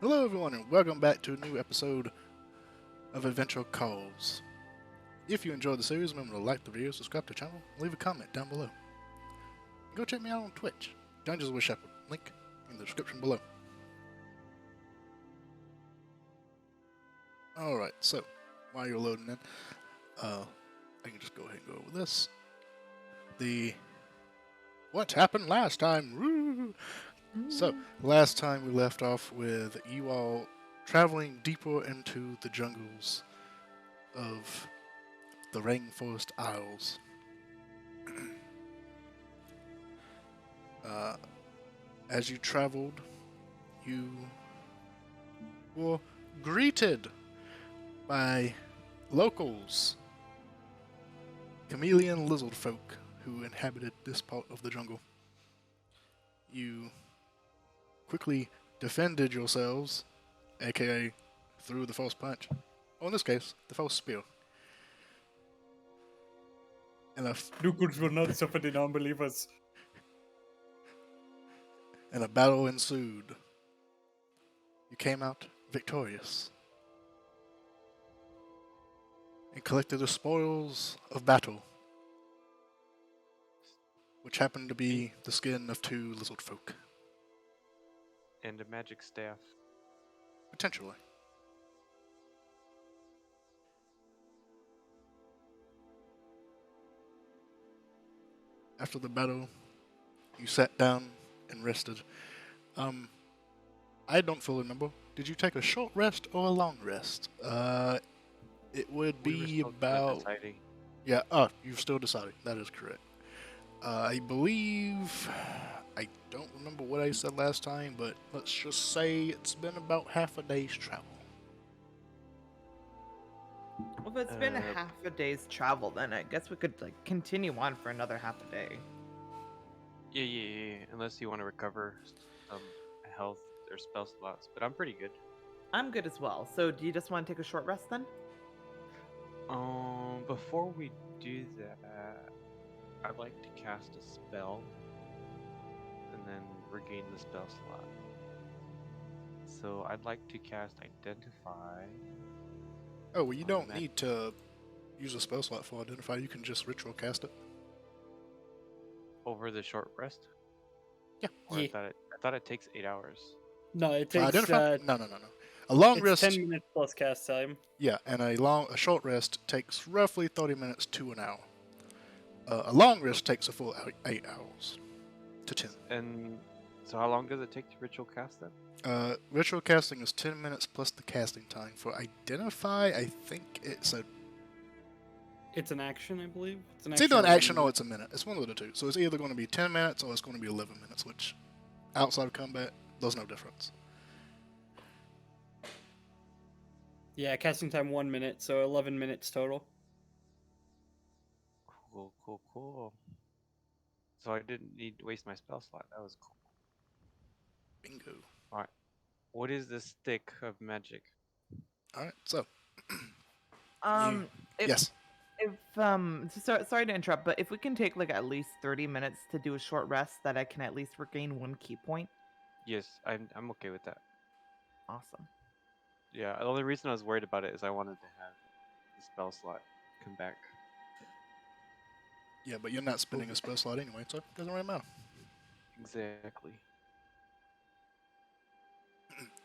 Hello everyone and welcome back to a new episode of Adventure Calls. If you enjoyed the series, remember to like the video, subscribe to the channel, and leave a comment down below. Go check me out on Twitch, Dungeons with Shepherd, link in the description below. Alright, so, while you're loading in, I can just go ahead and go over this. What happened last time? Woo! So, last time we left off with you all traveling deeper into the jungles of the Rainforest Isles. As you traveled, you were greeted by locals, chameleon lizard folk who inhabited this part of the jungle. You quickly defended yourselves, aka threw the false punch, or in this case, the false spear. And Locals will not suffer the non-believers. And a battle ensued. You came out victorious and collected the spoils of battle, which happened to be the skin of 2 lizard folk. And a magic staff. Potentially. After the battle, you sat down and rested. I don't fully remember. Did you take a short rest or a long rest? It would be about... Yeah, you've still decided. That is correct. I believe... I don't remember what I said last time, but let's just say it's been about half a day's travel. Well, if it's been half a day's travel, then I guess we could continue on for another half a day. Yeah. Unless you want to recover some health or spell slots, but I'm pretty good. I'm good as well. So, do you just want to take a short rest then? Before we do that, I'd like to cast a spell and then regain the spell slot. So I'd like to cast Identify. Oh, well, you don't need to use a spell slot for Identify. You can just ritual cast it. Over the short rest? Yeah. Or I thought it takes 8 hours. No, it takes No. A long rest. 10 minutes plus cast time. Yeah, and a short rest takes roughly 30 minutes to an hour. A long rest takes a full 8 hours to 10. And so how long does it take to ritual cast then? Ritual casting is 10 minutes plus the casting time. For Identify, I think it's an action, I believe. It's either an action or it's a minute. It's one of the two. So it's either going to be 10 minutes or it's going to be 11 minutes, which outside of combat, there's no difference. Yeah, casting time 1 minute, so 11 minutes total. Cool. So I didn't need to waste my spell slot. That was cool. Bingo. Alright. What is the stick of magic? Alright, so. Yes. Yes. Sorry to interrupt, but if we can take at least 30 minutes to do a short rest, that I can at least regain 1 key point. Yes, I'm okay with that. Awesome. Yeah, the only reason I was worried about it is I wanted to have the spell slot come back. Yeah, but you're not spending a spell slot anyway, so it doesn't really matter. Exactly.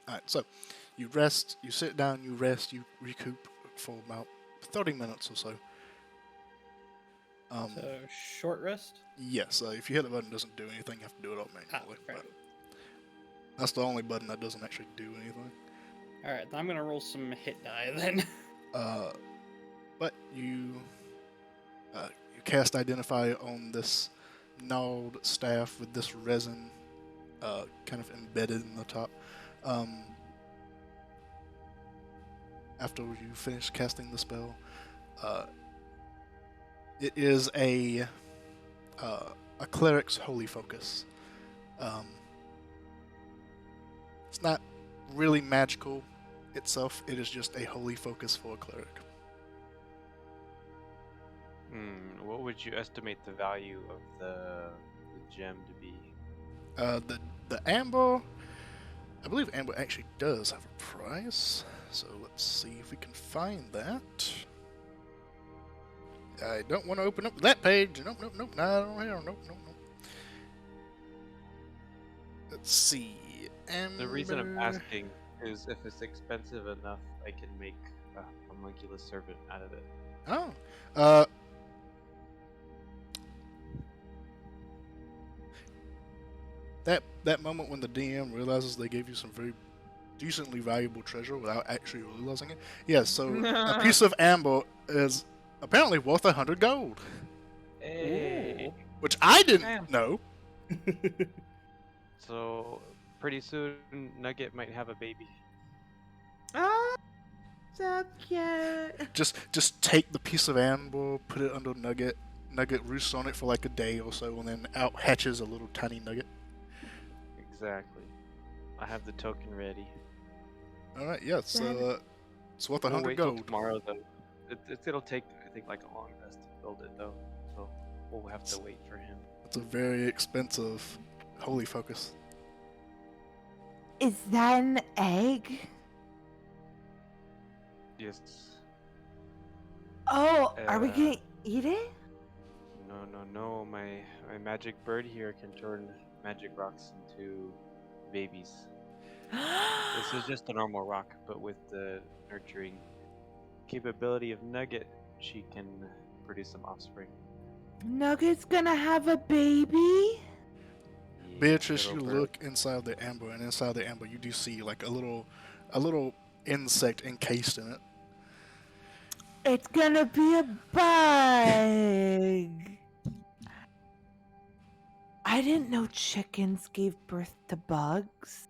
Alright, so you rest, you sit down, you rest, you recoup for about 30 minutes or so. So, short rest? Yes, if you hit the button, it doesn't do anything, you have to do it all manually. But that's the only button that doesn't actually do anything. Alright, I'm gonna roll some hit die then. But you cast Identify on this gnarled staff with this resin kind of embedded in the top. After you finish casting the spell, it is a cleric's holy focus. It's not really magical itself, it is just a holy focus for a cleric. What would you estimate the value of the gem to be? The amber, I believe amber actually does have a price, so let's see if we can find that. I don't want to open up that page. Nope, nope, nope. No, nope, nope, nope. Let's see. Amber. The reason I'm asking is if it's expensive enough, I can make a homunculus servant out of it. Oh. That moment when the DM realizes they gave you some very decently valuable treasure without actually realizing it. Yeah, so a piece of amber is apparently worth 100 gold. Hey. Which I didn't Damn. know. So pretty soon, Nugget might have a baby. Oh, so cute. Just take the piece of amber, put it under Nugget. Nugget roosts on it for like a day or so, and then out hatches a little tiny Nugget. Exactly. I have the token ready. All right, yeah, it's worth 100 wait till gold. tomorrow though. It'll take I think like a long rest to build it though, so we'll have to wait for him. It's a very expensive holy focus. Is that an egg? Yes. Oh, are we gonna eat it? No. My magic bird here can turn magic rocks into babies. This is just a normal rock, but with the nurturing capability of Nugget, she can produce some offspring. Nugget's gonna have a baby? Yeah, Beatrice, you little bird. look inside the amber, and inside the amber you do see like a little insect encased in it. It's gonna be a bug. I didn't know chickens gave birth to bugs.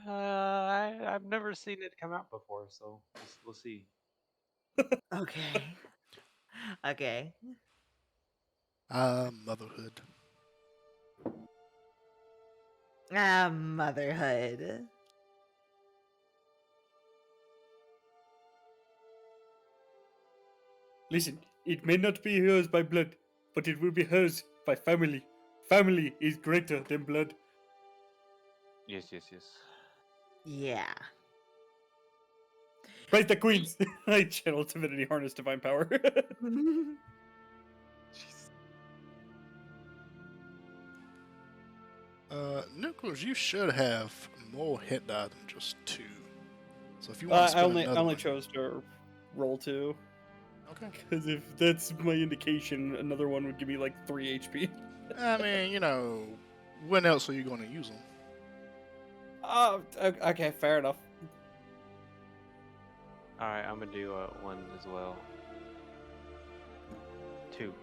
I've never seen it come out before, so we'll see. Okay. Okay. Motherhood. Motherhood. Listen, it may not be hers by blood, but it will be hers by family. Family is greater than blood. Yes. Yeah. Praise the queens! I channel Divinity Harness Divine Power. Nicholas, you should have more hit die than just 2. So if you want to spend I another only one. chose to roll 2. Okay. Because if that's my indication, another one would give me like 3 HP. I mean, when else are you going to use them? Oh, okay, fair enough. Alright, I'm gonna do one as well. 2.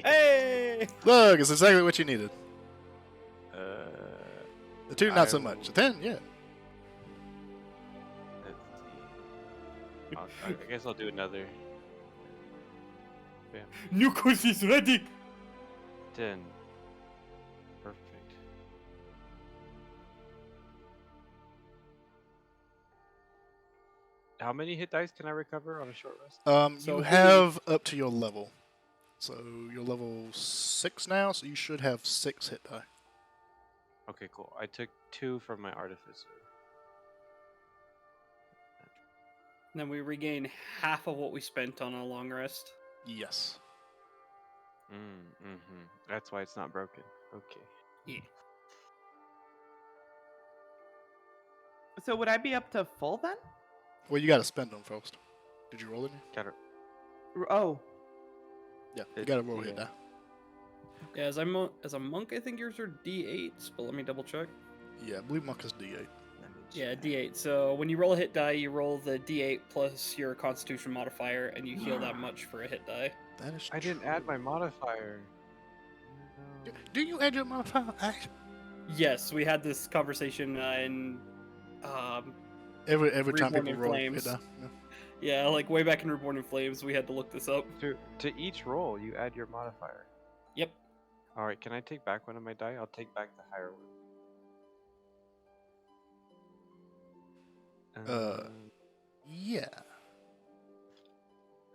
Hey! Look, it's exactly what you needed. The 2, not so I much. The 10, yeah. Let's see. I guess I'll do another. Bam. Nukos is ready! 10. Perfect. How many hit dice can I recover on a short rest? So You who- have up to your level. So you're level 6 now, so you should have 6 hit die. Okay, cool. I took 2 from my artificer. Then we regain half of what we spent on a long rest. Yes. That's why it's not broken. Okay. Yeah. So would I be up to full then? Well, you got to spend them first. Did you roll it? Gotta. Oh. Yeah, you got to roll Yeah. hit die. Yeah, as a monk, I think yours are D8s, but let me double check. Yeah, I believe monk is D8. Yeah, D8. So when you roll a hit die, you roll the D8 plus your Constitution modifier, and you heal that much for a hit die. That is I didn't add my modifier. No. Do you add your modifier? Yes, we had this conversation in Every time Reborn people in roll Flames. hit die. Yeah. Yeah, like way back in Reborn in Flames, we had to look this up. To each roll, you add your modifier. Yep. All right, can I take back one of my die? I'll take back the higher one. Yeah.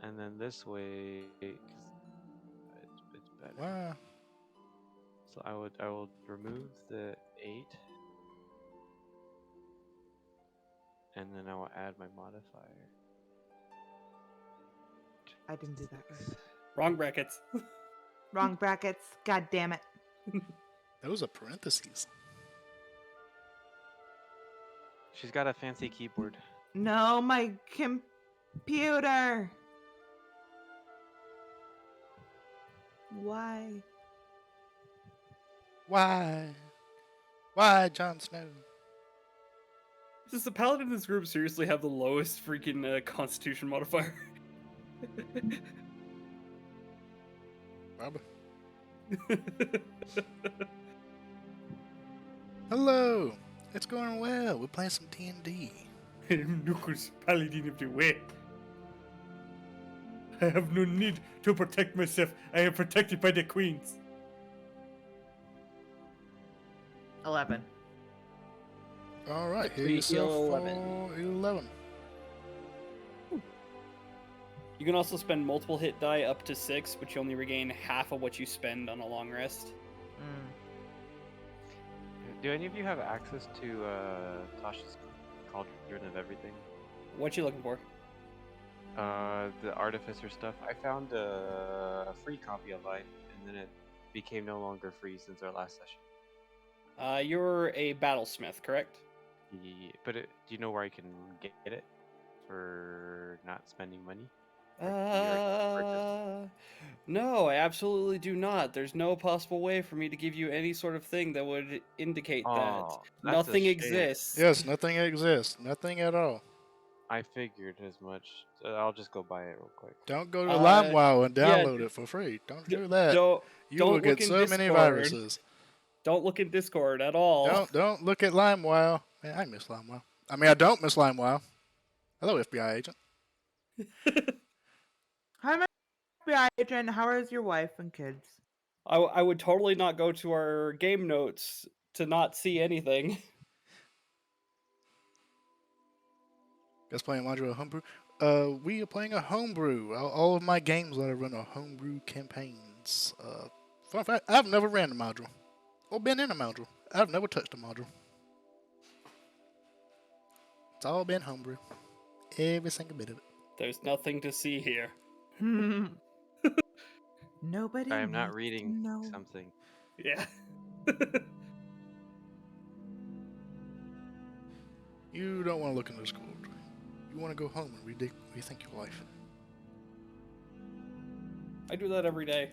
And then this way, it's better. Wow. So I will remove the 8, and then I will add my modifier. I didn't do that right. Wrong brackets. Wrong brackets. God damn it. Those are parentheses. She's got a fancy keyboard. No, my computer. Why? Why? Why, Jon Snow? Does the paladin in this group seriously have the lowest freaking constitution modifier? Probably. Hello. It's going well. We're playing some DnD. Nukus, paladin of the way. I have no need to protect myself. I am protected by the queens. 11. All right, hit 3 yourself heal, for 11. 11. You can also spend multiple hit die up to 6, but you only regain half of what you spend on a long rest. Mm. Do any of you have access to Tasha's Cauldron of Everything? What you looking for? The Artificer stuff. I found a free copy online, and then it became no longer free since our last session. You're a battlesmith, correct? But do you know where I can get it for not spending money? No, I absolutely do not. There's no possible way for me to give you any sort of thing that would indicate that Oh, that's a nothing shame. exists. Yes, nothing exists. Nothing at all. I figured as much. I'll just go buy it real quick. Don't go to Uh, LimeWire and yeah, download it for free. Don't do that. Don't You will look get in so many Discord. viruses. Don't look in Discord at all. Don't look at LimeWire. Man, I miss LimeWire. I mean, I don't miss LimeWire. Hello, FBI agent. Hi, my FBI agent. How is your wife and kids? I would totally not go to our game notes to not see anything. Guys playing Modular Homebrew? We are playing a homebrew. All of my games that I run are homebrew campaigns. Fun fact, I've never ran a module. Or been in a module. I've never touched a module. It's all been homebrew. Every single bit of it. There's nothing to see here. Nobody. I am not needs reading to know. something. Yeah. You don't want to look in the Discord. You want to go home and rethink your life. I do that every day.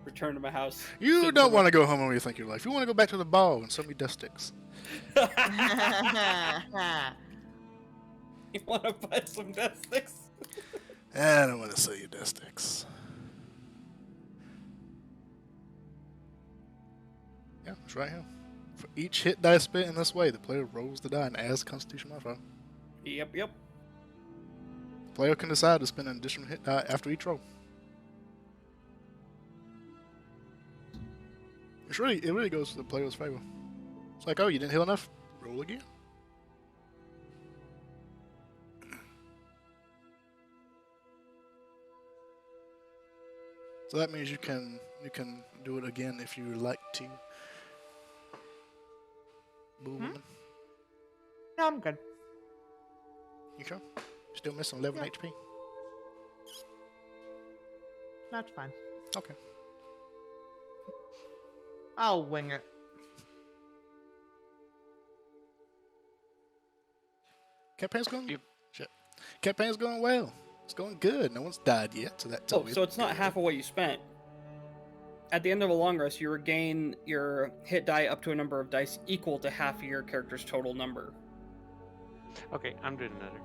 Return to my house. You don't want to go home and rethink your life. You want to go back to the ball and sell me death sticks. You want to buy some death sticks? I don't want to sell you death sticks. Yeah, it's right here. For each hit die spent in this way, the player rolls the die and adds Constitution modifier. Yep. The player can decide to spend an additional hit die after each roll. It really goes to the player's favor. It's like, oh, you didn't heal enough? Roll again. So that means you can do it again if you would like to. Boom. No, I'm good. You sure? Still missing 11 Yeah. HP? That's fine. Okay. I'll wing it. Campaign's going. Yep. Shit. Campaign's going well. It's going good. No one's died yet, so that's. Oh, so it's not half of what you spent. At the end of a long rest, you regain your hit die up to a number of dice equal to half of your character's total number. Okay, I'm doing another.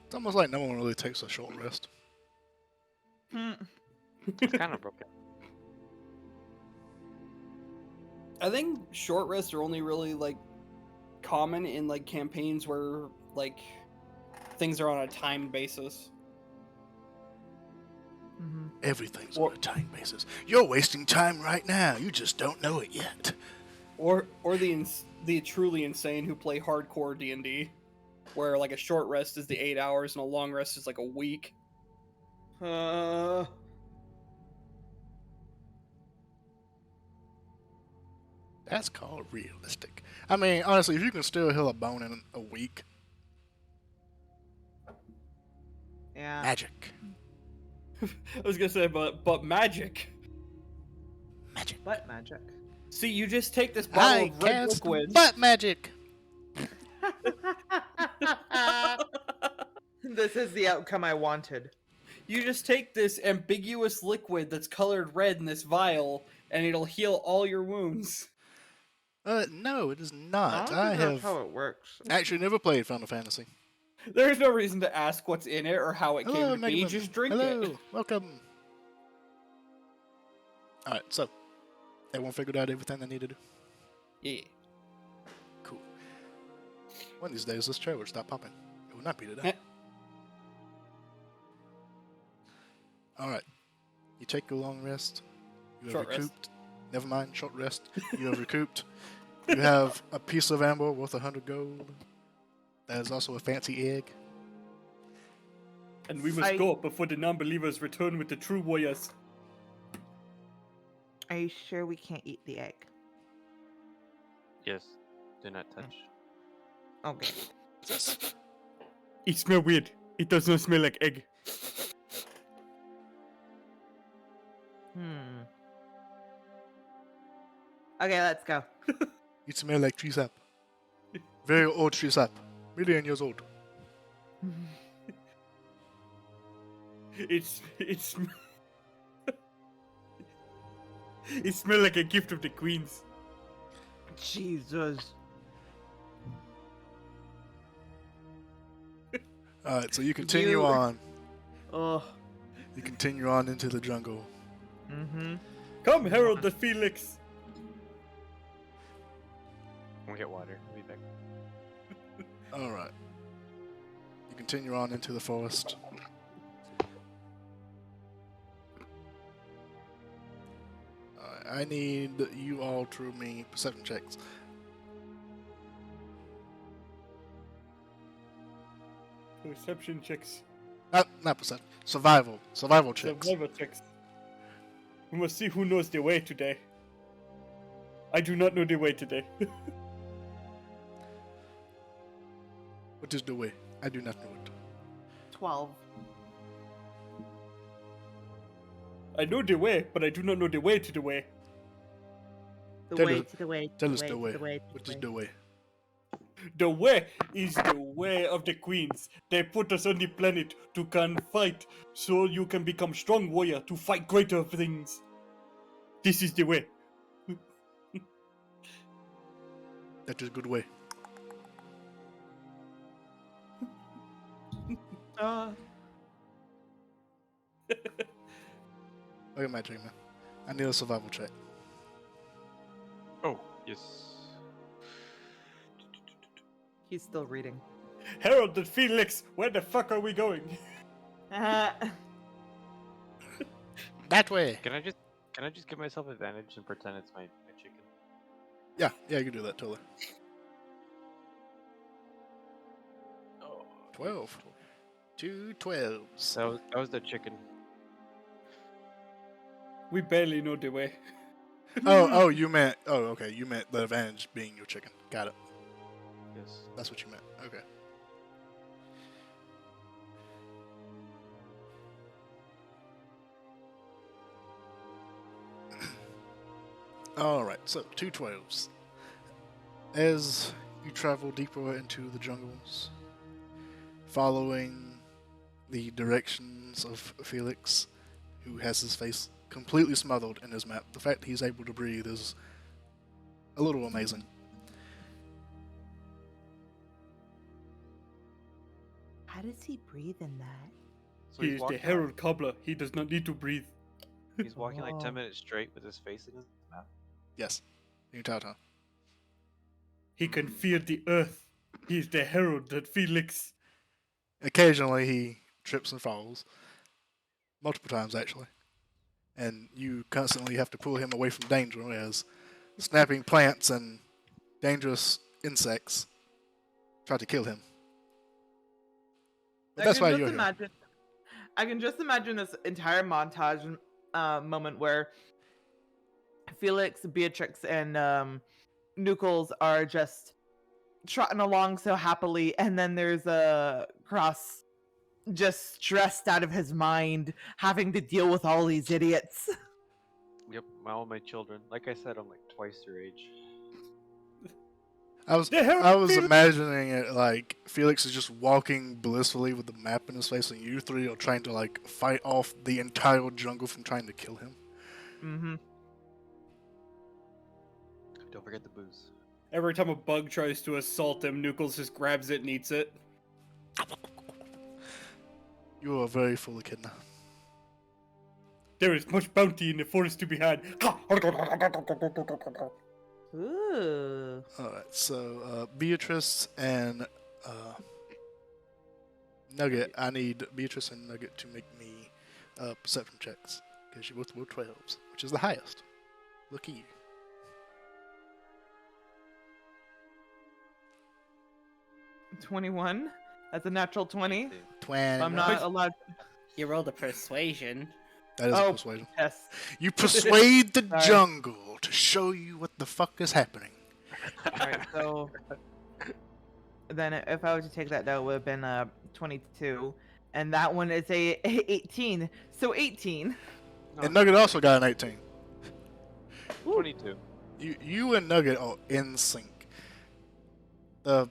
It's almost like no one really takes a short rest. It's kind of broken. I think short rests are only really like common in like campaigns where like things are on a timed basis. Everything's on a time basis. You're wasting time right now. You just don't know it yet. Or the truly insane who play hardcore D&D, where like a short rest is the 8 hours and a long rest is like a week. That's called realistic. I mean, honestly, if you can still heal a bone in a week, Yeah. magic. I was gonna say, but magic. Magic. Butt magic. See, you just take this bottle I of red cast liquid. butt magic. This is the outcome I wanted. You just take this ambiguous liquid that's colored red in this vial, and it'll heal all your wounds. No, it is I not. don't I think that's have how it works. actually never played Final Fantasy. There's no reason to ask what's in it or how it Hello, came to be. Megaman. Just drink Hello, it. welcome. Alright, so everyone figured out everything they needed to do. Yeah. Cool. One of these days, this chair will stop popping. It will not be today. Alright. You take a long rest. You have Short rest. recouped. Never mind, short rest. You have recouped. You have a piece of amber worth 100 gold. That is also a fancy egg. And we must go before the non-believers return with the true warriors. Are you sure we can't eat the egg? Yes. Do not touch. Okay. It smells weird. It does not smell like egg. Okay, let's go. It smells like tree sap. Very old tree sap. Million years old. It smells like a gift of the queens. Jesus. Alright, so you continue on. Oh. You continue on into the jungle. Mm-hmm. Come, herald the Felix. We'll get water. We'll be back. Alright. You continue on into the forest. Alright, I need you all to roll me perception checks. Perception checks. Not perception. Survival. Survival checks. Survival checks. We must see who knows the way today. I do not know the way today. What is the way? I do not know it. 12. I know the way, but I do not know the way to the way. The Tell way us- to the way. Tell us the way. To the way. What is the way? The way is the way of the queens. They put us on the planet to can fight, so you can become strong warrior to fight greater things. This is the way. That is a good way. Look at my dream, man. I need a survival check. Oh, yes. He's still reading. Herald the Felix, where the fuck are we going? That way. Can I just give myself advantage and pretend it's my chicken? Yeah, you can do that totally. Oh, 12. 2 12s. that was the chicken. We barely know the way. Oh, you meant. Oh, okay. You meant the advantage being your chicken. Got it. Yes. That's what you meant. Okay. Alright, so 2 12s. As you travel deeper into the jungles, following the directions of Felix, who has his face completely smothered in his map, the fact he's able to breathe is a little amazing. How does he breathe in that? So He is the walking Herald Cobbler. He does not need to breathe. He's walking like 10 Oh. minutes straight with his face in his mouth. Yes, the entire time. He can feel the earth. He is the Herald that Felix. Occasionally he trips and falls. Multiple times, actually. And you constantly have to pull him away from danger as snapping plants and dangerous insects tried to kill him. But I that's can why just you're here. imagine. I can just imagine this entire montage moment where Felix, Beatrix, and Nuckles are just trotting along so happily, and then there's a Cross just stressed out of his mind, having to deal with all these idiots. Yep, all my children. Like I said, I'm like twice their age. I was imagining it like Felix is just walking blissfully with the map in his face, and you three are trying to like fight off the entire jungle from trying to kill him. Mm-hmm. Don't forget the booze. Every time a bug tries to assault him, Nuckles just grabs it and eats it. You are very full echidna. There is much bounty in the forest to be had. Ooh. Alright, so Beatrice and Nugget, I need Beatrice and Nugget to make me perception checks, because you both rolled 12s, which is the highest. Look at you. 21. That's a natural 20. 20. I'm not allowed. You rolled a persuasion. That is a persuasion. Yes. You persuade the Sorry. jungle to show you what the fuck is happening. Alright, so then if I were to take that, that would have been 22, and that one is a 18. So 18. And Nugget also got an 18. 22. You and Nugget are in sync. The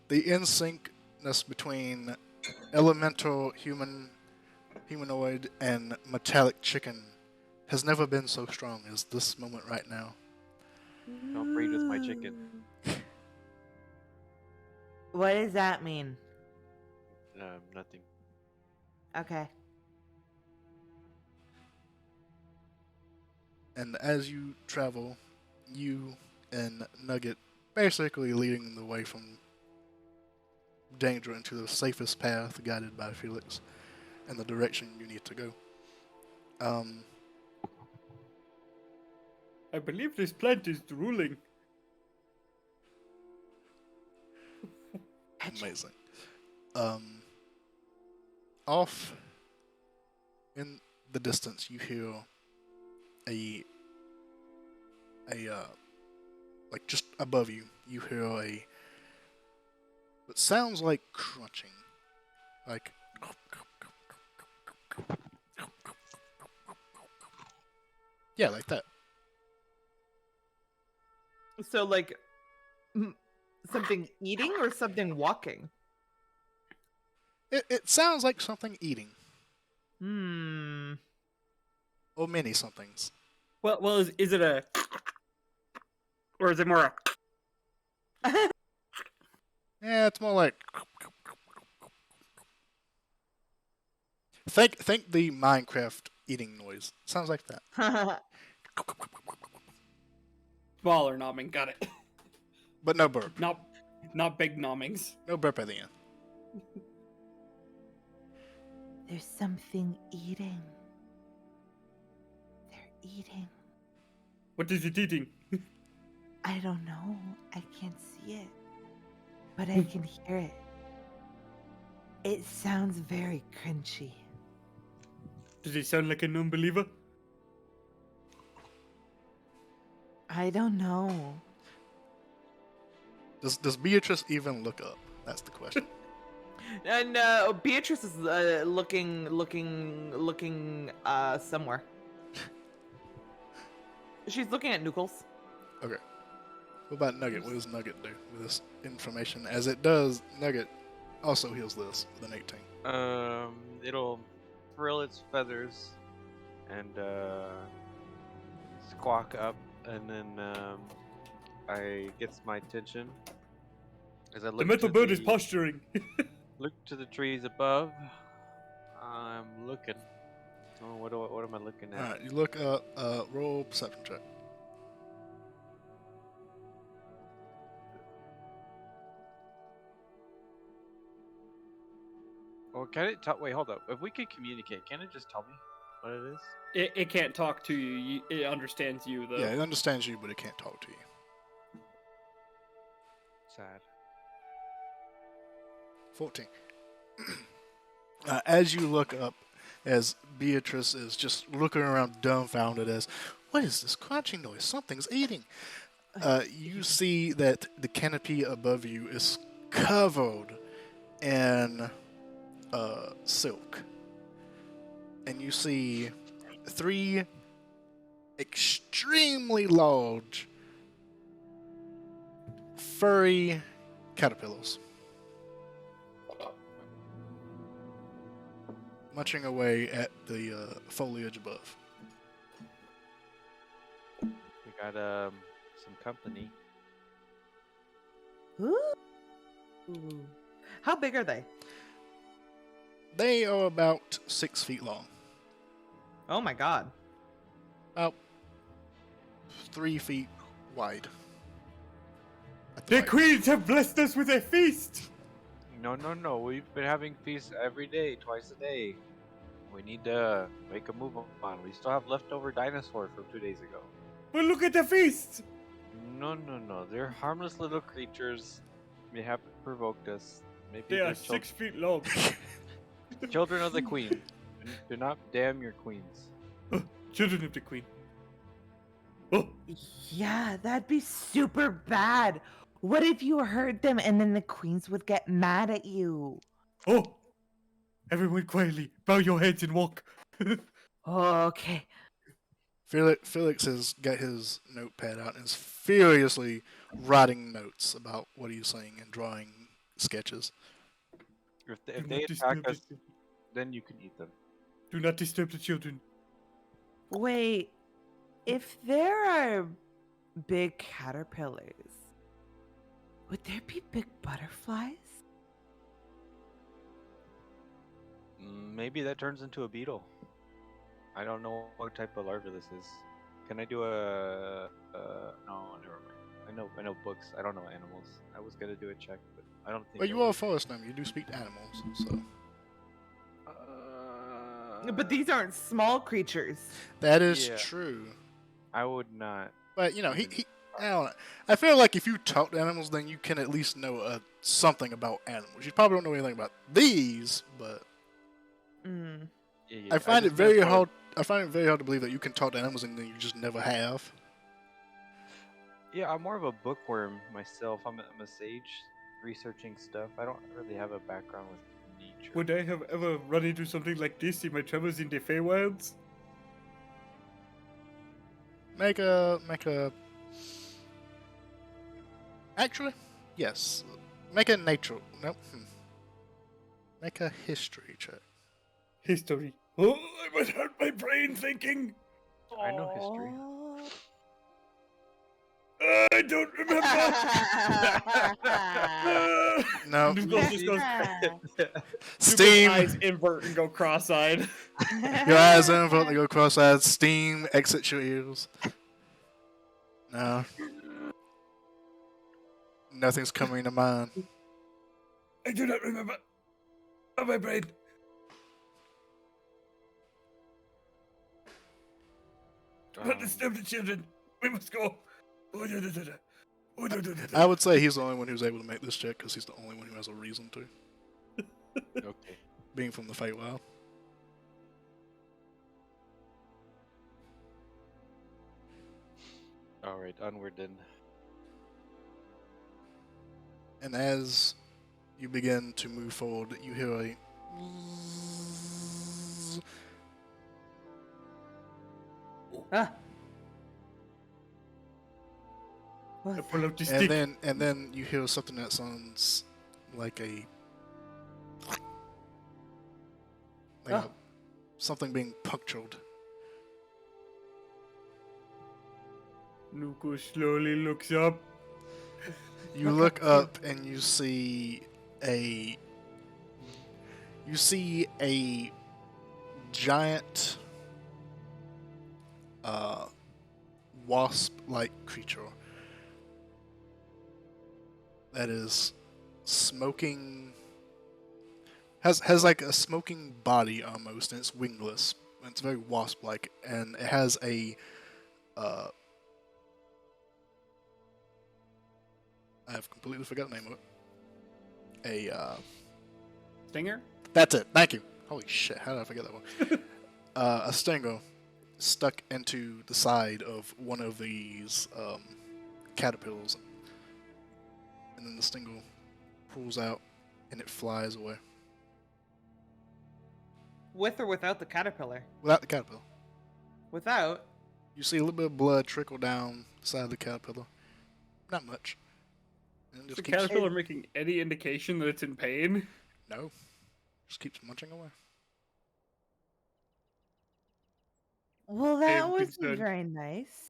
in syncness between elemental humanoid and metallic chicken has never been so strong as this moment right now. Don't breed with my chicken. What does that mean? Nothing. Okay. And as you travel, you and Nugget basically leading the way from danger into the safest path guided by Felix and the direction you need to go. I believe this plant is drooling. Amazing. Off in the distance, you hear like just above you, you hear what sounds like crunching, like yeah, like that. So like something eating or something walking? It sounds like something eating, or many somethings. Well, is it a, or is it more a? Yeah, it's more like think the Minecraft eating noise. Sounds like that. Smaller nomming, got it. But no burp. Not big nommings. No burp at the end. There's something eating. They're eating. What is it eating? I don't know. I can't see it. But I can hear it. It sounds very crunchy. Does it sound like a non-believer? I don't know. Does Beatrice even look up? That's the question. And Beatrice is looking somewhere. She's looking at Nuckles. Okay. What about Nugget? What does Nugget do with this information? As it does, Nugget also heals this with an 18. It'll frill its feathers and squawk up, and then I gets my attention as I look. The metal to bird is posturing. Look to the trees above. I'm looking. Oh, what am I looking at? Alright, you look up, roll perception check. Or can it tell? Wait, hold up. If we can communicate, can it just tell me what it is? It can't talk to you. It understands you though. Yeah, it understands you, but it can't talk to you. Sad. 14. As you look up, as Beatrice is just looking around dumbfounded as, what is this crunching noise? Something's eating. You see that the canopy above you is covered in silk. And you see 3 extremely large furry caterpillars munching away at the foliage above. We got some company. Ooh. How big are they? They are about 6 feet long. Oh my god. About 3 feet wide. The queens have blessed us with a feast! No. We've been having feasts every day, twice a day. We need to make a move on. We still have leftover dinosaur from 2 days ago. But look at the feast! No. They're harmless little creatures. They haven't provoked us. Maybe They they're are 6 feet long. children of the queen. Do not damn your queens. Children of the queen. Oh, Yeah, that'd be super bad. What if you heard them and then the queens would get mad at you? oh! Everyone quietly, bow your heads and walk. Okay. Felix has got his notepad out and is furiously writing notes about what he's saying and drawing sketches. If Do they not disturb attack us, the- then you can eat them. Do not disturb the children. Wait, if there are big caterpillars, would there be big butterflies? Maybe that turns into a beetle. I don't know what type of larva this is. Can I do a? No, never mind. I know books. I don't know animals. I was gonna do a check, but I don't think. Well, you are a forest gnome. You do speak to animals, so. But these aren't small creatures. That is Yeah. true. I would not. But, you know, I don't know. I feel like if you talk to animals, then you can at least know something about animals. You probably don't know anything about these, but Mm. Yeah, I find it just very meant more- hard. I find it very hard to believe that you can talk to animals and then you just never have. Yeah, I'm more of a bookworm myself. I'm a sage, researching stuff. I don't really have a background with nature. Would I have ever run into something like this in my travels in the Feywilds? Make a. Actually, yes. Make a nature. Nope. Make a history check. History. Oh, I must hurt my brain thinking. I know history. I don't remember. No. Noodles just goes. Steam. Eyes invert and go cross-eyed. Your eyes invert, they go cross-eyed. Steam exits your ears. No. Nothing's coming to mind. I do not remember. Oh, my brain. Not disturb the children. We must go. Oh, da, da, da, da. Oh, da, da, da, da. I would say he's the only one who's able to make this check because he's the only one who has a reason to, Okay. being from the Feywild. All right, onward then. And as you begin to move forward, you hear a Ah. I What's pull out the stick. and then you hear something that sounds like Oh. something being punctured. Nuko slowly looks up. You look up and you see a giant wasp-like creature that is smoking, has like a smoking body almost, and it's wingless. And it's very wasp-like, and it has a I have completely forgot the name of it. Stinger? That's it. Thank you. Holy shit! How did I forget that one? A stinger stuck into the side of one of these caterpillars, and then the stinger pulls out, and it flies away. With or without the caterpillar? Without the caterpillar. Without? You see a little bit of blood trickle down the side of the caterpillar. Not much. And it Is just the keeps... caterpillar making any indication that it's in pain? No. Just keeps munching away. Well, I that am wasn't concerned. very nice.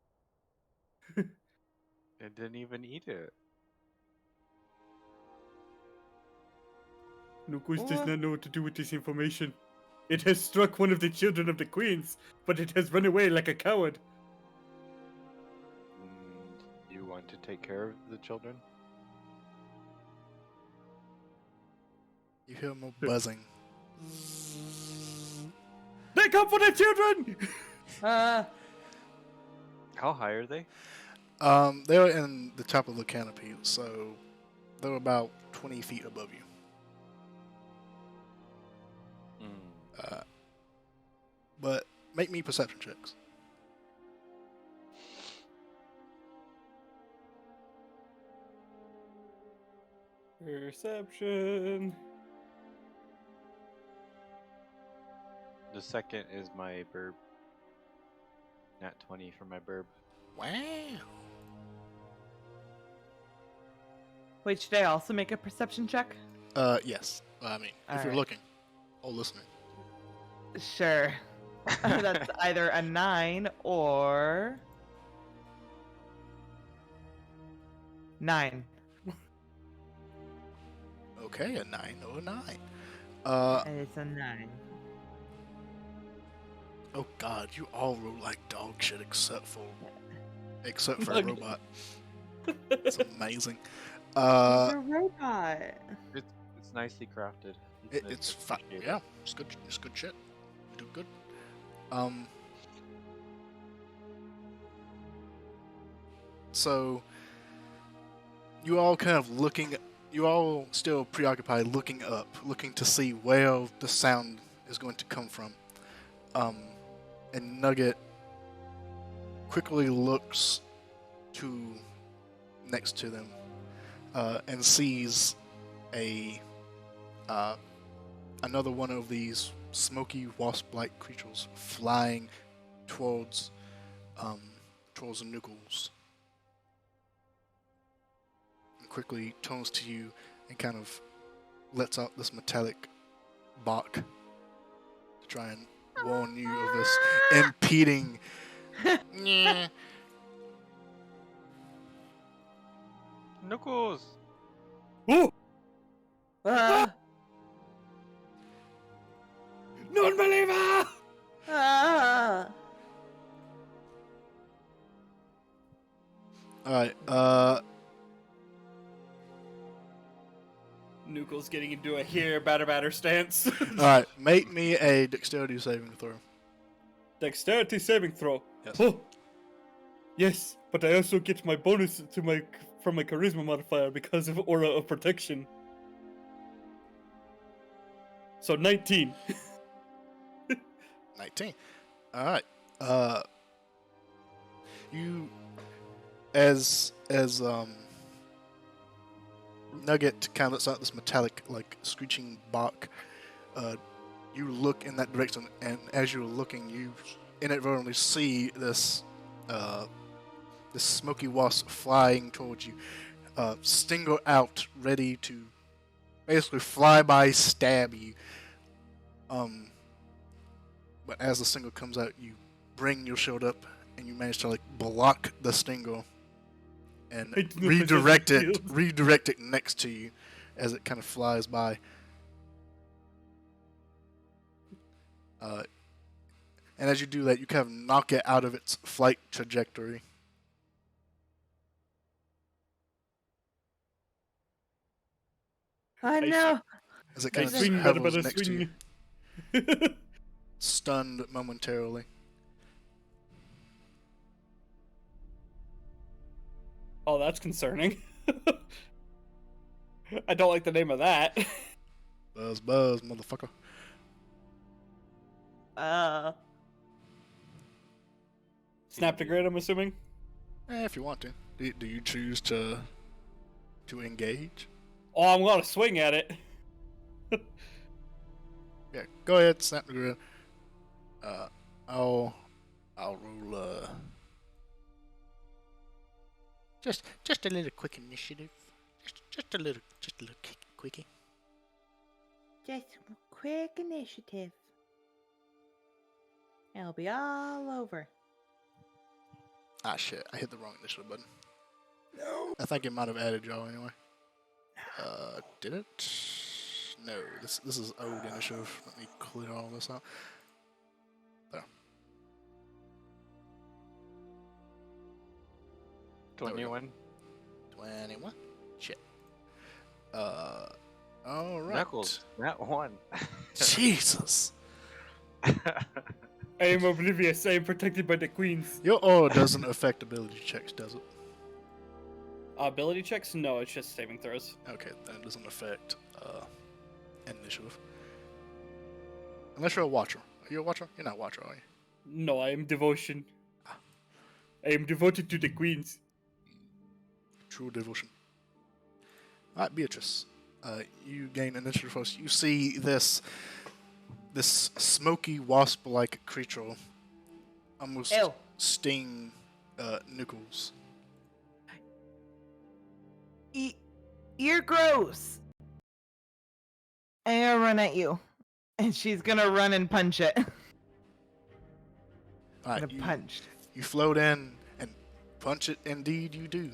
It didn't even eat it. Nukus does What? not know what to do with this information. It has struck one of the children of the queens, but it has run away like a coward. Do you want to take care of the children? You hear more buzzing. They come for the children! Uh, How high are they? They're in the top of the canopy, so they're about 20 feet above you. But make me perception checks. Perception. The second is my burb. Nat 20 for my burb. Wow. wait, should I also make a perception check? Yes. I mean, if Alright. you're looking or listening. Sure. That's either a 9 or 9. Okay, a 9 or a 9. And it's a 9. Oh god, you all roll like dog shit except for a Look. robot. It's amazing. He's a robot. It's nicely crafted. It's fun. Yeah, it's good. It's good shit. You do good. So you all kind of looking. You all still preoccupied, looking up, looking to see where the sound is going to come from. And Nugget quickly looks to next to them and sees another one of these smoky wasp-like creatures flying towards the Nuckles. And quickly turns to you and kind of lets out this metallic bark to try and warn you of this impeding. Nyeh. Knuckles! Oh! Non-believer! Alright, Nukel's getting into a here batter stance. alright, make me a dexterity saving throw. Dexterity saving throw. Yes. Oh. Yes, but I also get my bonus from my charisma modifier because of aura of protection. So 19. 19. Alright. You as Nugget kind of lets out this metallic like screeching bark, you look in that direction, and as you're looking you inadvertently see this this smoky wasp flying towards you, stinger out, ready to basically fly by stab you. But as the stinger comes out, you bring your shield up and you manage to like block the stinger and I didn't know I had redirect a it shield. redirect it next to you as it kind of flies by. And as you do that, you kind of knock it out of its flight trajectory. I know. As it I kind of swing, hovers but next to you, swing. stunned momentarily. Oh, that's concerning. I don't like the name of that. Buzz, buzz, motherfucker. Snap to grid, I'm assuming. If you want to. Do you choose to engage? Oh, I'm gonna swing at it. Yeah, go ahead, snap the grid. I'll roll just a little quick initiative. Just a little quickie. Just quick initiative. It'll be all over. Ah shit, I hit the wrong initiative button. No. I think it might have added y'all anyway. Did it? No, this is old initiative. Let me clear all this out. There. 21. 21. Shit. All right. Knuckles, not one. Jesus. I am oblivious. I am protected by the queens. Your aura doesn't affect ability checks, does it? Ability checks? No, it's just saving throws. Okay, then it doesn't affect initiative. Unless you're a watcher. Are you a watcher? You're not a watcher, are you? No, I am devotion. I am devoted to the queens. True devotion. Alright, Beatrice. You gain initiative first. You see this smoky wasp-like creature almost Ew. sting Nichols. You're gross. And I'll run at you. And she's gonna run and punch it. Alright, Punch. you float in and punch it. Indeed, you do.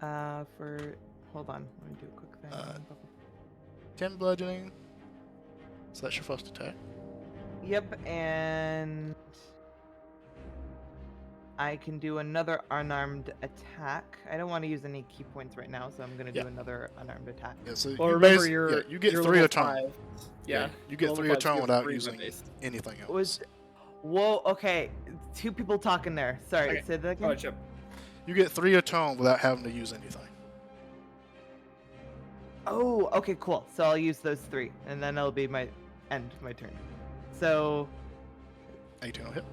Hold on. Let me do a quick thing. 10 bludgeoning. So that's your first attack. Yep, and I can do another unarmed attack. I don't want to use any key points right now, so I'm gonna do another unarmed attack. Yeah, so Well, you remember you get you're 3 level a turn. 5. Yeah. You get level 3 a 5's turn good without for using movement-based. anything else. Whoa, okay. Two people talking there. Sorry, Okay. say that again. Go ahead, Chip. You get 3 a turn without having to use anything. Oh, okay, cool. So I'll use those 3, and then it'll be my turn. So 18 will hit.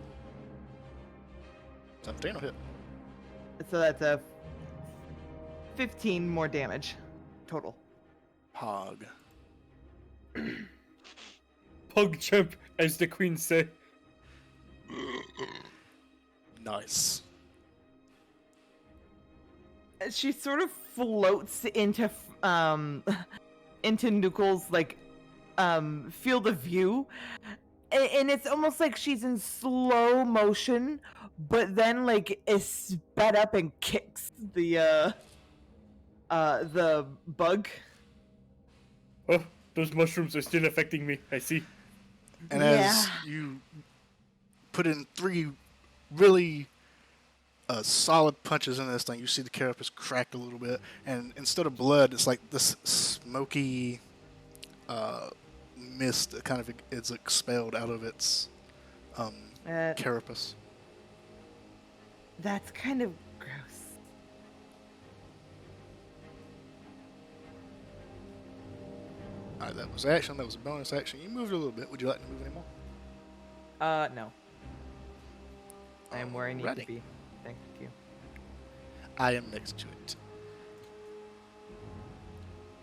17 will hit. that's a 15 more damage total. Hog. Pug chimp, as the queens say. Nice. She sort of floats into Nukel's field of view, and it's almost like she's in slow motion, but then is sped up and kicks the bug. Oh, those mushrooms are still affecting me. I see. And as you put in 3 really solid punches in this thing, you see the carapace crack a little bit, and instead of blood, it's like this smoky mist that kind of is expelled out of its carapace. That's kind of gross. Alright, that was action. That was a bonus action. You moved a little bit. Would you like to move any more? No. I am where I need to Alrighty. be. Thank you. I am next to it.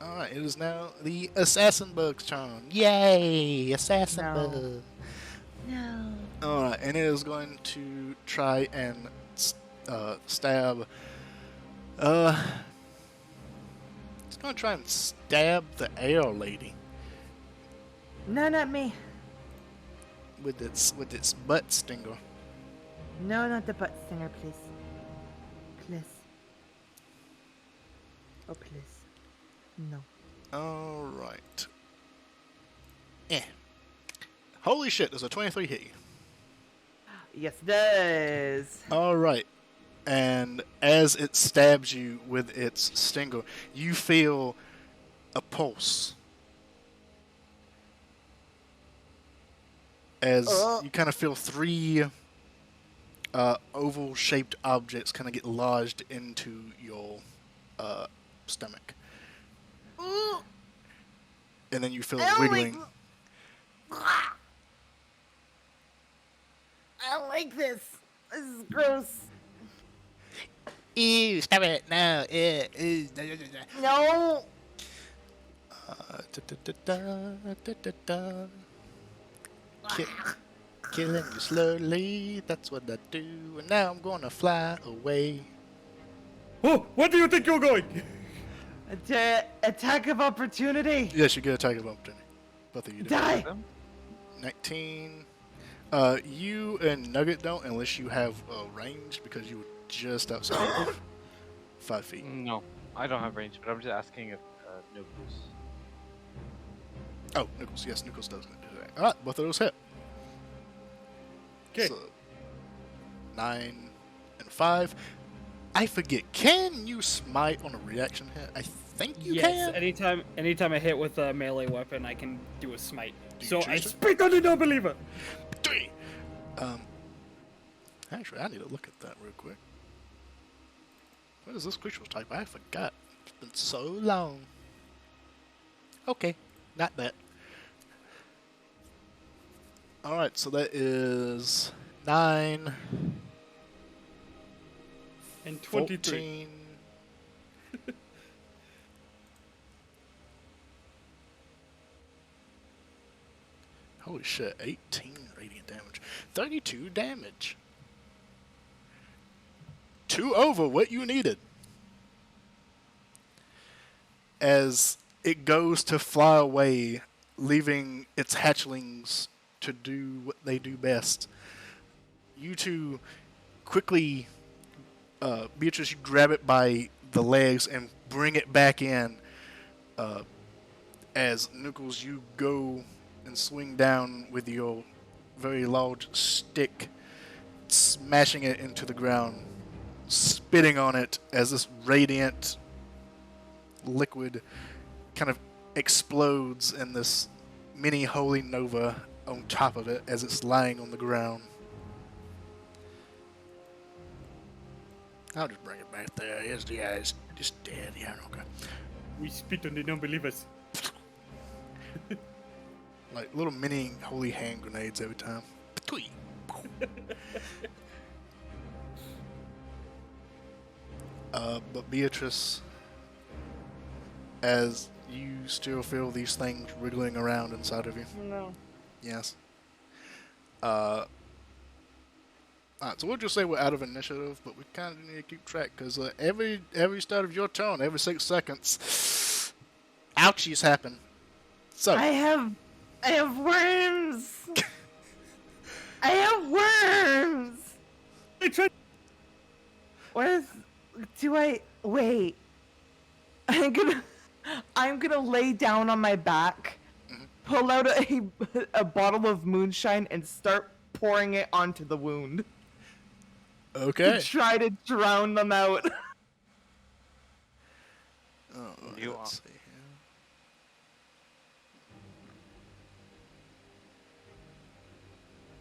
Alright, it is now the Assassin Bug's turn. Yay! Assassin No. Bug. No. Alright, and it is going to try and stab. It's going to try and stab the air lady No, not me. with its butt stinger. No, not the butt stinger, please. Please. Oh, please. No. Alright. Holy shit, does a 23 hit you? Yes, it does. Alright. And as it stabs you with its stinger, you feel a pulse. As you kind of feel 3 oval-shaped objects kind of get lodged into your stomach. Ooh, And then you feel I it don't wiggling. I don't like this. This is gross. Ew, stop it. No. No. Killing you slowly, that's what I do. And now I'm gonna fly away. Oh, where do you think you're going? Attack of opportunity. Yes, you get attack of opportunity. Both of you do. Die. 19. You and Nugget don't unless you have range because you were just outside of 5 feet. No, I don't have range, but I'm just asking if Nucleus. Oh, Nichols. Yes, Nichols does do that. Alright, both of those hit. Okay. So, 9 and 5. I forget. Can you smite on a reaction hit? I think you Yes, can. anytime I hit with a melee weapon, I can do a smite. Do you So choose I to? speak on the non-believer. 3. Actually, I need to look at that real quick. What is this creature's type? I forgot. It's been so long. Okay, not that. Alright, so that is 9, And 23. 14. Holy shit, 18 radiant damage. 32 damage. 2 over what you needed. As it goes to fly away, leaving its hatchlings to do what they do best. You two quickly, Beatrice, you grab it by the legs and bring it back in. As Nucleus, you go and swing down with your very large stick, smashing it into the ground, spitting on it as this radiant liquid kind of explodes in this mini holy nova on top of it as it's lying on the ground. I'll just bring it back there. Here's the eyes. Just dead. Yeah, okay. We spit on the non-believers. Like little mini holy hand grenades every time. Tweet. But Beatrice, as you still feel these things wriggling around inside of you. No. Yes. Alright, so we'll just say we're out of initiative, but we kind of need to keep track, because every start of your turn, every 6 seconds, ouchies happen. So, I have worms. I have worms. I tried. What is? Do I wait? I'm gonna lay down on my back, pull out a bottle of moonshine, and start pouring it onto the wound. okay. To try to drown them out. Oh, You let's are- see here.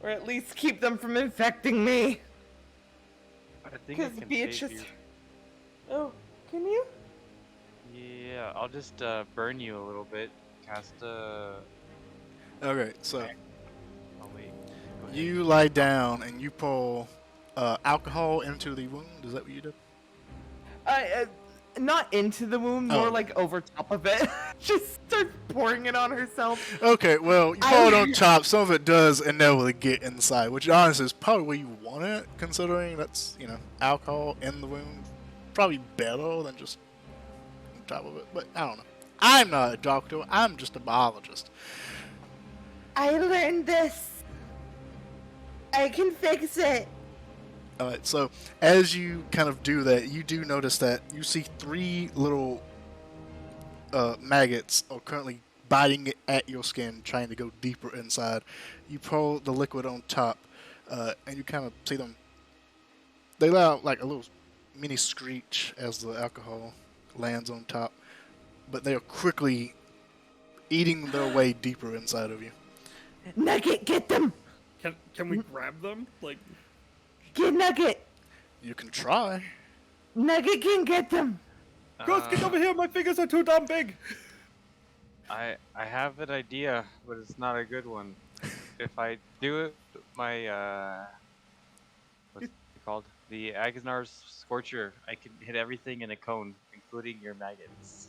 Or at least keep them from infecting me. I think I Because can Beatrice. save you. Oh, can you? Yeah, I'll just burn you a little bit. Cast Okay, so Oh wait. Go ahead. you lie down and you pour alcohol into the wound. Is that what you did? Not into the wound, more Oh. like over top of it. Just start pouring it on herself. Okay, well, you pour it on top. Some of it does inevitably get inside, which honestly is probably where you want it, considering that's, alcohol in the wound. Probably better than just on top of it, but I don't know. I'm not a doctor, I'm just a biologist. I learned this. I can fix it. Alright, so as you kind of do that, you do notice that you see 3 little maggots are currently biting at your skin, trying to go deeper inside. You pour the liquid on top, and you kind of see them. They let out like a little mini screech as the alcohol lands on top, but they are quickly eating their way deeper inside of you. Nugget, get them. Can we grab them? Like, Get Nugget. You can try. Nugget can get them. Ghost, get over here! My fingers are too damn big! I have an idea, but it's not a good one. If I do it, my what's it called? The Agnar's Scorcher, I can hit everything in a cone, including your maggots.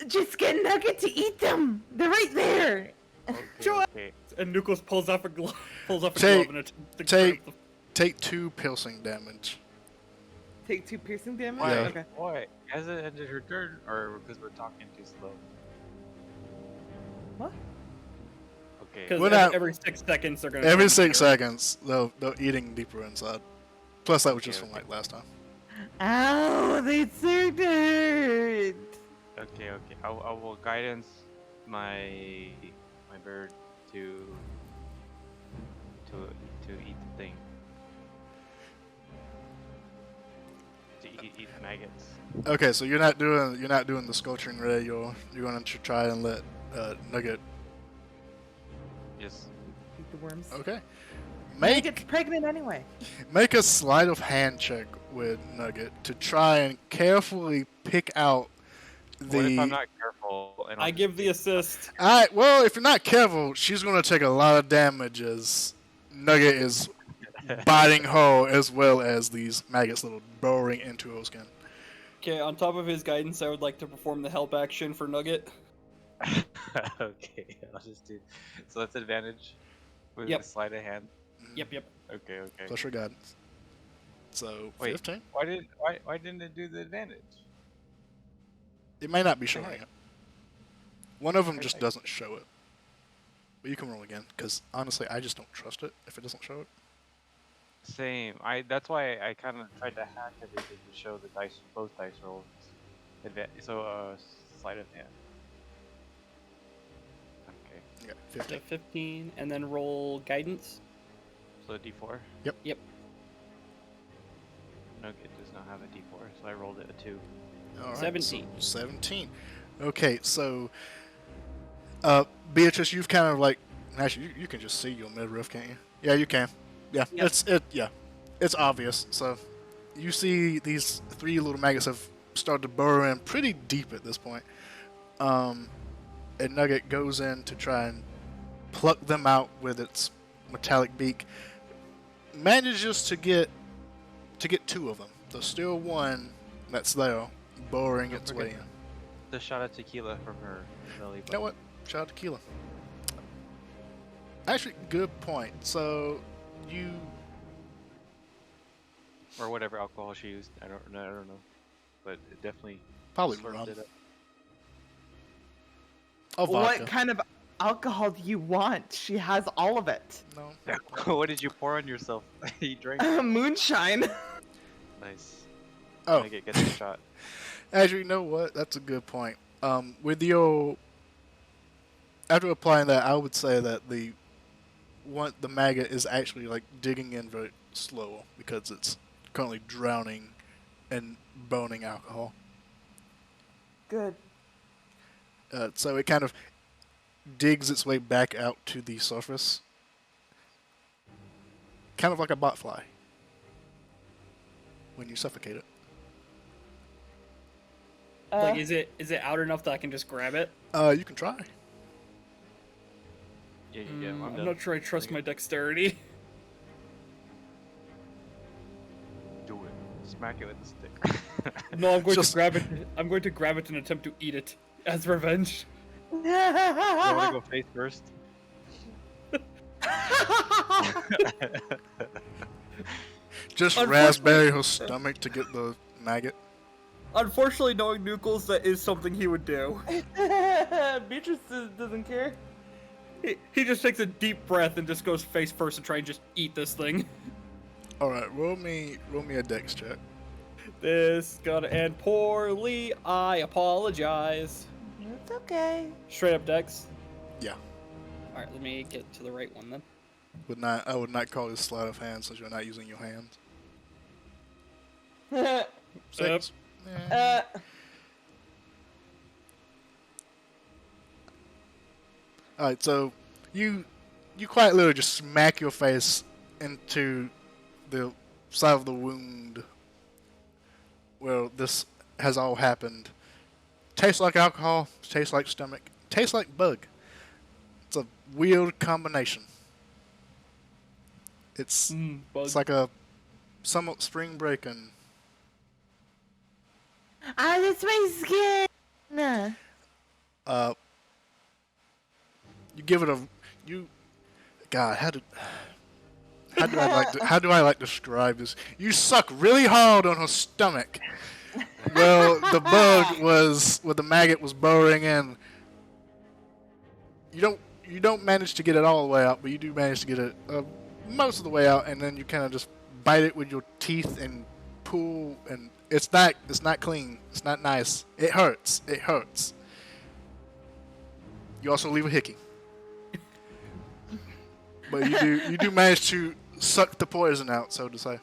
Just get Nugget to eat them. They're right there. Okay. And Nukos pulls off a glove and attempts to take- grab Take 2 piercing damage. Take 2 piercing damage? Why? Yeah. Okay. Why? Has it ended her turn, or because we're talking too slow? What? Okay. Because We're not- every 6 seconds they're gonna. Every turn 6 better. seconds, they're eating deeper inside. Plus, that was just Okay, from like last time. Ow, they so hurt. Okay. I will guidance my bird to eat the thing. To eat the maggots. Okay, so you're not doing the scorching ray. You're going to try and let Nugget. Yes. Eat the worms. Okay. Nugget's pregnant anyway. Make a sleight of hand check with Nugget to try and carefully pick out the. What if I'm not careful? And I give the assist. Alright, well, if you're not careful, she's going to take a lot of damage as Nugget is biting her as well as these maggots that are burrowing into her skin. Okay, on top of his guidance, I would like to perform the help action for Nugget. Okay, I'll just do. So that's advantage with Yep. the sleight of hand. Yep. Okay. Plus your guidance. So, Wait. 15. Why didn't it do the advantage? It may not be showing heck? it. One of them Okay. just doesn't show it. But you can roll again, because honestly, I just don't trust it if it doesn't show it. Same. That's why I kind of tried to hack everything to show the both dice rolls. Sleight of hand. Okay. Yeah, So 15. 15, and then roll guidance. So D4. Yep. Nugget does not have a D4, so I rolled it a 2. All right, 17. So 17. Okay, so Beatrice, you've kind of like actually you can just see your midriff, can't you? Yeah, you can. Yeah, Yep. it's obvious. So you see these 3 little maggots have started to burrow in pretty deep at this point. And Nugget goes in to try and pluck them out with its metallic beak. Manages to get 2 of them. There's still one that's there, burrowing Don't its forget way in. The shot of tequila from her belly You know what? Shout out to Keelan. Actually, good point. So, you... or whatever alcohol she used. I don't know, but it definitely Probably slurped rum. it up. Oh, vodka. What kind of alcohol do you want? She has all of it. No. What did you pour on yourself? You drank. Moonshine. Nice. Oh, Nugget gets a shot. actually, you know what? That's a good point. With your... After applying that, I would say that the maggot is actually, like, digging in very slow because it's currently drowning in boning alcohol. Good. So it kind of digs its way back out to the surface. Kind of like a botfly. When you suffocate it. Like, is it out enough that I can just grab it? You can try. Yeah, I'm I'm done. not sure I trust my dexterity. Do it. Smack it with the stick. No, I'm going Just- to grab it. I'm going to grab it and attempt to eat it as revenge. You want to go face first? Just Unfortunately- raspberry her stomach to get the maggot. Unfortunately, knowing Nukels, that is something he would do. Beatrice doesn't care. He just takes a deep breath and just goes face first and try and just eat this thing. Alright, roll me a dex check. This gonna end poorly. I apologize. It's okay. Straight up dex. Yeah. Alright, let me get to the right one then. I would not call this sleight of hand since you're not using your hands. 6. Alright, so you quite literally just smack your face into the side of the wound where this has all happened. Tastes like alcohol, tastes like stomach, tastes like bug. It's a weird combination. It's Bug. it's like a somewhat spring break and That's my skin. you give it a God, how do I like to describe this? You suck really hard on her stomach. Well, the bug was the maggot was burrowing in. You don't manage to get it all the way out, but you do manage to get it most of the way out, and then you kind of just bite it with your teeth and pull, and it's not clean. It's not nice. It hurts. It hurts. You also leave a hickey. But you do manage to suck the poison out, so to say.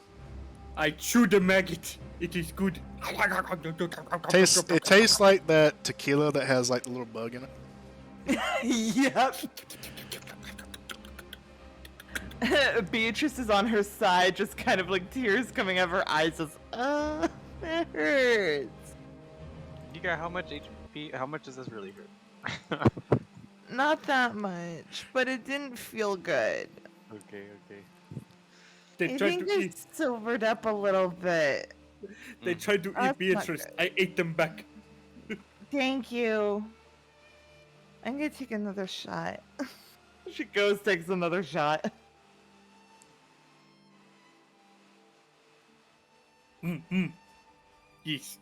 I chew the maggot. It is good. It tastes like that tequila that has like the little bug in it. Yep. Beatrice is on her side, just kind of like tears coming out of her eyes. Just, that hurts. You got how much HP? How much does this really hurt? Not that much, but it didn't feel good. Okay. They I tried think to I eat. silvered up a little bit. They tried to That's not eat Beatrice. good. I ate them back. Thank you. I'm gonna take another shot. She goes, takes another shot. Yes.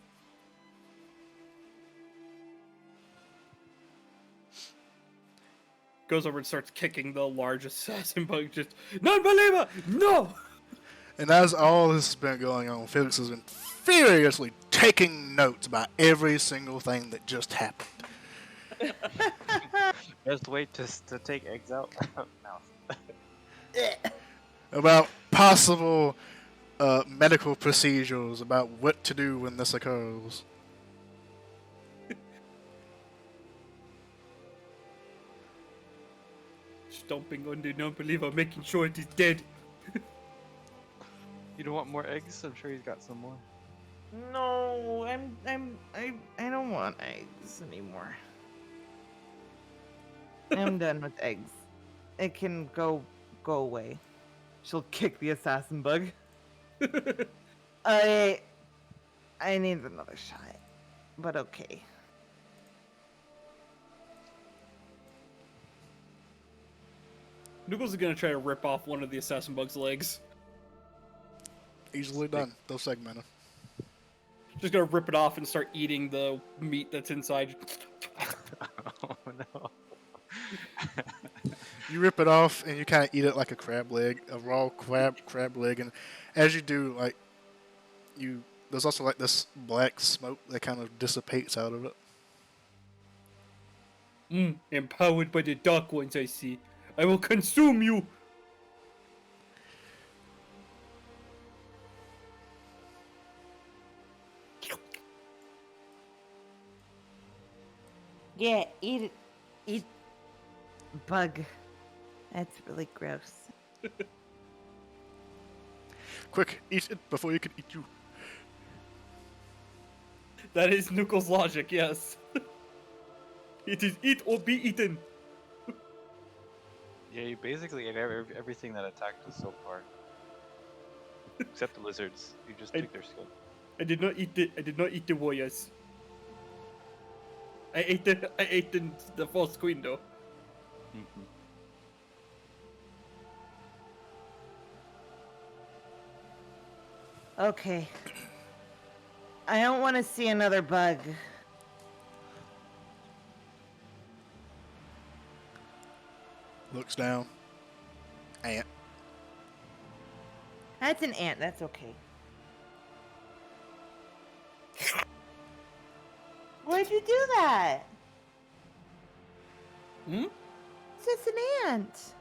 Goes over and starts kicking the large assassin bug. Just non-believer, no. And as all this has been going on, Felix has been furiously taking notes about every single thing that just happened. Best way to take eggs out mouth. About possible medical procedures, about what to do when this occurs. Stomping on the non-believer, making sure it is dead. You don't want more eggs? I'm sure he's got some more. No, I don't want eggs anymore. I'm done with eggs. It can go away. She'll kick the assassin bug. I need another shot, but okay. Noodles is gonna try to rip off one of the assassin bug's legs. Easily done. They'll segment him. Just gonna rip it off and start eating the meat that's inside. Oh no. You rip it off and you kind of eat it like a crab leg, a raw crab leg, and as you do, like there's also like this black smoke that kind of dissipates out of it. Empowered by the dark ones, I see. I will consume you. Yeah, eat it. Eat bug. That's really gross. Quick, eat it before you can eat you. That is Nukel's logic, yes. It is eat or be eaten. Yeah, you basically ate everything that attacked us so far. Except the lizards. You just took their skin. I did not eat the warriors. I ate the false queen though. Mm-hmm. Okay. I don't want to see another bug. Looks down. Ant. That's an ant. That's okay. Why'd you do that? just an ant.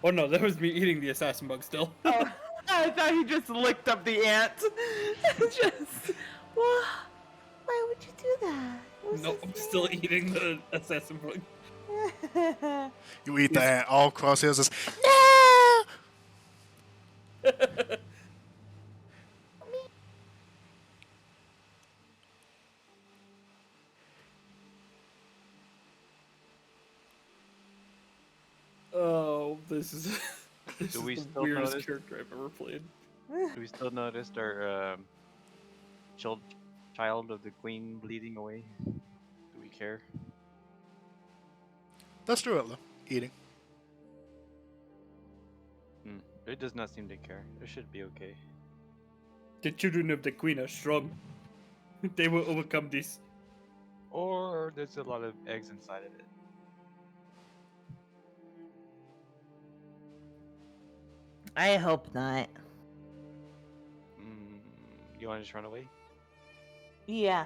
Oh no, that was me eating the assassin bug still. Oh, I thought he just licked up the ant. Well, why would you do that? No, I'm still eating the assassin bug. You eat the ant all across his. No! Oh, this is Do we the still weirdest notice? character I've ever played. Do we still notice our child child of the queen bleeding away? Do we care? Let's do it, though. Eating. It does not seem to care. It should be okay. The children of the queen are strong. They will overcome this. Or there's a lot of eggs inside of it. I hope not. You want to just run away? Yeah.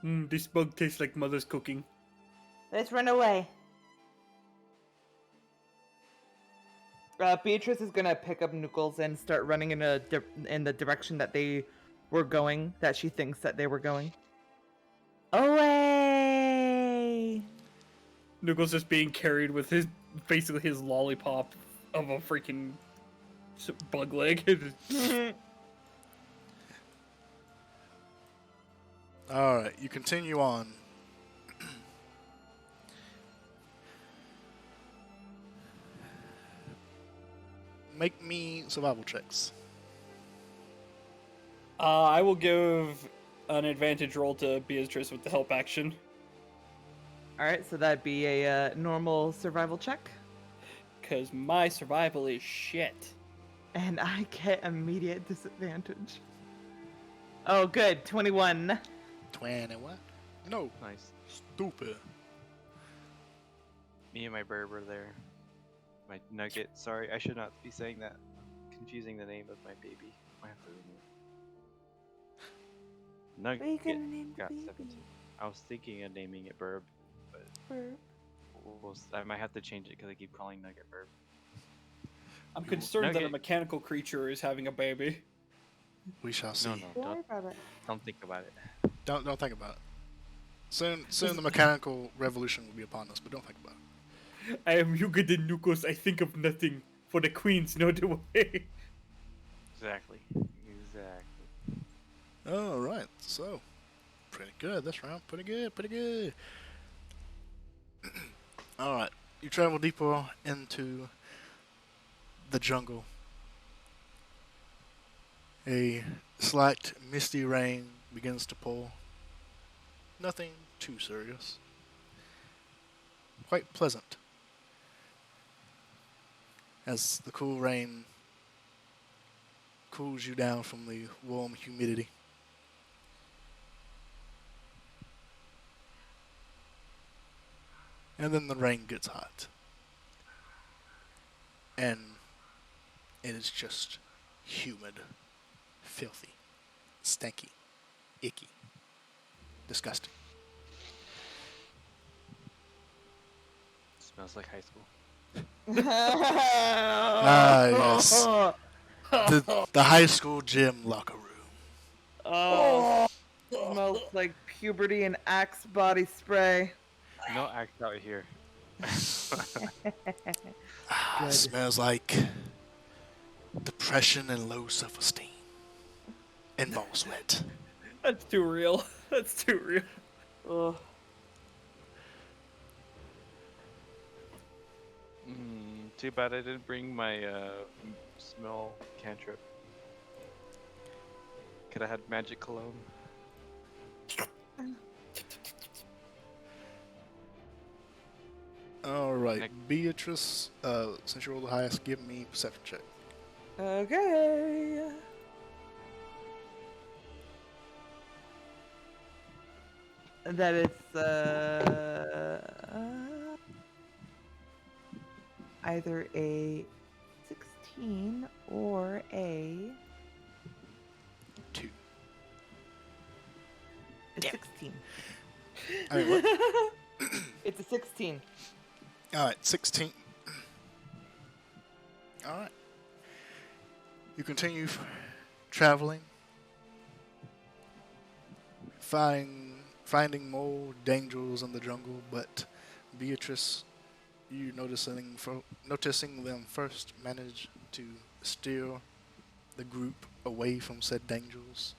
This bug tastes like mother's cooking. Let's run away. Beatrice is gonna pick up Nookles and start running in the direction that they were going. That she thinks that they were going. Away! Nookles is being carried with basically his lollipop of a freaking bug leg. Alright, you continue on. Make me survival checks. I will give an advantage roll to Beatrice with the help action. All right, so that'd be a normal survival check, Because my survival is shit. and I get immediate disadvantage. Oh, good, 21. 21? No, Nice. stupid. Me and my bird were there. My nugget. Sorry, I should not be saying that. Confusing the name of my baby. I have to remove. What are you Nugget gonna name the got baby? 17. I was thinking of naming it Burb, but I might have to change it because I keep calling Nugget Burb. I'm concerned that a Nugget- mechanical creature is having a baby. We shall see. No, Don't worry about it. don't think about it. Don't think about it. Soon the mechanical revolution will be upon us, but don't think about it. I am younger than Nukos. I think of nothing. For the queens, no the way. Exactly. Exactly. Alright, so pretty good this round. Pretty good. Alright, you travel deeper into the jungle. A slight misty rain begins to pour. Nothing too serious. Quite pleasant. As the cool rain cools you down from the warm humidity. And then the rain gets hot. And it is just humid, filthy, stanky, icky, disgusting. Smells like high school. Ah, yes. The high school gym locker room. Oh, smells like puberty and Axe body spray. No act out here. Smells like depression and low self-esteem. And ball sweat. That's too real. That's too real. Ugh. Too bad I didn't bring my smell cantrip. Could have had magic cologne. Alright, Next. Beatrice, since you rolled the highest, give me perception check. Okay. That is either a 16 or a 2. 16. I mean, what? It's a 16. Alright, 16. Alright. You continue traveling, finding more dangers in the jungle, but Beatrice, you noticing them first, manage to steer the group away from said dangers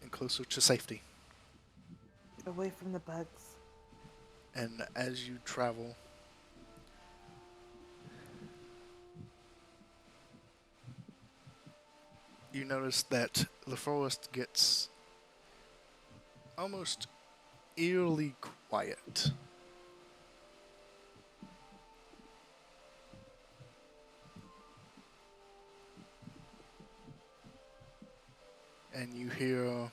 and closer to safety. Away from the bugs. And as you travel you notice that the forest gets almost eerily quiet. And you hear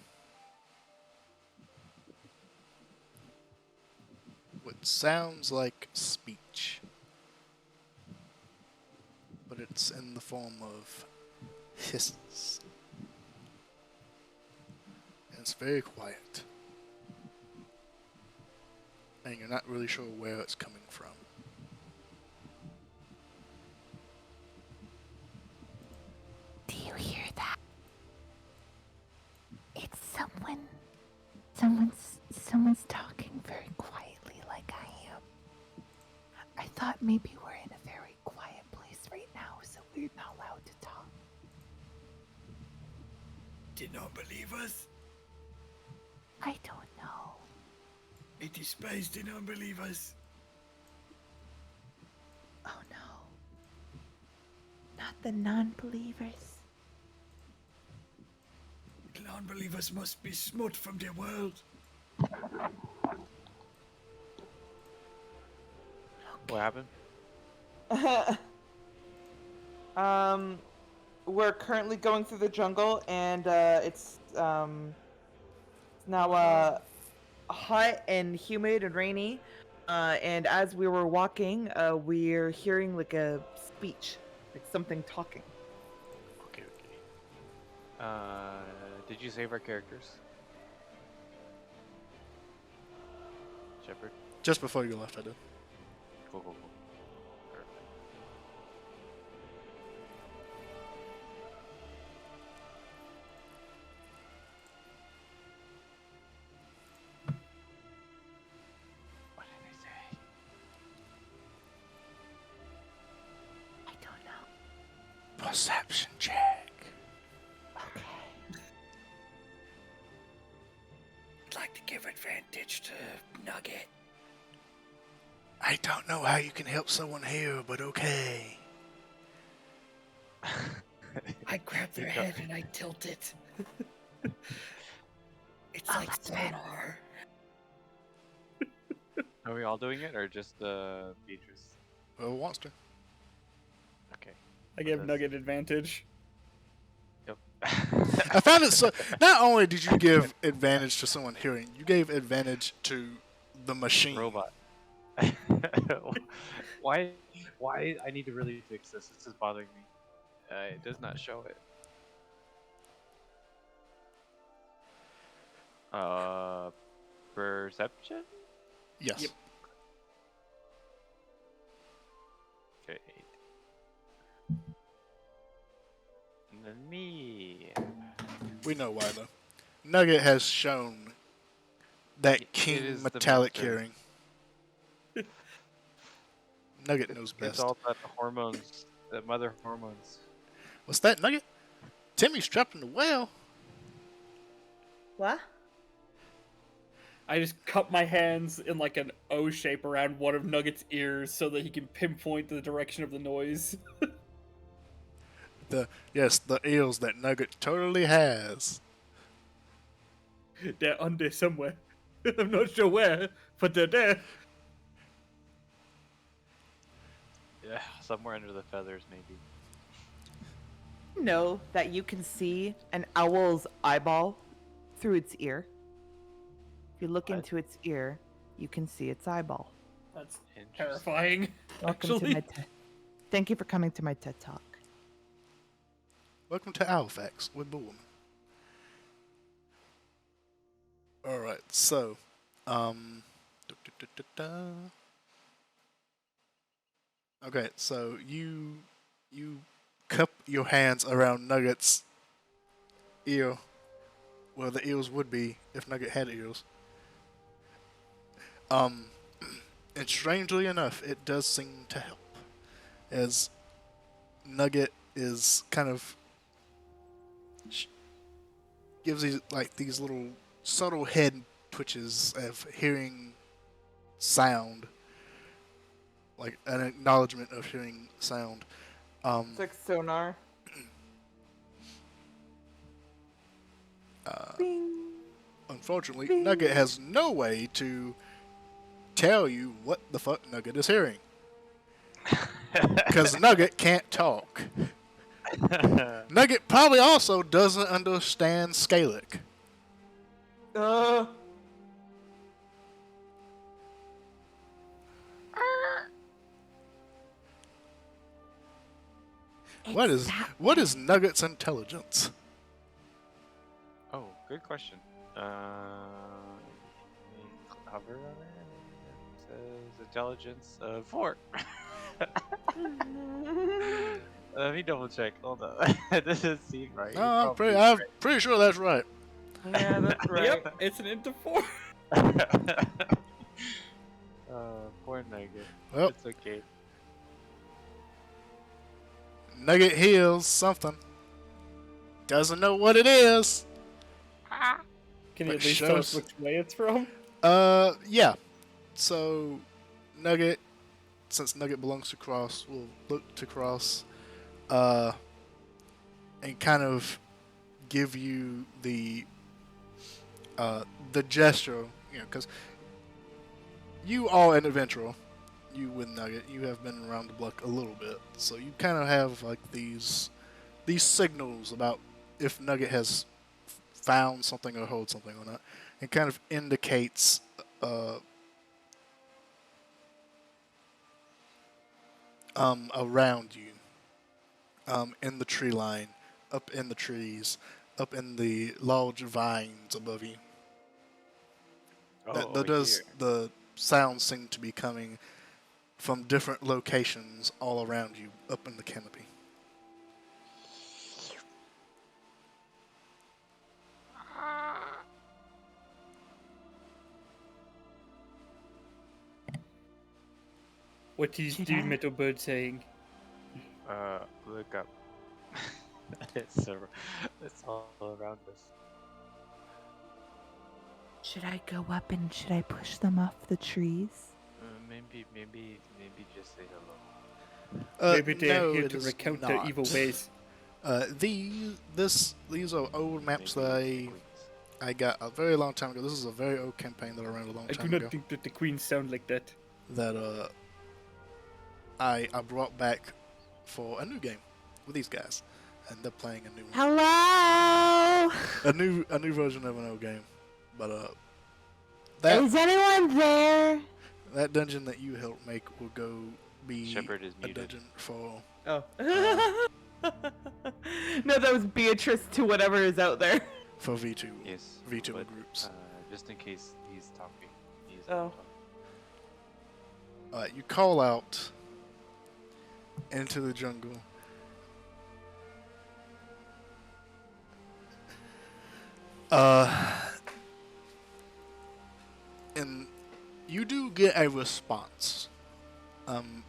what sounds like speech, but it's in the form of hisses. And it's very quiet. And you're not really sure where it's coming from. Do you hear that? It's someone's talking very quietly like I am. I thought maybe we're in a very quiet place right now, so we're not allowed to talk. Did not believe us? I don't know. It is spies did not believe us. Oh no. Not the non-believers. Non-believers must be smote from their world. What happened? We're currently going through the jungle, and it's now hot and humid and rainy. And as we were walking, we're hearing like a speech, like something talking. Okay. Did you save our characters? Shepard? Just before you left, I did. Cool. Perfect. What did I say? I don't know. Perception check. Okay. I'd like to give advantage to Nugget. I don't know how you can help someone here, but okay. I grab their head and I tilt it. It's like that's fair. sonar. Are we all doing it, or just Beatrice? Whoever wants to. Okay. I give That's- Nugget advantage. Yep. I found it so. Not only did you give advantage to someone hearing, you gave advantage to the machine. Robot. Why? I need to really fix this. This is bothering me. It does not show it. Perception? Yes. Yep. Okay. And then me. We know why, though. Nugget has shown that It keen is the metallic master. hearing. Nugget knows It's best. all about the hormones, the mother hormones. What's that, Nugget? Timmy's trapped in the well. What? I just cup my hands in like an O shape around one of Nugget's ears so that he can pinpoint the direction of the noise. The eels that Nugget totally has. They're under somewhere. I'm not sure where, but they're there. Yeah, somewhere under the feathers, maybe. Know that you can see an owl's eyeball through its ear. If you look What? into its ear, you can see its eyeball. That's Interesting. terrifying. Welcome Actually, to my Thank you for coming to my TED Talk. Welcome to Owlfax with the woman. Alright, so, okay, so you cup your hands around Nugget's ear, where the ears would be if Nugget had ears. And strangely enough, it does seem to help, as Nugget is kind of gives these little subtle head twitches of hearing sound, like an acknowledgement of hearing sound. It's like sonar. Bing. Unfortunately, Bing. Nugget has no way to tell you what the fuck Nugget is hearing. Because Nugget can't talk. Nugget probably also doesn't understand Scalic. Uh. What is Nugget's intelligence? Oh, good question. Hover on it. It says intelligence 4. Let me double check. Hold on. That doesn't seem right. No, I'm pretty sure that's right. Yeah, that's right. Yep, it's an into 4. Poor Nugget. Well, It's okay. Nugget heals something. Doesn't know what it is. Can you But at least tell us shows- which way it's from? Yeah. So, Nugget, since Nugget belongs to Cross, will look to Cross, and kind of give you the gesture, because you are an adventurer. You with Nugget, you have been around the block a little bit, so you kind of have like these signals about if Nugget has found something or hold something or not. It kind of indicates around you, in the tree line, up in the trees, up in the large vines above you. Oh, The sounds seem to be coming from different locations all around you, up in the canopy. What is the metal bird saying? Look up. it's all around us. Should I go up and should I push them off the trees? Maybe just say hello. Maybe they're no, here it to is recount not. their evil ways. These are old maps Maybe that the queens. I got a very long time ago. This is a very old campaign that I ran a long I do time not ago. think that the queens sound like that. That I brought back for a new game with these guys, and they're playing a new one. Hello? a new version of an old game. But Is anyone there? that dungeon that you helped make will go be Shepherd is a muted. dungeon for Oh. No, that was Beatrice to whatever is out there. for V2 Yes. V2 but, groups. just in case he's talking. He's Oh. You call out into the jungle. And you do get a response. And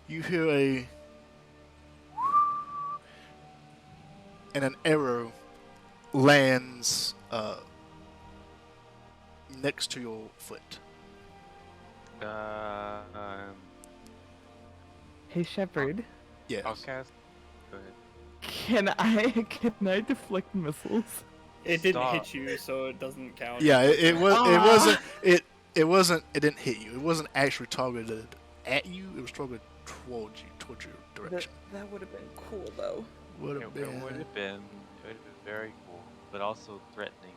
you hear and an arrow lands next to your foot. Hey, Shepard. Yes. Outcast. Go ahead. Can I deflect missiles? It didn't Stop. hit you, so it doesn't count. Yeah, it Ah. wasn't it didn't hit you. It wasn't actually targeted at you. It was targeted towards your direction. That would have been cool, though. Would It have would been. have been. It would have been very cool, but also threatening.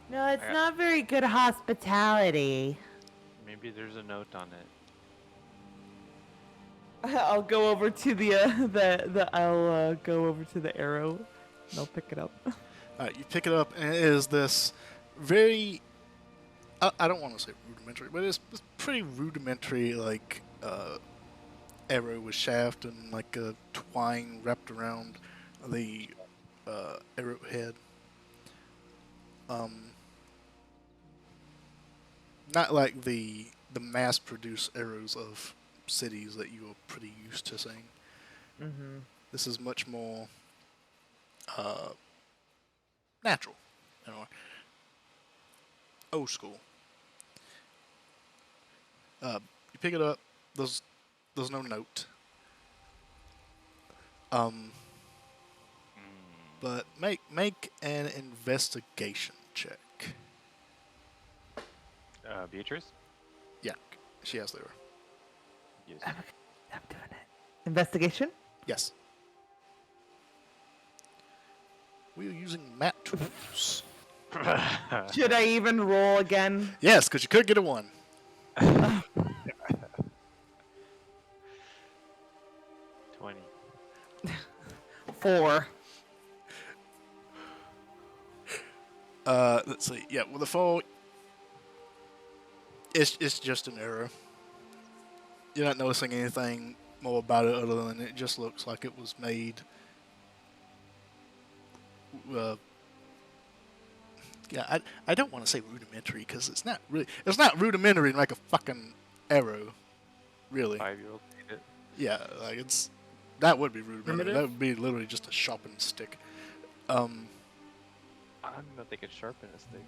No, it's Yeah. not very good hospitality. Maybe there's a note on it. I'll go over to the I'll go over to the arrow and I'll pick it up. Alright, you pick it up, and it is this very. I don't want to say rudimentary, but it's pretty rudimentary, like arrow with shaft and like a twine wrapped around the arrowhead. Not like the mass-produced arrows of cities that you are pretty used to seeing. Mm-hmm. This is much more natural, old school. You pick it up. There's no note. Um, but make an investigation check. Beatrice? Yeah, she has Lyra. Yes. I'm doing it. Investigation? Yes. We are using map tools. Should I even roll again? Yes, because you could get a 1. 20. 4. Let's see. Yeah, with the 4, it's just an error. You're not noticing anything more about it other than it just looks like it was made. Yeah, I don't want to say rudimentary because it's not rudimentary to make a fucking arrow, really. 5-year-old made it. Yeah, like that would be rudimentary. Primitive? That would be literally just a sharpened stick. I don't know if they could sharpen a stick.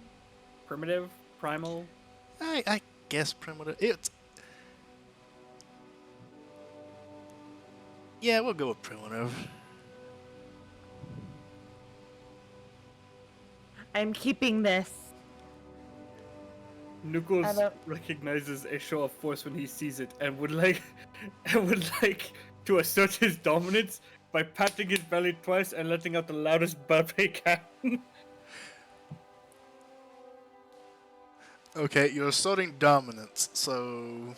Primitive, primal. I guess primitive. Yeah, we'll go with primitive. I'm keeping this. I Nukkles don't- recognizes a show of force when he sees it, and would like to assert his dominance by patting his belly twice and letting out the loudest burp he can. Okay, you're asserting dominance, so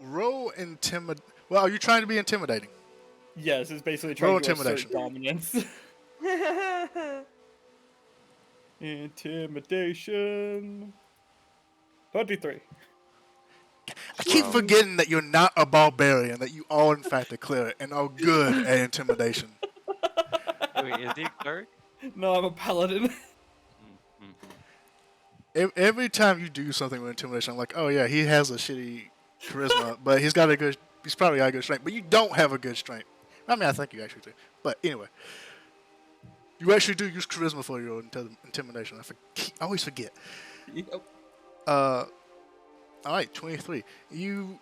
roll intimid. Well, are you trying to be intimidating? Yes, it's basically Roll trying to assert intimidation. dominance. Intimidation. 23. I keep forgetting that you're not a barbarian, that you are in fact a cleric and are good at intimidation. Wait, is he a clerk? No, I'm a paladin. Every time you do something with intimidation, I'm like, oh yeah, he has a shitty charisma, but he's probably got a good strength, but you don't have a good strength. I mean, I think you actually do. But anyway, you actually do use charisma for your intimidation. I always forget. Yep. All right, 23. You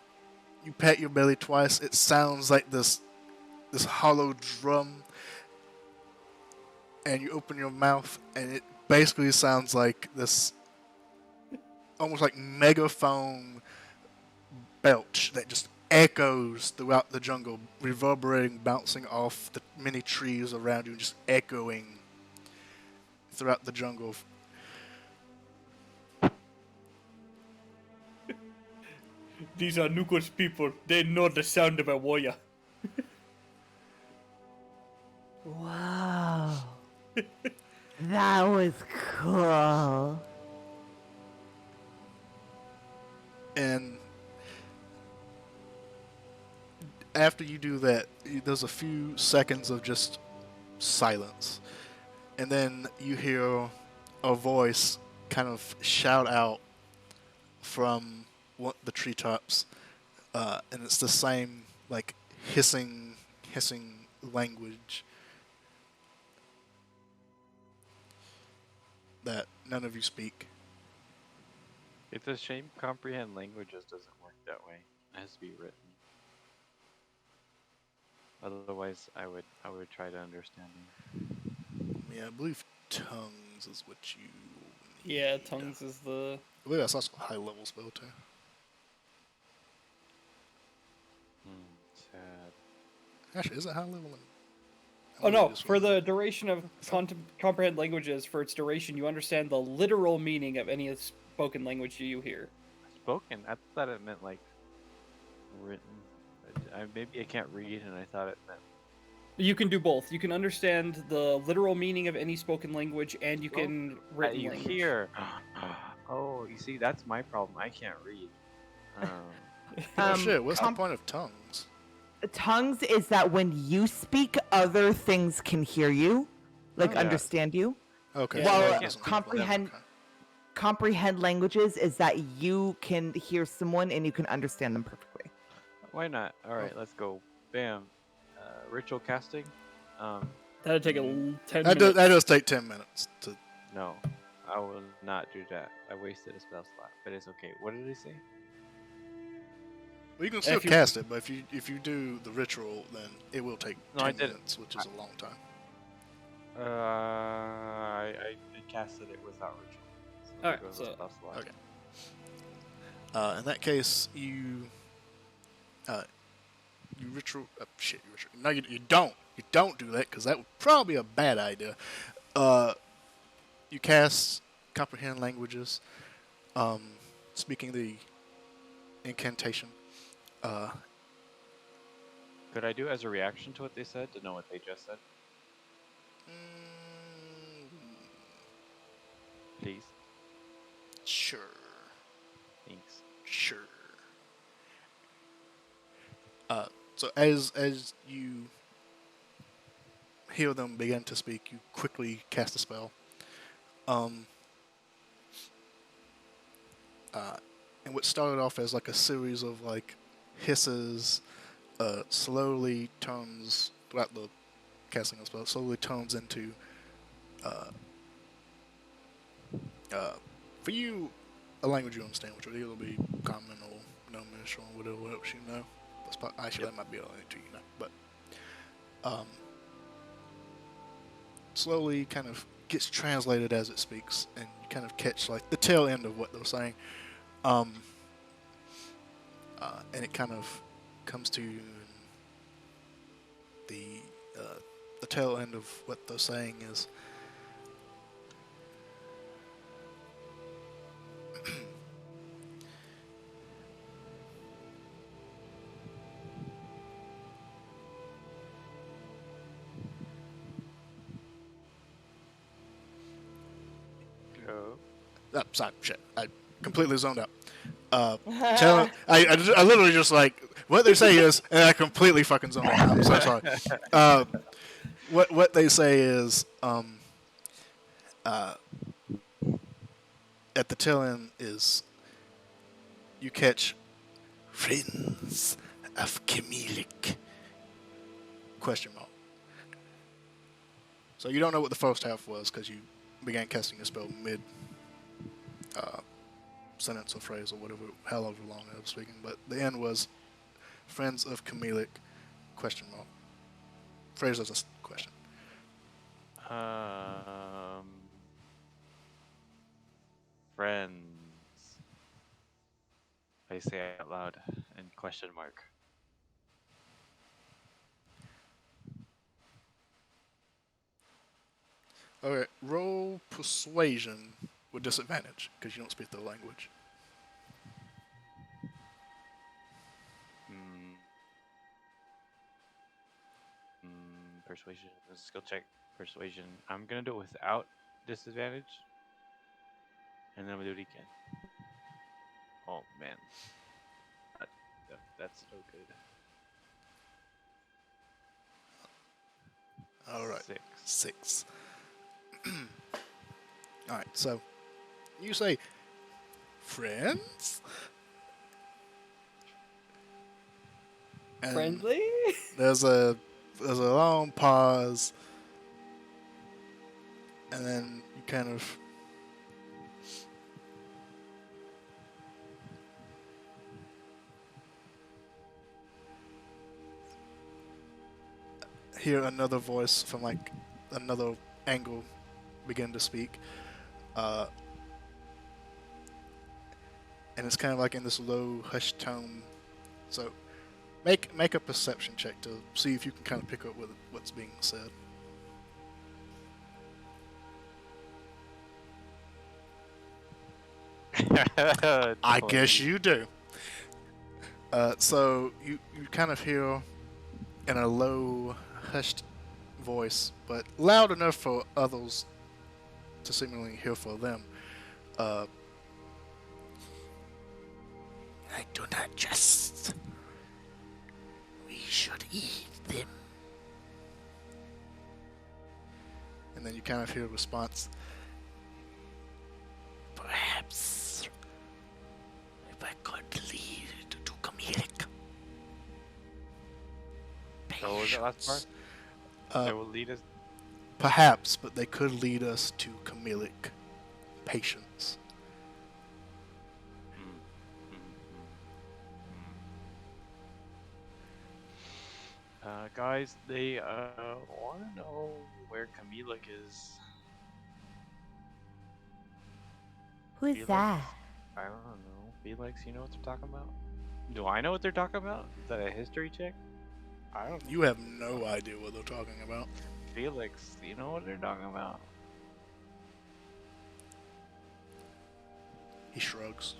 pat your belly twice. It sounds like this hollow drum, and you open your mouth, and it basically sounds like this, almost like megaphone belch that just echoes throughout the jungle, reverberating, bouncing off the many trees around you, and just echoing throughout the jungle. These are Nukkos people. They know the sound of a warrior. Wow. That was cool. And after you do that, there's a few seconds of just silence. And then you hear a voice kind of shout out from the treetops. And it's the same, like, hissing language that none of you speak. It's a shame comprehend languages doesn't work that way. It has to be written. Otherwise, I would try to understand them. Yeah, I believe tongues is what you need. Yeah, tongues is the... I believe that's also a high level spell too. Sad. Actually, is it high level? Oh no, for the duration of comprehend languages, for its duration, you understand the literal meaning of any spoken language you hear. Spoken? I thought it meant like written. Maybe I can't read, and I thought it meant. You can do both. You can understand the literal meaning of any spoken language, and you can written You language. hear. Oh, you see, that's my problem. I can't read. Oh shit, what's the point of tongues? Tongues is that when you speak, other things can hear you, like Oh, yeah. understand you. Okay. Yeah, so Well, that doesn't- comprehend languages is that you can hear someone and you can understand them perfectly. Why not? All right, let's go. Bam. Ritual casting. That'd take 10 That minutes. does take 10 minutes to. No, I will not do that. I wasted a spell slot, but it's okay. What did he say? Well, you can still cast it, but if you do the ritual, then it will take 10 minutes, which is a long time. I casted it without ritual. So Alright, it goes so spell slot. Okay. In that case, you ritual. Shit, you ritual. No, you don't. You don't do that because that would probably be a bad idea. You cast comprehend languages, speaking the incantation. Could I do it as a reaction to what they said to know what they just said? Please. Sure. Thanks. Sure. So as you hear them begin to speak, you quickly cast a spell. And what started off as like a series of like hisses, slowly turns throughout the casting of spell. Slowly turns into, for you, a language you understand, which would either be common or gnomish or whatever else you know. Actually, that might be the only two you know, but slowly kind of gets translated as it speaks, and you kind of catch like the tail end of what they're saying. And it kind of comes to you, and the tail end of what they're saying is sorry, shit. I completely zoned out. I literally just like what they say is, and I completely fucking zoned out. I'm so sorry. What they say is, at the tail end is, you catch friends of Camelic ? So you don't know what the first half was because you began casting a spell mid sentence or phrase or whatever, however long I was speaking. But the end was friends of Camelic ? Phrase as a question. Friends. I say it out loud and question mark. Okay, roll persuasion with disadvantage because you don't speak the language. Persuasion. Skill check. Persuasion. I'm gonna do it without disadvantage, and then I'm gonna do it again. Oh man, that's so good. All right, 6. All right, so you say friends. And Friendly? There's a long pause, and then you kind of hear another voice from like another angle begin to speak, and it's kind of like in this low hushed tone. So make a perception check to see if you can kind of pick up what's being said. I guess you do. So you kind of hear in a low, hushed voice, but loud enough for others to seemingly hear for them. I do not just. We should eat them. And then you kind of hear a response. Perhaps if I could lead to Camelic. What was that last part? They will lead us. Perhaps, but they could lead us to Camelic patience. Guys, they want to know where Camila is. Who is Felix? that? I don't know. Felix, you know what they're talking about? Do I know what they're talking about? Is that a history check? I don't know. You have no idea what they're talking about. Felix, you know what they're talking about? He shrugs.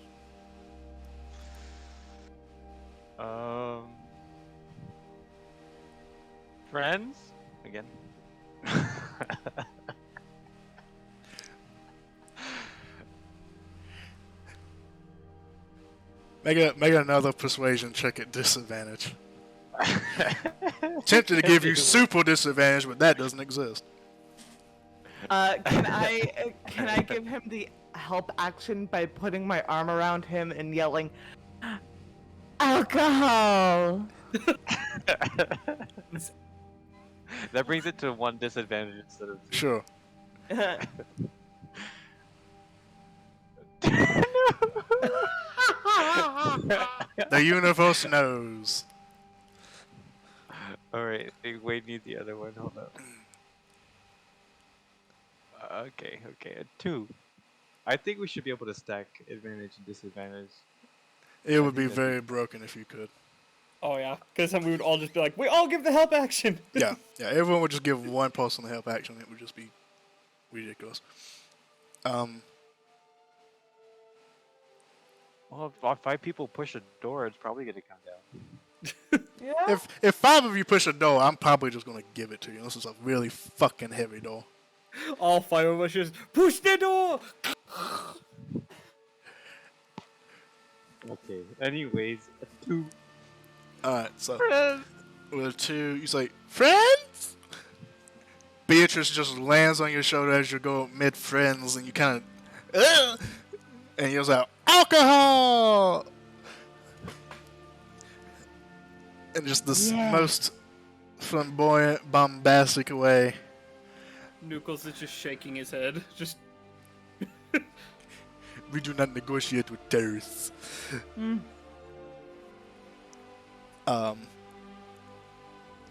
Friends? Again. Make another persuasion check at disadvantage. Tempted to give you super disadvantage, but that doesn't exist. Can I give him the help action by putting my arm around him and yelling, Alcohol! That brings it to 1 disadvantage instead of 2. Sure. The universe knows. Alright, Wade needs the other one. Hold up. Okay, a 2. I think we should be able to stack advantage and disadvantage. It would be think that'd very broken if you could. Oh yeah, because then we would all just be like, we all give the help action. Yeah, everyone would just give one person the help action. It would just be ridiculous. Well, if 5 people push a door, it's probably gonna come down. yeah. If 5 of you push a door, I'm probably just gonna give it to you. Unless it's a really fucking heavy door. All 5 of us just push the door. Okay. Anyways, a 2. Alright, so with a 2, you say, friends? Beatrice just lands on your shoulder as you go mid friends, and you kind of, and yells out, alcohol! In just the most flamboyant, bombastic way. Nookles is just shaking his head. Just We do not negotiate with terrorists. And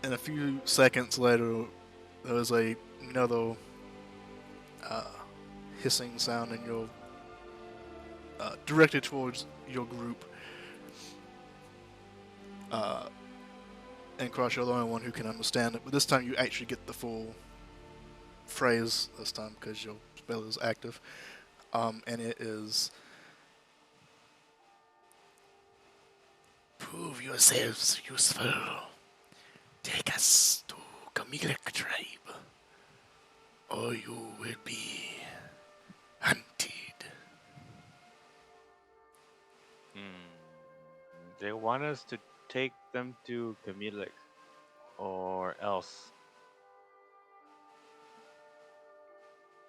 a few seconds later, there was another hissing sound in your directed towards your group. And Crush, you're the only one who can understand it. But this time, you actually get the full phrase this time because your spell is active, and it is. Prove yourselves useful. Take us to Camilic tribe, or you will be hunted. They want us to take them to Camilic, or else.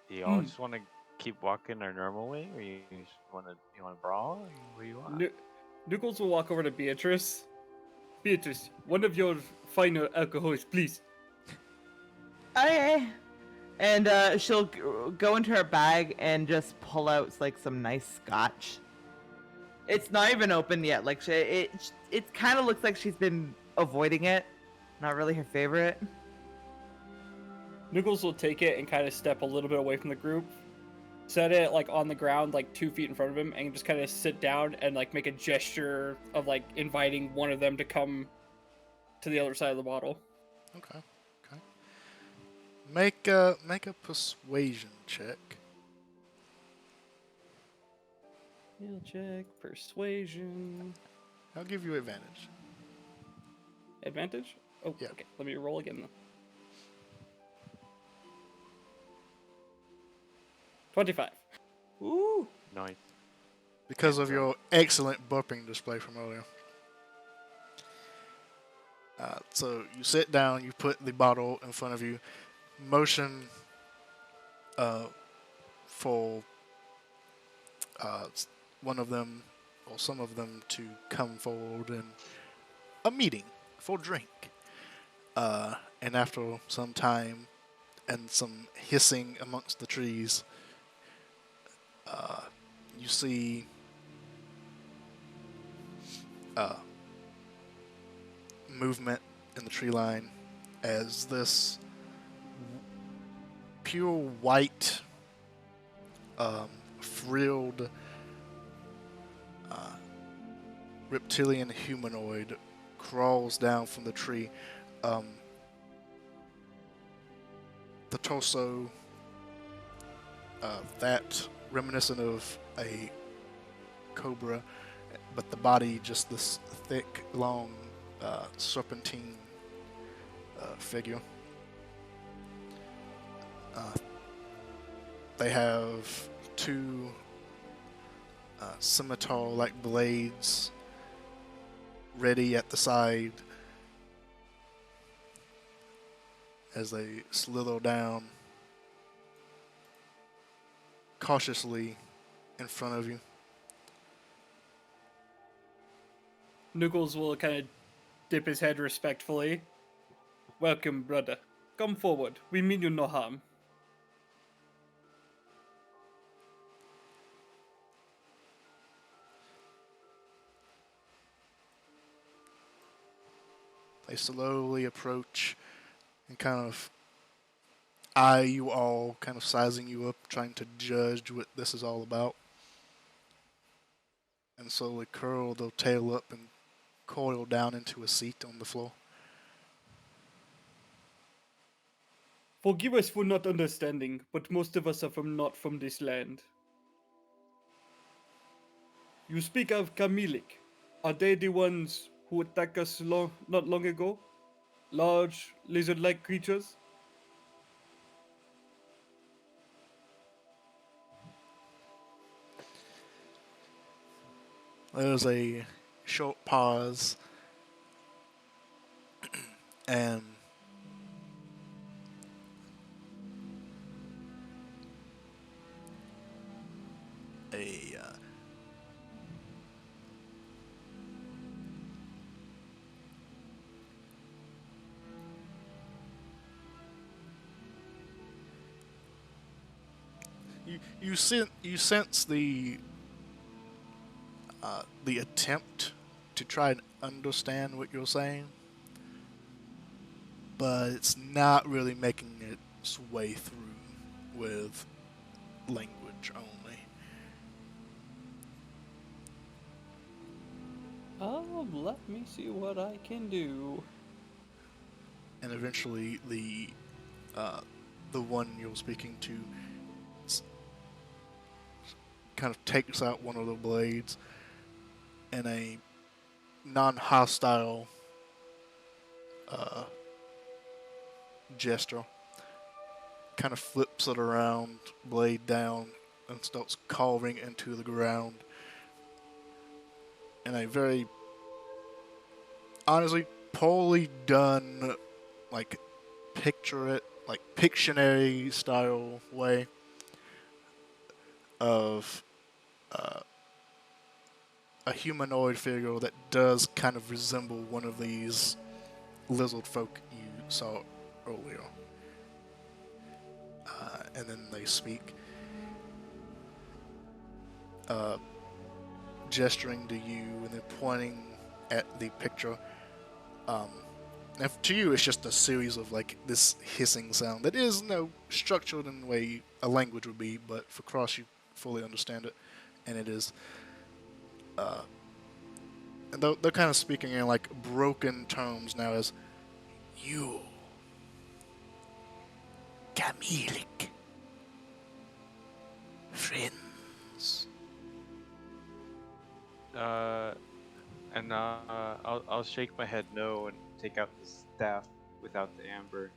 Do y'all just want to keep walking our normal way, or you want to brawl? What do you want? Nookles will walk over to Beatrice. Beatrice, one of your finer alcohols, please. Okay. And she'll go into her bag and just pull out like some nice scotch. It's not even open yet. Like it kind of looks like she's been avoiding it. Not really her favorite. Nookles will take it and kind of step a little bit away from the group, set it like on the ground, like 2 feet in front of him, and just kind of sit down and like make a gesture of like inviting one of them to come to the other side of the bottle. Okay. Make a persuasion check. Skill check, persuasion. I'll give you advantage. Advantage? Oh, yeah. Okay. Let me roll again though. 25. Ooh, nice. Because of your excellent burping display from earlier. So you sit down, you put the bottle in front of you, motion for one of them or some of them to come forward in a meeting for drink. And after some time and some hissing amongst the trees, you see movement in the tree line as this pure white, frilled reptilian humanoid crawls down from the tree. The torso, that reminiscent of a cobra, but the body just this thick, long, serpentine figure. They have two scimitar-like blades ready at the side as they slither down cautiously in front of you. Nookles will kind of dip his head respectfully. Welcome, brother. Come forward. We mean you no harm. They slowly approach and kind of eye you all, kind of sizing you up, trying to judge what this is all about. And slowly curl their tail up and coil down into a seat on the floor. Forgive us for not understanding, but most of us are not from this land. You speak of Kamilik. Are they the ones who attacked us not long ago? Large, lizard-like creatures? There's a short pause, and a you sense the attempt to try and understand what you're saying, but it's not really making its way through with language only. Let me see what I can do. And eventually, the one you're speaking to kind of takes out one of the blades in a non-hostile gesture, kind of flips it around, blade down, and starts carving into the ground in a very, honestly, poorly done, like, picture it, like, Pictionary style way of a humanoid figure that does kind of resemble one of these lizard folk you saw earlier. And then they speak, gesturing to you, and then pointing at the picture. And to you, it's just a series of like this hissing sound that is structured in the way a language would be, but for Cross, you fully understand it, and it is. And they're kind of speaking in like broken terms now as you, Kamilik, friends. And I'll shake my head no and take out the staff without the amber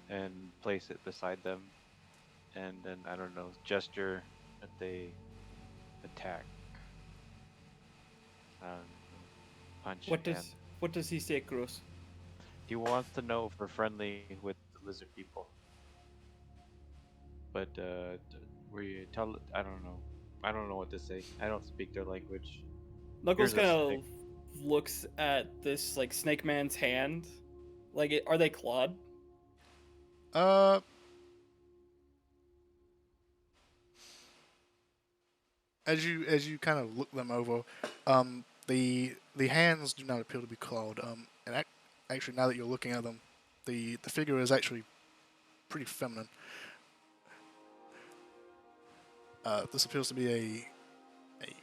and place it beside them, and then I don't know, gesture that they attack. Punch again. What does he say, Cruz? He wants to know if we're friendly with the lizard people. But we tell I don't know. I don't know what to say. I don't speak their language. Knuckles Here's a kind stick. of looks at this like Snake Man's hand. Like, are they clawed? As you kind of look them over, the hands do not appear to be clawed. And actually, now that you're looking at them, The figure is actually pretty feminine. This appears to be a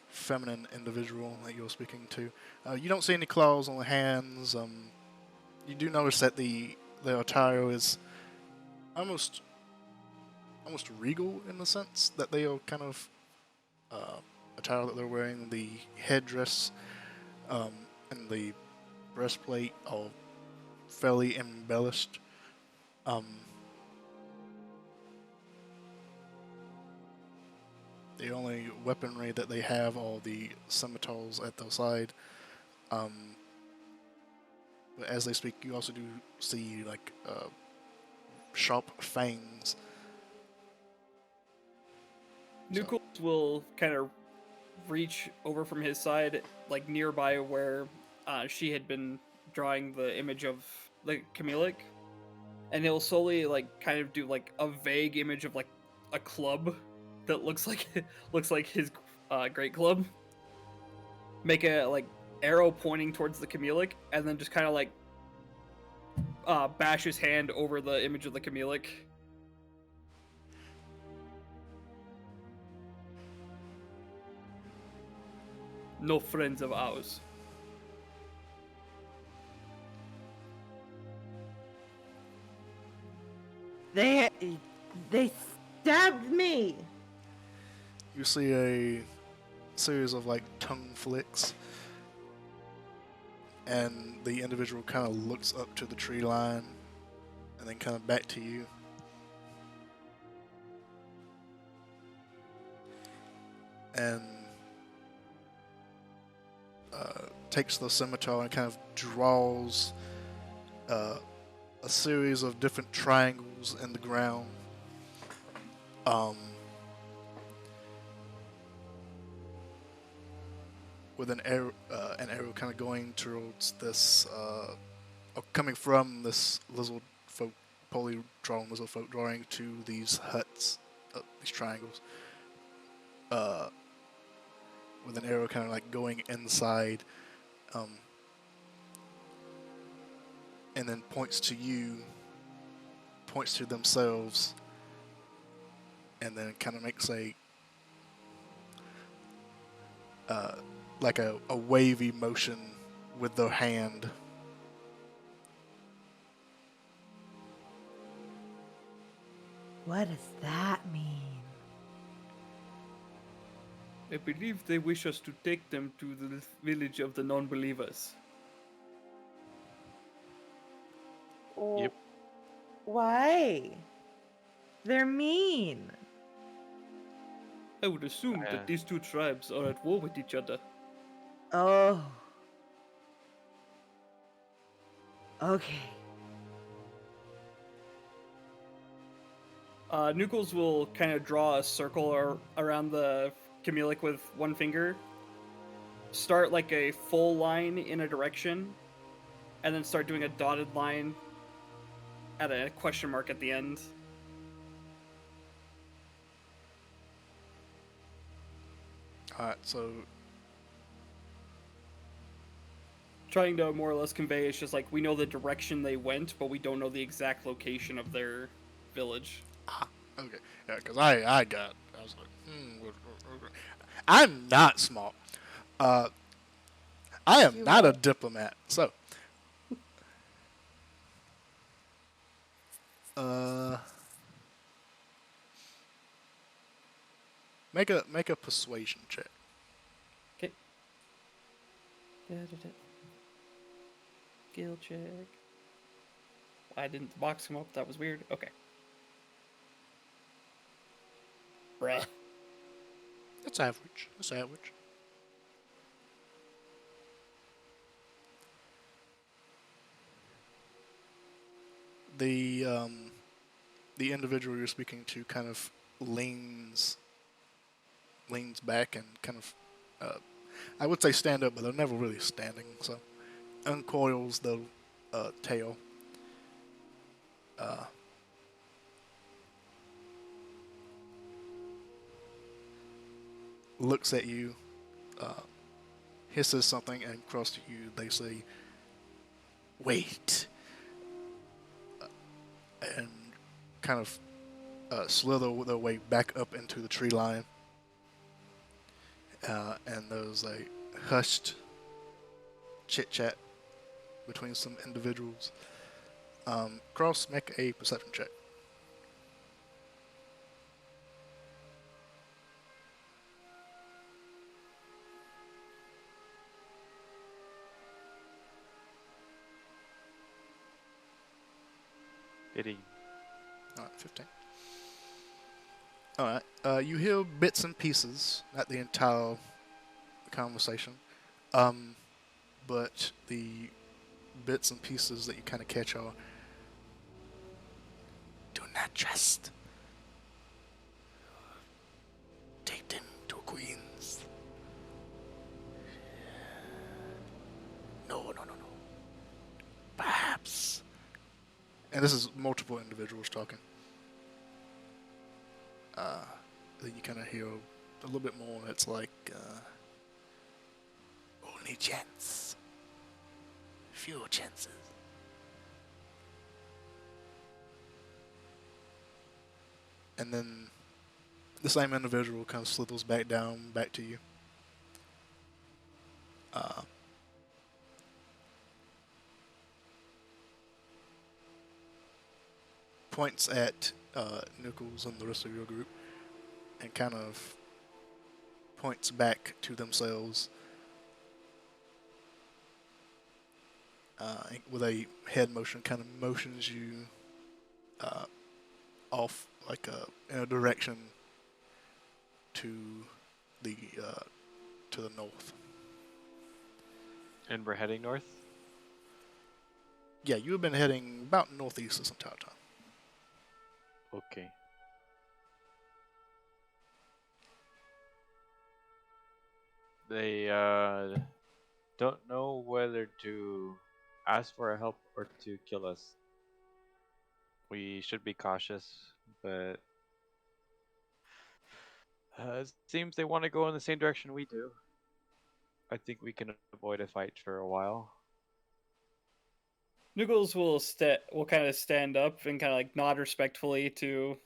feminine individual that you're speaking to. You don't see any claws on the hands. You do notice that their attire is almost regal in the sense that they are kind of attire that they're wearing. The headdress and the breastplate are fairly embellished. The only weaponry that they have are the scimitars at their side. But as they speak, you also do see like sharp fangs. Nucleus will kind of reach over from his side, like nearby where she had been drawing the image of the Camelic, and he'll slowly like kind of do like a vague image of like a club that looks like his great club. Make a like arrow pointing towards the Camelic, and then just kind of like bash his hand over the image of the Camelic. No friends of ours. They stabbed me. You see a series of like tongue flicks, and the individual kind of looks up to the tree line, and then kind of back to you. And takes the scimitar and kind of draws a series of different triangles in the ground. With an arrow kind of going towards this, or coming from this lizard folk, poorly drawn lizard folk, drawing to these huts, these triangles. With an arrow kind of like going inside, and then points to you, points to themselves, and then kind of makes like a wavy motion with their hand. What does that mean? I believe they wish us to take them to the village of the non-believers. Yep. Why? They're mean. I would assume that these two tribes are at war with each other. Oh. Okay. Nucleus will kind of draw a circle around the Camelic with one finger, start like a full line in a direction, and then start doing a dotted line at a question mark at the end. Alright, so Trying to more or less convey it's just like we know the direction they went, but we don't know the exact location of their village. okay, yeah, because I was like, I'm not smart. I am not a diplomat, so make a persuasion check. Okay. Skill check. I didn't box him up. That was weird. Okay. Bruh. That's average. That's average. The individual you're speaking to kind of leans back and kind of I would say stand up, but they're never really standing. So uncoils the tail. Looks at you, hisses something, and across to you they say, "Wait." and kind of slither their way back up into the tree line. And there's a hushed chit chat between some individuals. Cross, make a perception check. Fitting. Alright, 15. Alright, you hear bits and pieces, not the entire conversation, but the bits and pieces that you kind of catch are, do not trust. Take them to Queens. No. Perhaps. And this is multiple individuals talking. Then you kind of hear a little bit more. It's like, only chance. Few chances. And then the same individual kind of slithers back down, back to you. Points at Nichols and the rest of your group, and kind of points back to themselves with a head motion, kind of motions you off like in a direction to the north. And we're heading north? Yeah, you have been heading about northeast this entire time. Okay. They don't know whether to ask for our help or to kill us. We should be cautious, but it seems they want to go in the same direction we do. I think we can avoid a fight for a while. Noogles will kind of stand up and kind of like nod respectfully to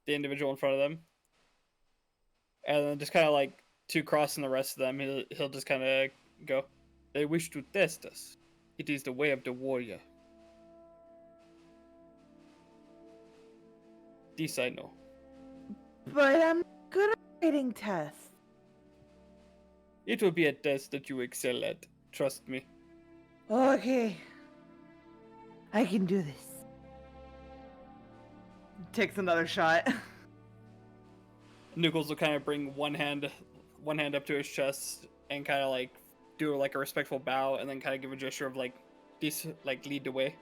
the individual in front of them, and then just kind of like to cross and the rest of them, he'll just kind of go. They wish to test us. It is the way of the warrior. This I know. But I'm good at writing tests. It will be a test that you excel at. Trust me. Okay. I can do this. Takes another shot. Noogles will kind of bring one hand up to his chest and kind of like do like a respectful bow, and then kind of give a gesture of like this, like lead the way.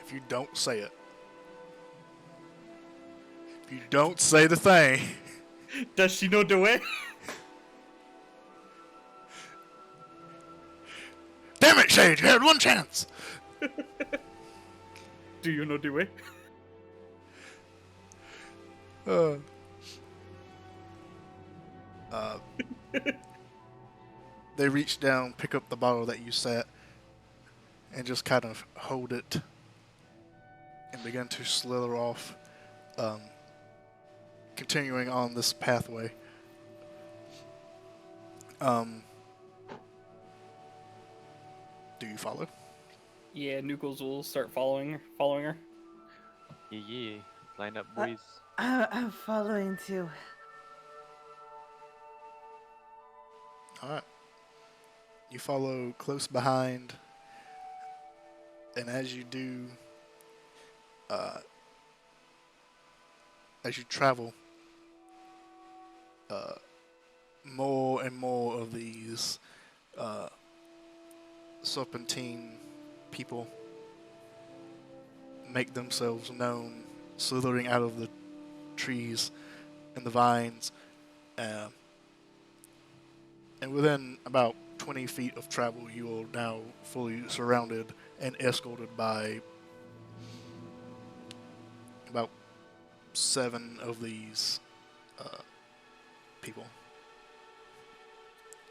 If you don't say it, if you don't say the thing. Does she know the way? Damn it, Sage! You had one chance. Do you know the way? They reach down, pick up the bottle that you set, and just kind of hold it and begin to slither off, continuing on this pathway. Do you follow? Yeah, Noogles will start following her. Yeah. Line up, boys. I'm following too. Alright. You follow close behind, and as you do, as you travel, more and more of these serpentine people make themselves known, slithering out of the trees and the vines, and within about 20 feet of travel, you are now fully surrounded and escorted by about 7 of these people.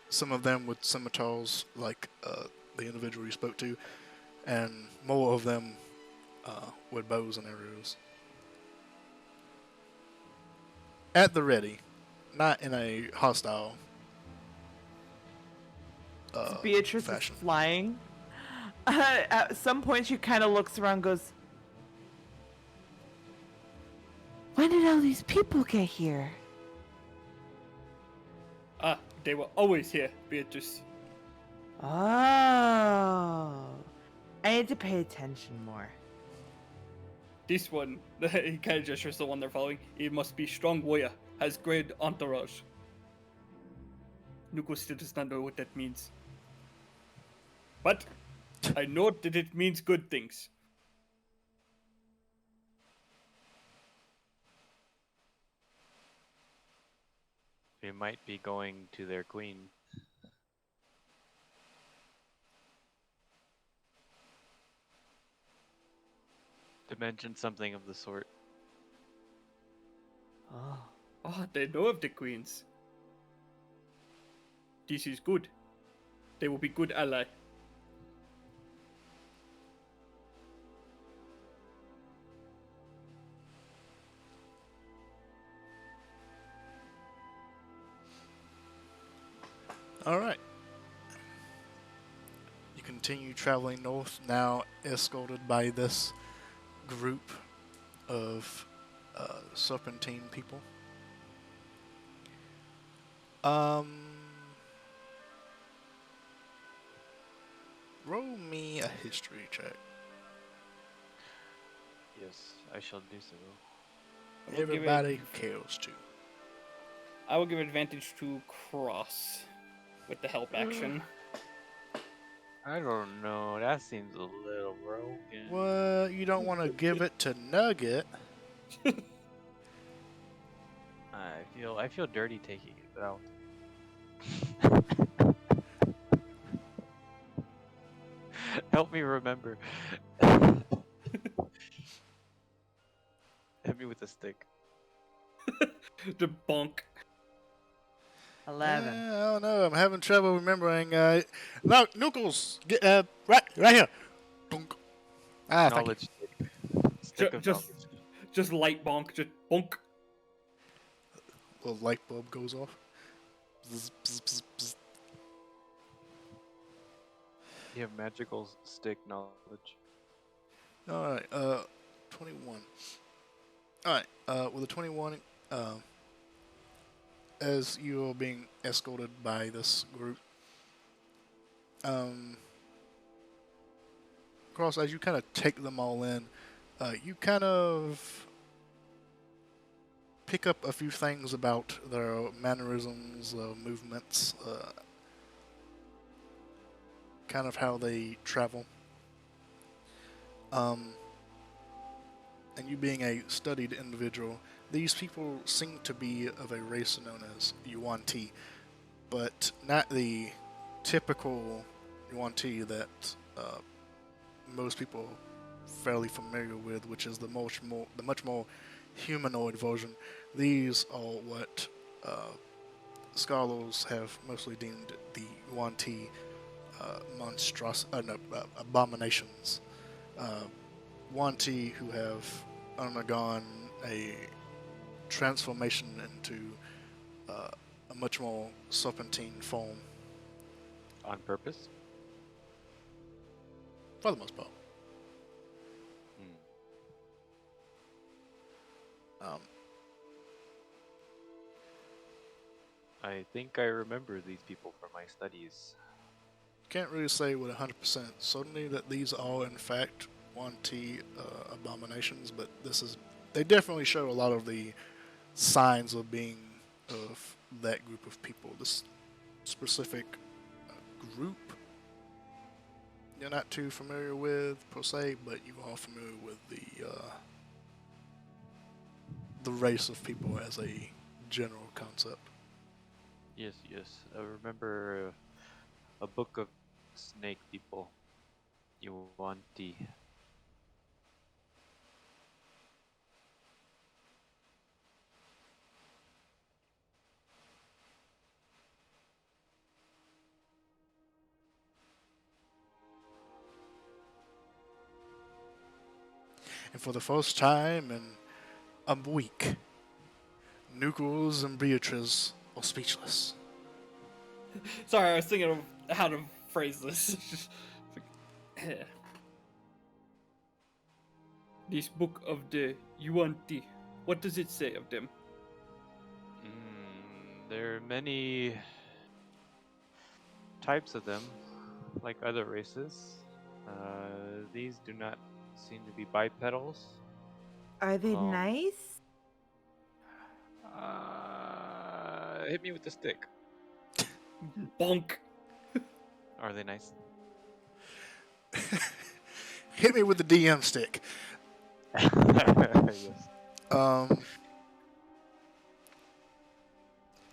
Some of them with scimitars, like the individual you spoke to, and more of them with bows and arrows. At the ready, not in a hostile Beatrice fashion. is flying. At some point, she kind of looks around, goes, When did all these people get here? Ah, they were always here, Beatrice. "Oh, I need to pay attention more." This one, he kind of gestures the one they're following. He must be strong warrior, has great entourage. Nuko still does not know what that means. But I know that it means good things. We might be going to their queen. To mention something of the sort. Oh, Ah, they know of the queens. This is good. They will be good ally. All right. You continue traveling north, now escorted by this group of serpentine people. Roll me a history check. Yes, I shall do so. I will give Everybody who cares to. I will give advantage to Cross with the help action. I don't know. That seems a little broken. Well, you don't want to give it to Nugget. I feel dirty taking it, but I'll. Help me remember. Hit me with a stick. The bonk. 11. I don't know. I'm having trouble remembering. No, Knuckles, get right here. Dunk. Ah, thank you. Knowledge stick. Stick of knowledge. Just light bonk, just bonk. The light bulb goes off. Bzz, bzz, bzz, bzz. You have magical stick knowledge. All right. 21. All right. With a 21, as you are being escorted by this group, Cross, as you kind of take them all in, you kind of pick up a few things about their mannerisms, movements, kind of how they travel. And you being a studied individual, these people seem to be of a race known as Yuan-Ti, but not the typical Yuan-Ti that most people are fairly familiar with, which is the much more humanoid version. These are what scholars have mostly deemed the Yuan-Ti abominations. Yuan-Ti who have undergone a transformation into a much more serpentine form. On purpose? For the most part. I think I remember these people from my studies. Can't really say with 100% certainty that these are in fact Yuan-Ti abominations, but they definitely show a lot of the signs of being of that group of people. This specific group you're not too familiar with per se, but you are familiar with the race of people as a general concept. Yes, yes. I remember a book of snake people. Yuan-Ti. And for the first time in a week, Nucles and Beatrice are speechless. Sorry, I was thinking of how to phrase this. This book of the Yuan-ti, what does it say of them? There are many types of them, like other races. These do not seem to be bipedals. Are they Um, nice? Hit me with the stick. Bonk. Are they nice? Hit me with the DM stick. Yes.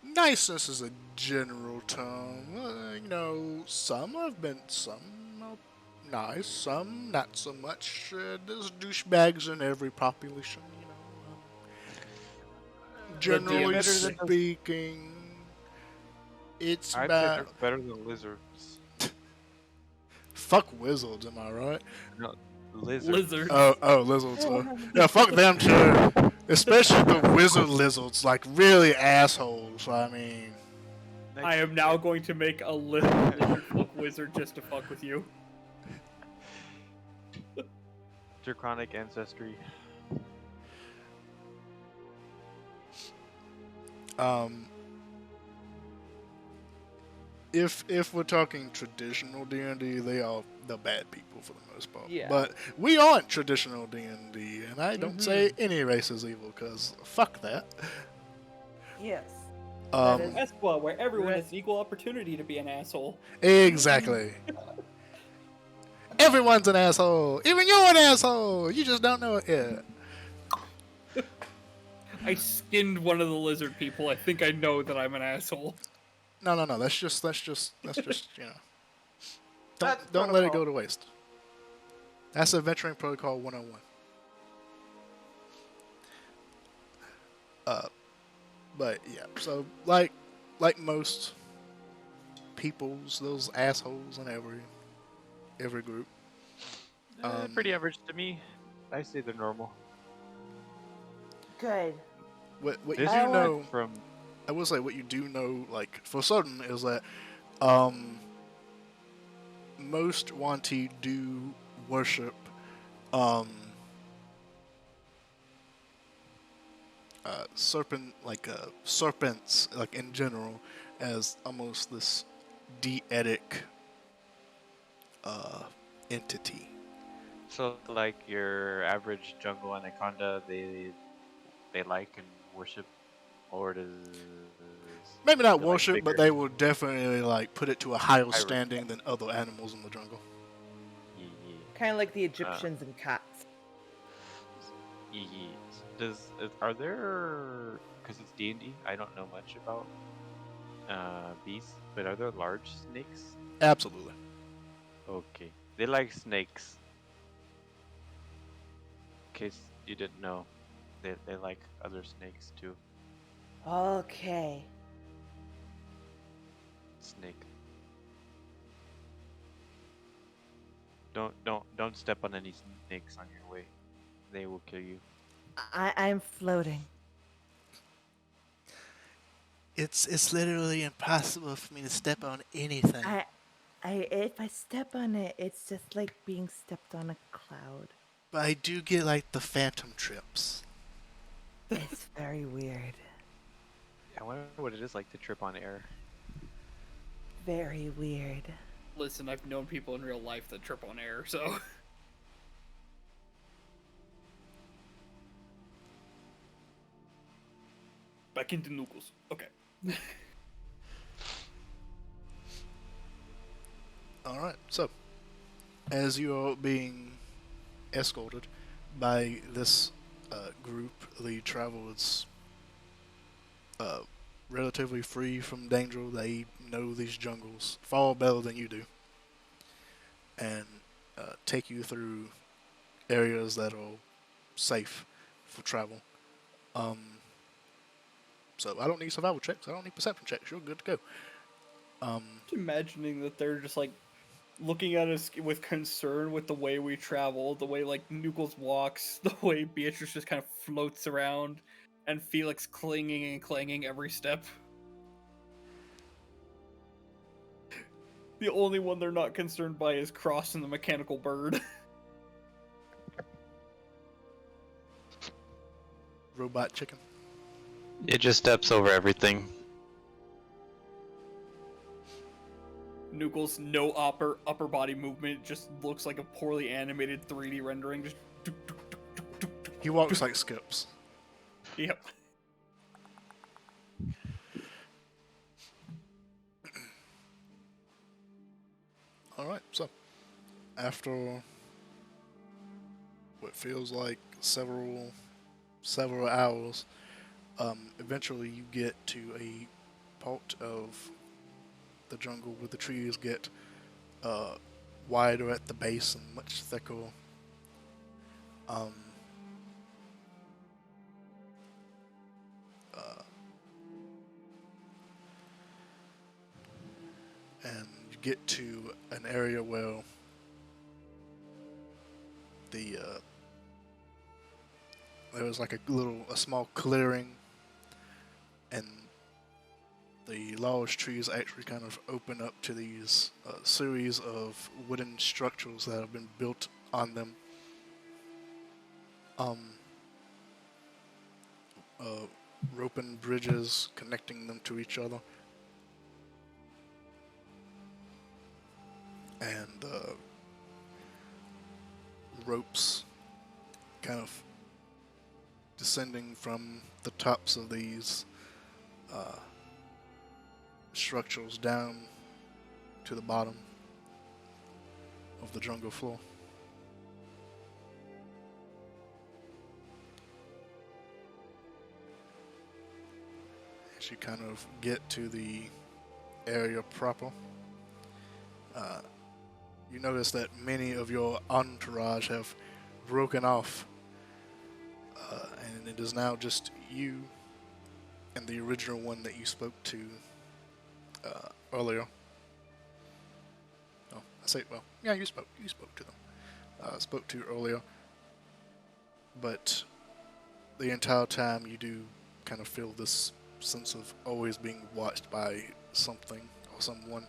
Niceness is a general term. Some are nice, some not so much. There's douchebags in every population, Generally better than speaking, it's I'd say they're about... better than lizards. Fuck wizards, am I right? No, lizards. Lizards. Oh, lizards. Yeah, fuck them too. Especially the wizard lizards, like really assholes. I mean, I am now going to make a lizard folk wizard just to fuck with you. Draconic ancestry. If we're talking traditional D&D, they are the bad people for the most part. Yeah. But we aren't traditional D&D, and I don't say any race is evil, because fuck that. Yes. That's what, where everyone has equal opportunity to be an asshole. Exactly. Everyone's an asshole. Even you're an asshole. You just don't know it yet. I skinned one of the lizard people. I think I know that I'm an asshole. No. That's just That's don't let it protocol. go to waste. That's Adventuring Protocol 101. But yeah, so like most peoples, those assholes in every group. Pretty average to me. I say they're normal. Good. What you This do is know, from I will say, what you do know, like for certain, is that most Wanti do worship serpents, like in general, as almost this deetic entity. so like your average jungle anaconda, they like and worship, or does Maybe not they like worship, but bigger? they will definitely like put it to a higher High standing than other animals in the jungle. Yeah. Kind of like the Egyptians and cats. Are there, because it's D&D, I don't know much about beasts, but are there large snakes? Absolutely. Okay, they like snakes. In case you didn't know, they like other snakes too. Okay. Snake. Don't step on any snakes on your way. They will kill you. I'm floating. It's literally impossible for me to step on anything. If I step on it, it's just like being stepped on a cloud. But I do get like the phantom trips. It's very weird. I wonder what it is like to trip on air. Very weird. Listen, I've known people in real life that trip on air, so. Back into Nucles. Okay. Alright, so as you are being escorted by this group, the travelers relatively free from danger. They know these jungles far better than you do, and take you through areas that are safe for travel. So I don't need survival checks. I don't need perception checks. You're good to go. Just imagining that they're just like looking at us with concern with the way we travel, the way like Nuckles walks, the way Beatrice just kind of floats around, and Felix clinging and clanging every step. The only one they're not concerned by is Cross and the mechanical bird. Robot chicken. It just steps over everything. Nuckles, no upper body movement, just looks like a poorly animated 3D rendering. Just He walks like Skips. yep. Alright, so after what feels like several hours, eventually you get to a part of the jungle where the trees get wider at the base and much thicker. And you get to an area where there was like a small clearing, and the large trees actually kind of open up to these series of wooden structures that have been built on them. Rope bridges connecting them to each other. And ropes kind of descending from the tops of these structures down to the bottom of the jungle floor. As you kind of get to the area proper, you notice that many of your entourage have broken off, and it is now just you and the original one that you spoke to earlier. Oh, you spoke to them. Spoke to earlier, but the entire time you do kind of feel this sense of always being watched by something or someone.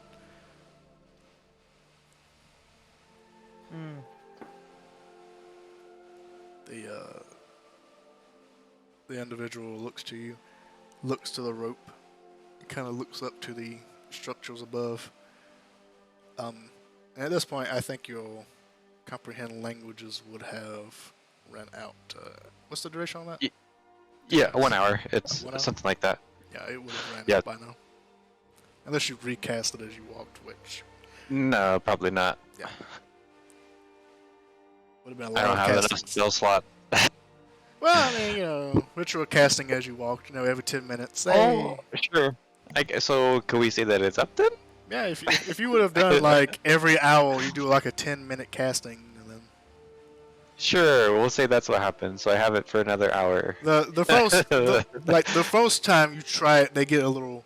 The individual looks to you, looks to the rope, kind of looks up to the structures above. And at this point, I think your comprehend languages would have run out. What's the duration on that? Yeah, 1 hour. It's 1 hour? something like that. Yeah, it would have ran Yeah. out by now. Unless you recast it as you walked, which No, probably not. yeah, would have been a lot I don't of have enough castings. spell slot. Well, I mean, ritual casting as you walked, every 10 minutes. Hey. Oh, sure. So, can we say that it's up then? Yeah, if you would have done like every hour, you do like a 10-minute casting, and then Sure, we'll say that's what happened. So I have it for another hour. the first time you try it, they get a little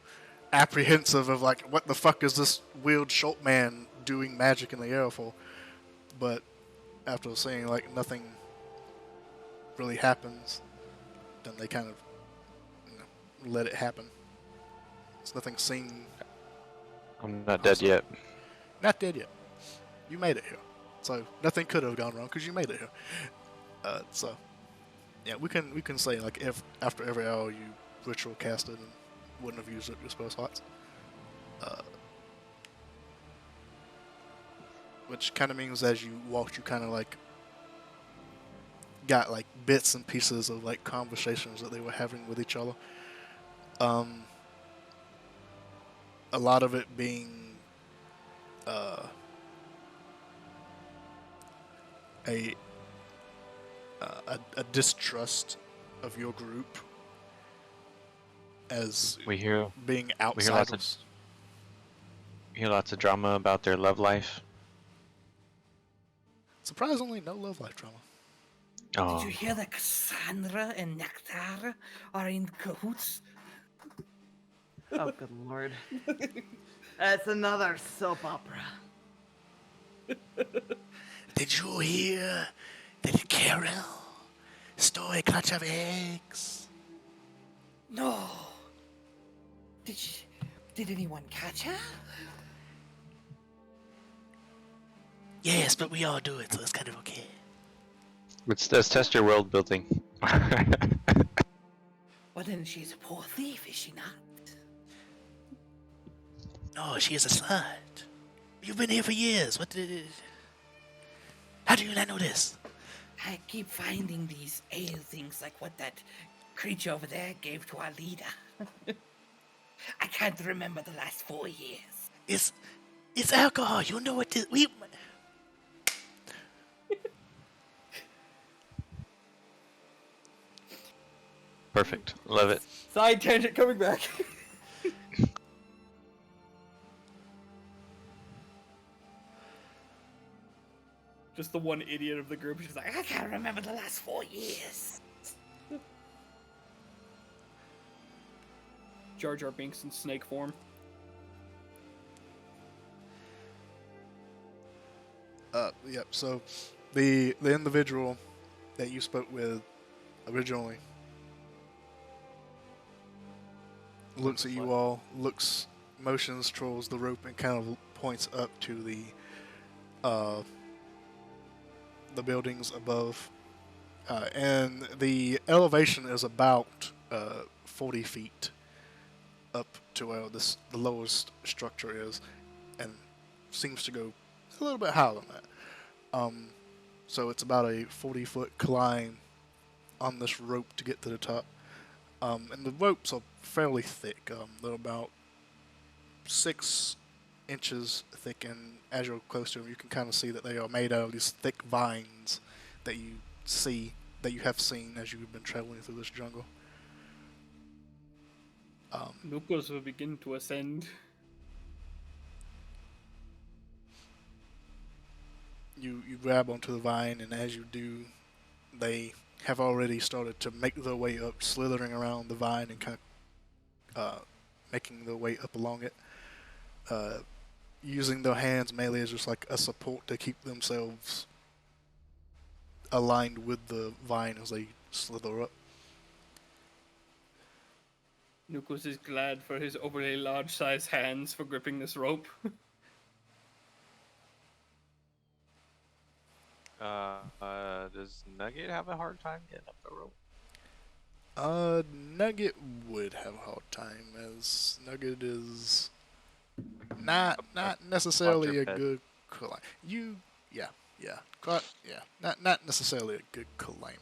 apprehensive of like, what the fuck is this weird short man doing magic in the air for? But after seeing like nothing really happens, then they kind of let it happen. It's nothing seen. I'm not dead yet. Not dead yet. You made it here, so nothing could have gone wrong because you made it here. So yeah, we can say like if after every hour you ritual casted and wouldn't have used up your spell slots, which kind of means as you walked, you kind of like got like bits and pieces of like conversations that they were having with each other. A lot of it being a distrust of your group as We hear being we hear lots of- outsiders. lots of drama about their love life. Surprisingly, no love life drama. Oh, Did you hear that Cassandra and Nectar are in cahoots? Oh, good lord. It's another soap opera. Did you hear that Carol stole a clutch of eggs? No. Did anyone catch her? Yes, but we all do it, so it's kind of okay. Let's test your world building. Well, then she's a poor thief, is she not? No, she is a slut. You've been here for years. How do you not know this? I keep finding these ale things like what that creature over there gave to our leader. I can't remember the last 4 years. It's alcohol. You know what this... Perfect. Love it. Side tangent coming back. Just the one idiot of the group who's like, I can't remember the last 4 years. Jar Jar Binks in snake form. Yep, so the individual that you spoke with originally looks at you all, motions towards the rope and kind of points up to the buildings above. And the elevation is about 40 feet up to where the lowest structure is, and seems to go a little bit higher than that. So it's about a 40-foot climb on this rope to get to the top. And the ropes are fairly thick. They're about 6 inches thick, and as you're close to them, you can kind of see that they are made out of these thick vines that you have seen as you've been traveling through this jungle. Nukos will begin to ascend. You grab onto the vine, and as you do, they have already started to make their way up, slithering around the vine and kind of making their way up along it, using their hands mainly as just like a support to keep themselves aligned with the vine as they slither up. Nukos is glad for his overly large-sized hands for gripping this rope. Does Nugget have a hard time getting up the rope? Nugget would have a hard time, as Nugget is not necessarily a good climber. Not necessarily a good climber.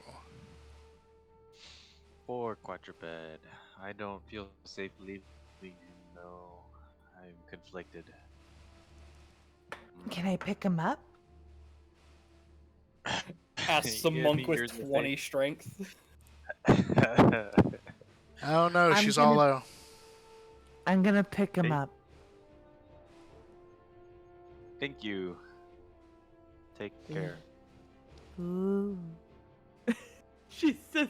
Poor quadruped. I don't feel safe leaving him, though. I'm conflicted. Can I pick him up? Asks the Yeah, monk here's with the 20 strength. I don't know. She's all out. I'm gonna pick him Hey. up. Thank you. Take care. Ooh. She says,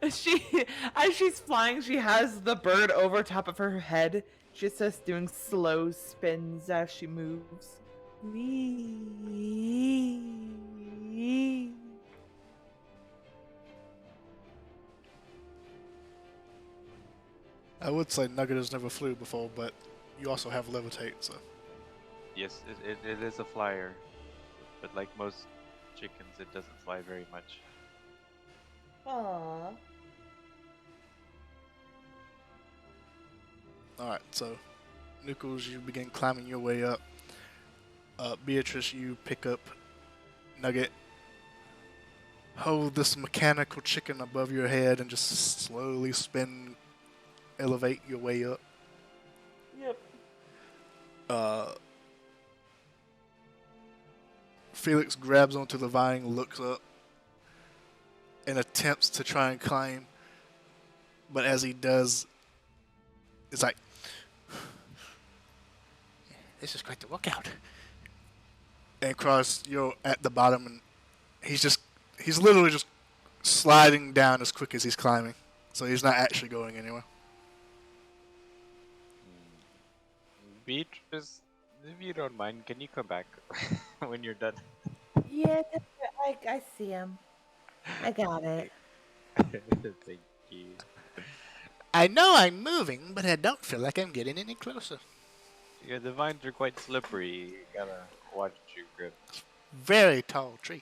as she's flying, she has the bird over top of her head. She says, doing slow spins as she moves. Wee. I would say Nugget has never flew before, but you also have levitate, so. Yes, it is a flyer. But like most chickens, it doesn't fly very much. Aww. Alright, so Nichols, you begin climbing your way up. Beatrice, you pick up Nugget, hold this mechanical chicken above your head, and just slowly elevate your way up. Yep. Felix grabs onto the vine, looks up, and attempts to try and climb. But as he does, it's like, this is quite the workout. And Cross, you're at the bottom, and he's literally just sliding down as quick as he's climbing. So he's not actually going anywhere. Beatrice If you don't mind, can you come back when you're done? Yeah, I see him. I got it. Thank you. I know I'm moving, but I don't feel like I'm getting any closer. Yeah, the vines are quite slippery. You gotta watch your grip. Very tall tree.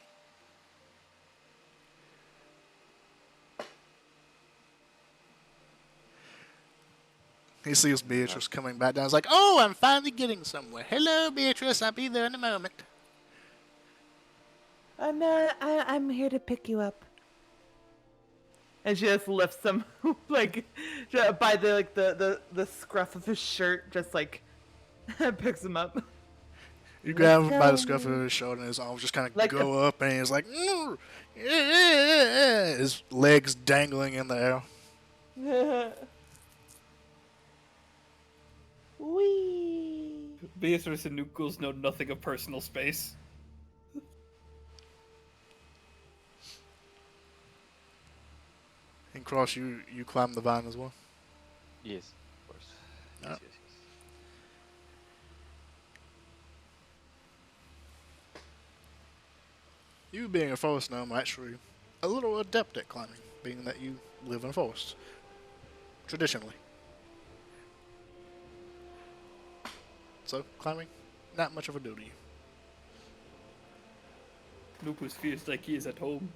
He sees Beatrice coming back down. He's like, oh, I'm finally getting somewhere. Hello, Beatrice. I'll be there in a moment. I'm here to pick you up. And she just lifts him, like, by the like the scruff of his shirt, just like picks him up. You grab Let's him by the go. scruff of his shoulder, and his arms just kind of Like go up, and he's like, his legs dangling in the air. Wee. Beatrice and Nukuls know nothing of personal space. And Cross, you climb the vine as well. Yes, of course. Yes, Yep. yes, yes. You being a forest gnome are actually a little adept at climbing, being that you live in a forest. Traditionally. So, climbing, not much of a deal to you. Lupus feels like he is at home.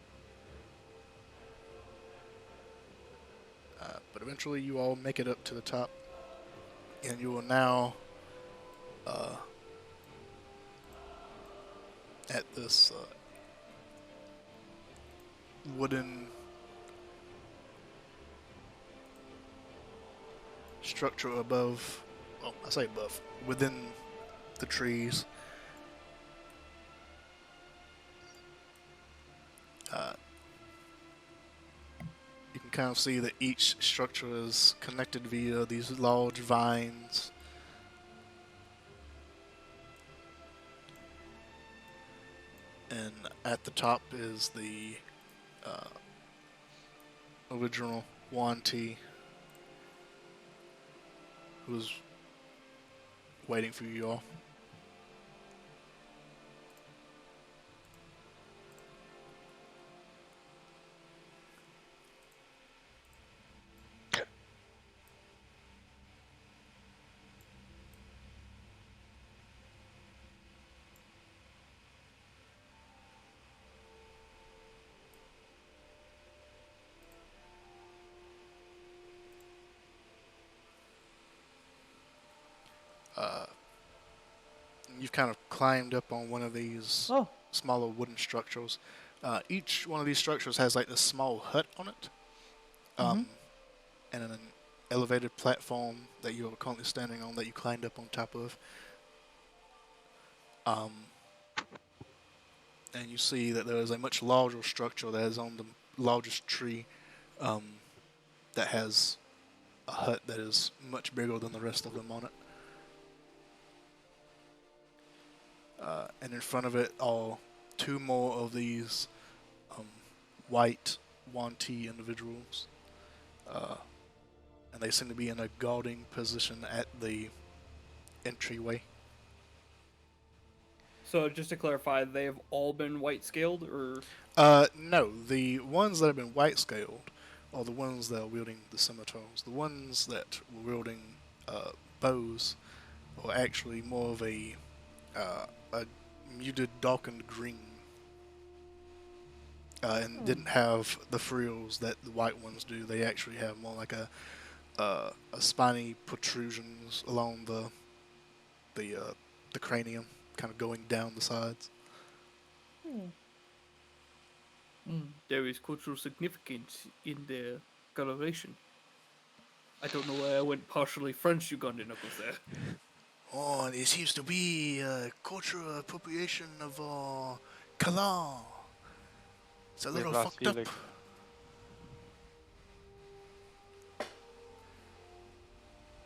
But eventually you all make it up to the top, and you are now at this wooden structure above, well, I say above, within the trees. You can kind of see that each structure is connected via these large vines. And at the top is the original Yuan Ti, who's waiting for you all. You've kind of climbed up on one of these smaller wooden structures. Each one of these structures has like a small hut on it, and an elevated platform that you're currently standing on that you climbed up on top of. And you see that there is a much larger structure that is on the largest tree, that has a hut that is much bigger than the rest of them on it. And in front of it are two more of these white Yuan Ti individuals. And they seem to be in a guarding position at the entryway. So just to clarify, they have all been white scaled, or No, the ones that have been white scaled are the ones that are wielding the scimitars. The ones that were wielding bows are actually more of a muted darkened green, and didn't have the frills that the white ones do. They actually have more like a spiny protrusions along the cranium, kind of going down the sides. there is cultural significance in their coloration. I don't know why I went partially French Ugandan knuckles there. Oh, and it seems to be cultural appropriation of Kalan. It's a little lost fucked up. Felix.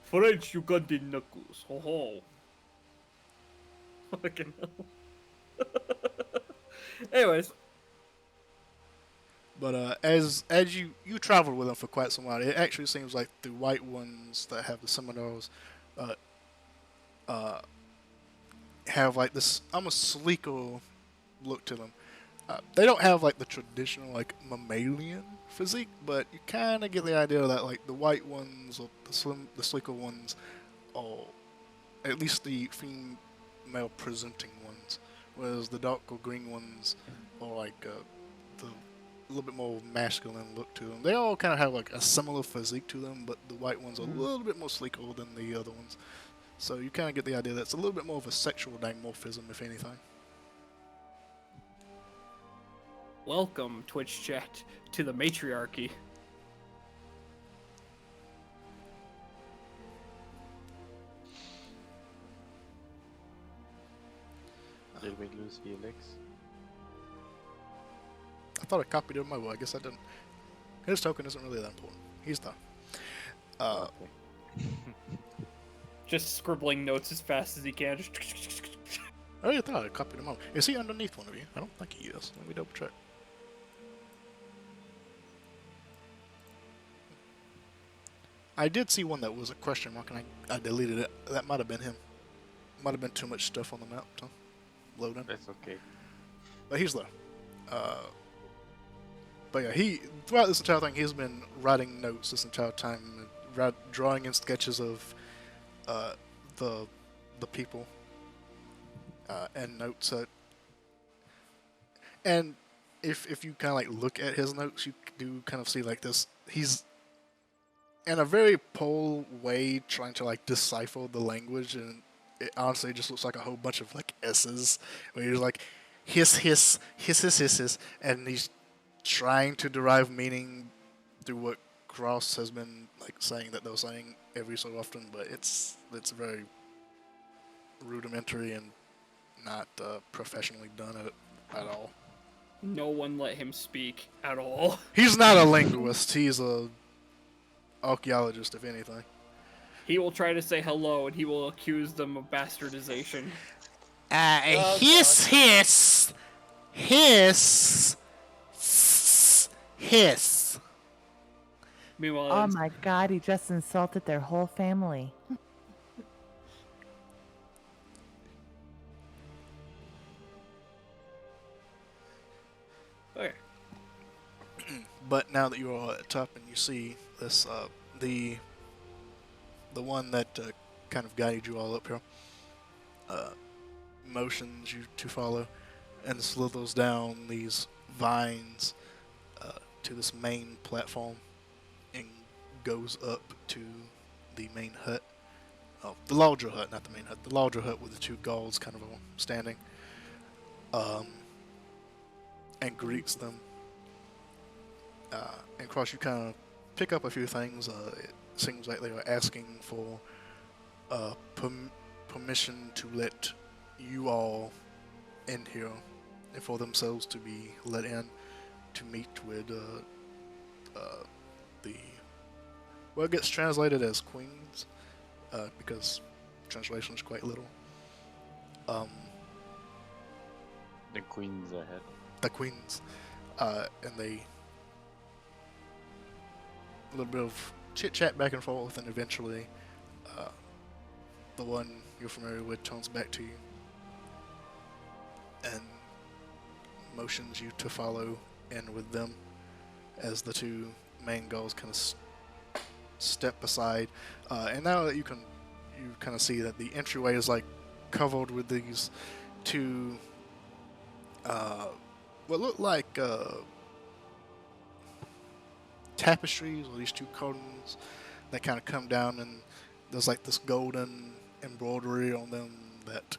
French Ugandan knuckles. Ho ho. Fucking hell. Anyways, But as you traveled with them for quite some while, it actually seems like the white ones that have the scimitars have like this almost sleeker look to them. They don't have like the traditional like mammalian physique, but you kind of get the idea that like the white ones or the sleeker ones, or at least the female presenting ones, whereas the dark or green ones are like the little bit more masculine look to them. They all kind of have like a similar physique to them, but the white ones are a little bit more sleeker than the other ones. So you kind of get the idea that it's a little bit more of a sexual dimorphism, if anything. Welcome, Twitch chat, to the matriarchy. Did we lose Felix? I thought I copied him. I guess I didn't. His token isn't really that important. He's done. Okay. Just scribbling notes as fast as he can. Just I really thought I copied him out. Is he underneath one of you? I don't think he is. Let me double check. I did see one that was a question mark, and I deleted it. That might have been him. Might have been too much stuff on the map to load in. That's okay. But he's there. But yeah, throughout this entire thing, he's been writing notes this entire time, drawing in sketches of the people and notes. And if you kind of like look at his notes, you do kind of see like this. He's in a very poor way trying to like decipher the language, and it honestly just looks like a whole bunch of like S's, where he's like hiss, and he's trying to derive meaning through what Cross has been like saying that they're saying every so often, but it's very rudimentary and not professionally done at all. no one let him speak at all. He's not a linguist. He's a archaeologist, if anything. He will try to say hello, and he will accuse them of bastardization. Hiss. Meanwhile, Oh my god, he just insulted their whole family. okay. But now that you are at the top and you see this, the one that kind of guided you all up here, motions you to follow, and slithers down these vines to this main platform and goes up to the main hut. Oh, the larger hut, not the main hut. The larger hut with the two guards kind of standing, and greets them. And Cross, you kind of pick up a few things. It seems like they are asking for permission to let you all in here, and for themselves to be let in to meet with well, it gets translated as queens because translation is quite little. The queen's ahead. The queens, and they a little bit of chit chat back and forth, and eventually the one you're familiar with turns back to you and motions you to follow in with them as the two main girls kind of step aside, and now that you kind of see that the entryway is like covered with these two what look like tapestries, or these two curtains that kind of come down, and there's like this golden embroidery on them that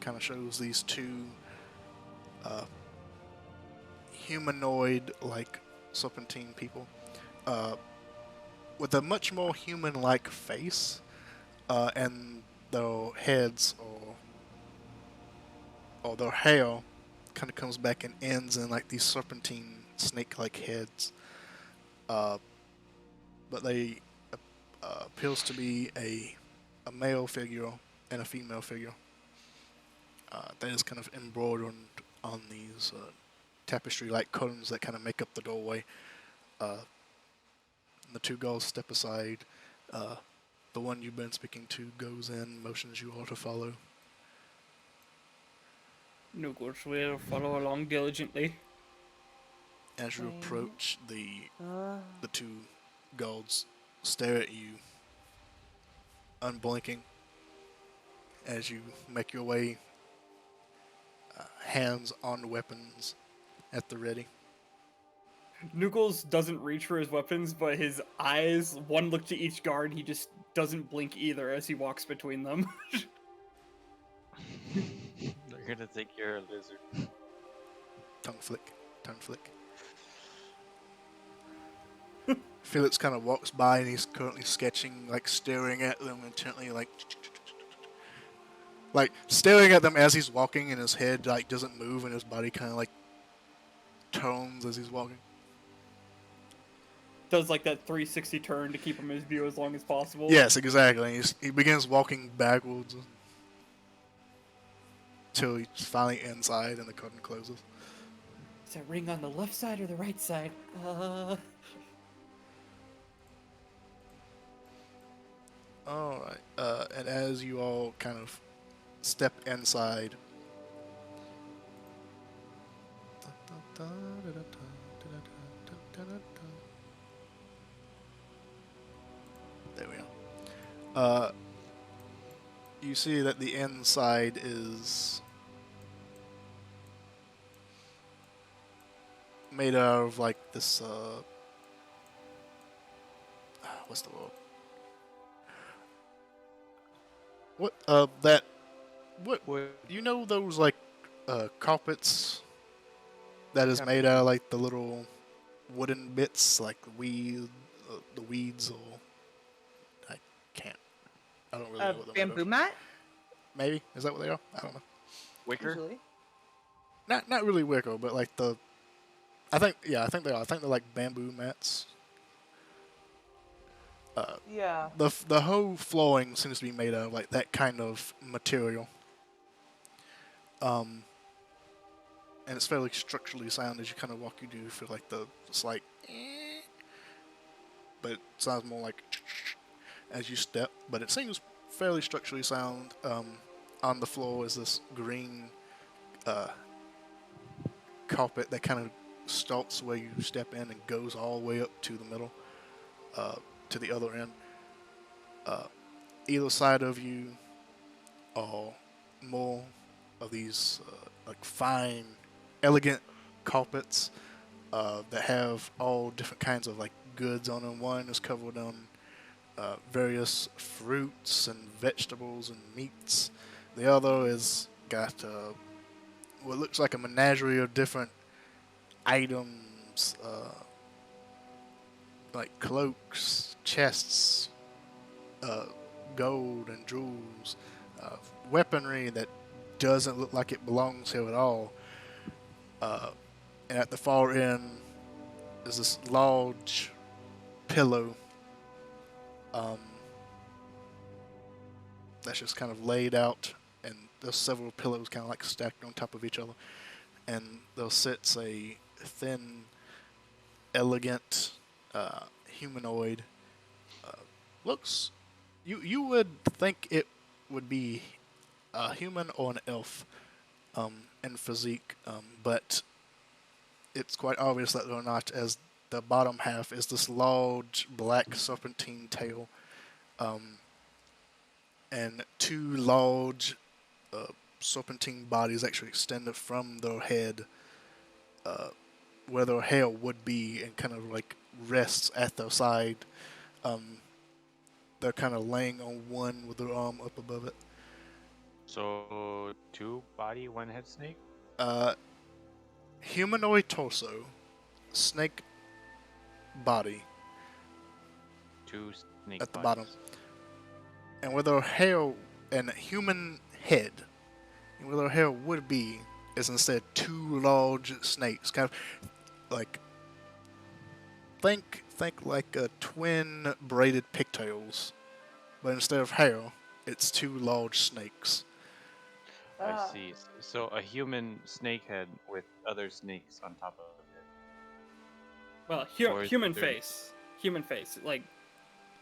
kind of shows these two humanoid like serpentine people with a much more human-like face, and their heads or their hair kind of comes back and ends in like these serpentine snake-like heads. But they appeals to be a male figure and a female figure that is kind of embroidered on these tapestry-like curtains that kind of make up the doorway. The two girls step aside. The one you've been speaking to goes in, motions you all to follow. Nugels will follow along diligently. As you Same. approach, the two guards stare at you, unblinking, as you make your way, hands on weapons at the ready. Nugels doesn't reach for his weapons, but his eyes, one look to each guard, he just doesn't blink either as he walks between them. They're gonna think you're a lizard. Tongue flick, tongue flick. Felix kind of walks by and he's currently sketching, like staring at them intently, like staring at them as he's walking, and his head like doesn't move, and his body kind of like turns as he's walking. Does like that 360 turn to keep him in his view as long as possible. Yes, exactly. He begins walking backwards until he's finally inside and the curtain closes. Is that ring on the left side or the right side? Alright, and as you all kind of step inside, there we go. You see that the inside is made out of like this, what's the word? What, you know those, like, carpets that is made out of, like, the little wooden bits, like the weeds, or, I don't really know what those Bamboo are. mat? Maybe? Is that what they are? I don't know. Wicker? Usually. Not really wicker, but like I think they are. I think they're like bamboo mats. Yeah. The whole flooring seems to be made out of like that kind of material. And it's fairly structurally sound as you kind of walk. You do feel like it's like, but it sounds more like as you step. But it seems fairly structurally sound. On the floor is this green carpet that kind of starts where you step in and goes all the way up to the middle. To the other end. Either side of you are more of these like fine, elegant carpets that have all different kinds of like goods on them. One is covered on various fruits and vegetables and meats. The other is got what looks like a menagerie of different items, like cloaks, chests, gold and jewels, weaponry that doesn't look like it belongs here at all. And at the far end is this large pillow that's just kind of laid out, and there's several pillows kind of like stacked on top of each other, and there sits a thin, elegant humanoid. Looks, you would think it would be a human or an elf in physique, but it's quite obvious that they're not, as the bottom half is this large black serpentine tail, and two large serpentine bodies actually extended from their head, where their hair would be, and kind of like rests at their side. They're kind of laying on one with their arm up above it. So, 2 body, 1 head snake? Humanoid torso, snake body 2 snake at the bodies. bottom. And where their hair and human head, and where their hair would be, is instead 2 large snakes. Kind of like, think like twin braided pigtails, but instead of hair, it's 2 large snakes. I see. So a human snake head with other snakes on top of it. Well, Or is human there- face. Human face. Like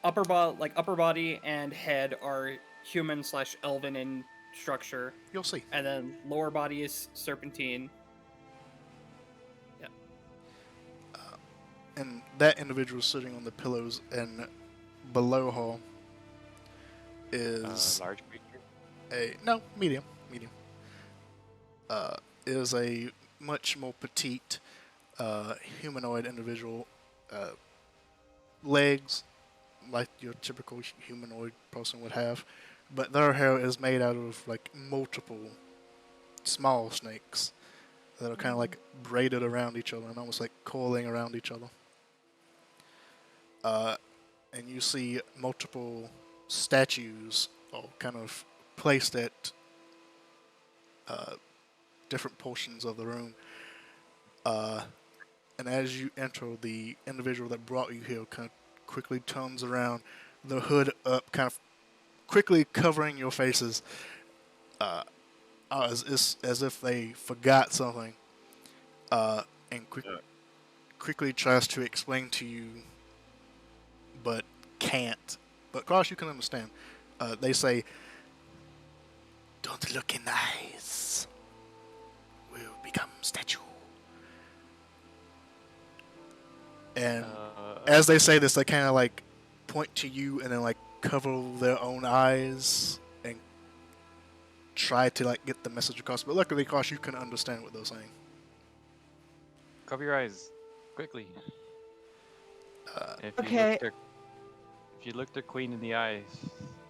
upper body and head are human / elven in structure, You'll see. and then lower body is serpentine. Yeah. And that individual sitting on the pillows, and below her is Large creature. medium. Is a much more petite humanoid individual. Legs like your typical humanoid person would have, but their hair is made out of like multiple small snakes that are kind of like braided around each other and almost like coiling around each other. And you see multiple statues all kind of placed at different portions of the room. And as you enter, the individual that brought you here kind of quickly turns around, the hood up, kind of quickly covering your faces, as if they forgot something, and quickly tries to explain to you, but can't. But Cross, you can understand. They say, "Don't look in the eyes. We'll become statue." And as they say this, they kind of like point to you and then like cover their own eyes and try to like get the message across. But luckily, Cross, you can understand what they're saying. Cover your eyes, quickly. If Okay. you look the queen in the eyes,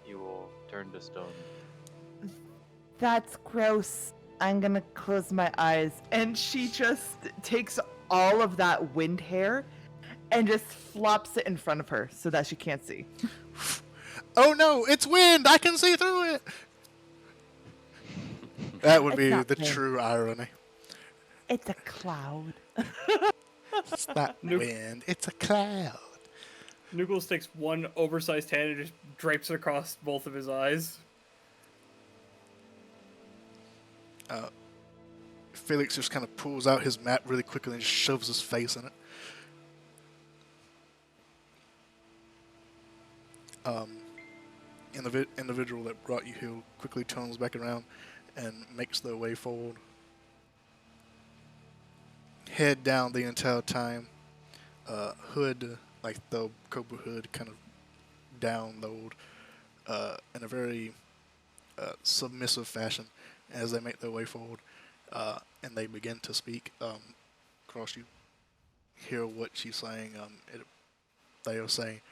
you will turn to stone. That's gross. I'm gonna close my eyes. And she just takes all of that wind hair and just flops it in front of her so that she can't see. Oh no, it's wind! I can see through it! That would It's be not the wind. true irony. It's a cloud. It's not wind, it's a cloud. Noogles takes one oversized hand and just drapes it across both of his eyes. Felix just kind of pulls out his map really quickly and just shoves his face in it. Individual that brought you here quickly turns back around and makes their way forward. Head down the entire time. Hood, like the cobra hood, kind of down load in a very submissive fashion as they make their way forward, and they begin to speak. Cross, you hear what she's saying. They are saying,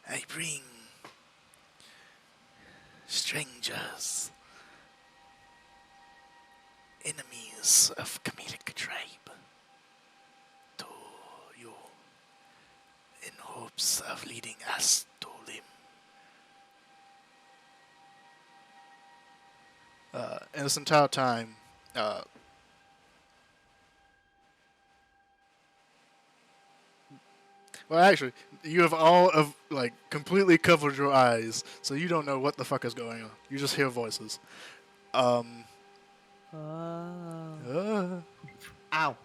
"I bring strangers, enemies of Comedic tribe, to you in hopes of leading us to them." And this entire time, well, actually, you have all of like completely covered your eyes, so you don't know what the fuck is going on. You just hear voices. Oh. Ow.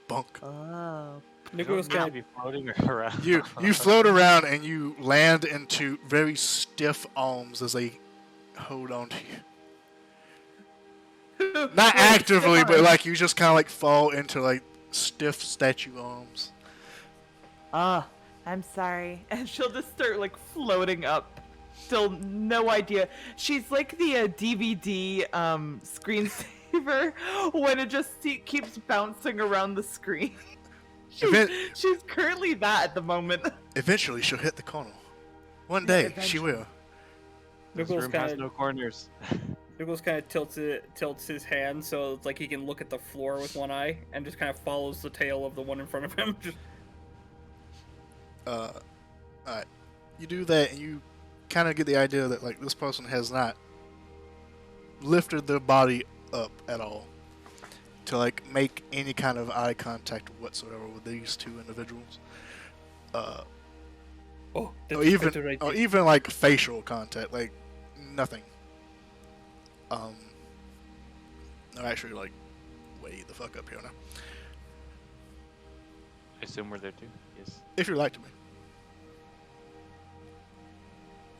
Bonk. Oh. Noogles kind of be floating around. You float around and you land into very stiff arms as they hold on to you. Not actively, but like you just kind of like fall into like stiff statue arms. Ah, I'm sorry. And she'll just start like floating up. Still no idea. She's like the DVD screensaver when it just keeps bouncing around the screen. She's currently that at the moment. Eventually, she'll hit the corner. One day, she eventually. will. This Noogles room has kind no corners. of tilts his hand so it's like he can look at the floor with one eye and just kind of follows the tail of the one in front of him. Just Alright. You do that, and you kind of get the idea that like this person has not lifted their body up at all to like make any kind of eye contact whatsoever with these two individuals. oh, Or that's even better right or there. even like facial contact, like nothing. No, actually, like way the fuck up here now. I assume we're there too. Yes. If you'd like to be.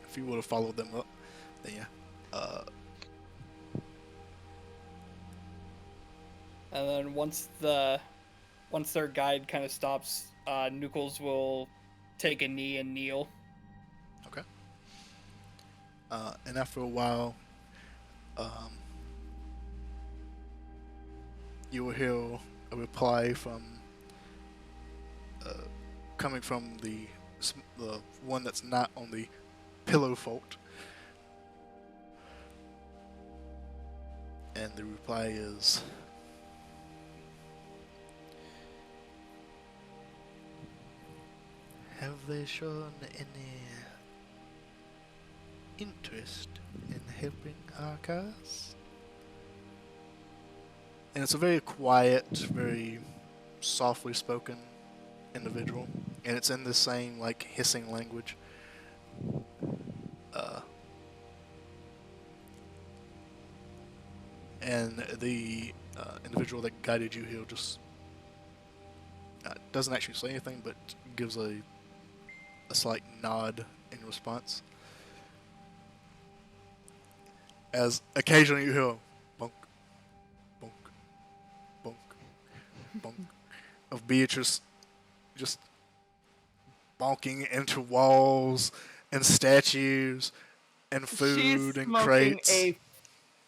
If you would have followed them up, then yeah. And then once their guide kind of stops, Nookles will take a knee and kneel. Okay. And after a while, you will hear a reply from coming from the one that's not on the pillow fort. And the reply is, have they shown any interest in helping our cause? And it's a very quiet, very softly spoken individual, and it's in the same like hissing language. And the individual that guided you here just doesn't actually say anything, but gives a slight nod in response. As occasionally you hear bonk, bonk, bonk, bonk of Beatrice just bonking into walls and statues and food She's and smoking crates. a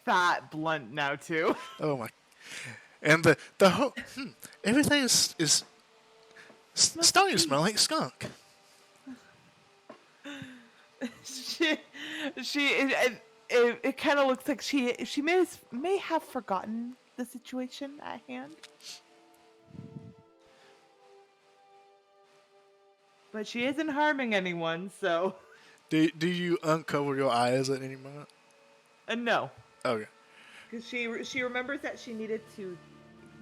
fat blunt now too. Oh my! And the whole everything is starting to smell like skunk. It kind of looks like she may have forgotten the situation at hand. But she isn't harming anyone, so. Do you uncover your eyes at any moment? No. Okay. Because she remembers that she needed to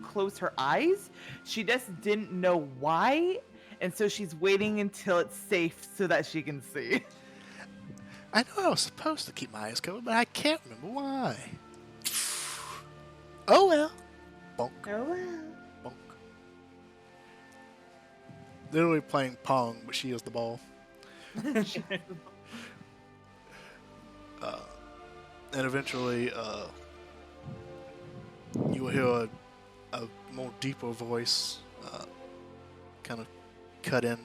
close her eyes. She just didn't know why, and so she's waiting until it's safe so that she can see. I know I was supposed to keep my eyes covered, but I can't remember why. Oh well. Bonk. Oh well. Bonk. Literally playing Pong, but she is the ball. And eventually, you will hear a more deeper voice kind of cut in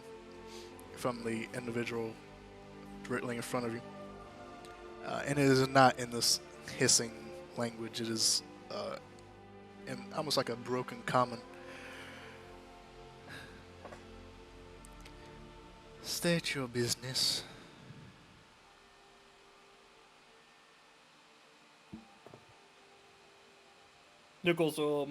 from the individual directly in front of you. And it is not in this hissing language. It is in almost like a broken common. State your business. Nichols will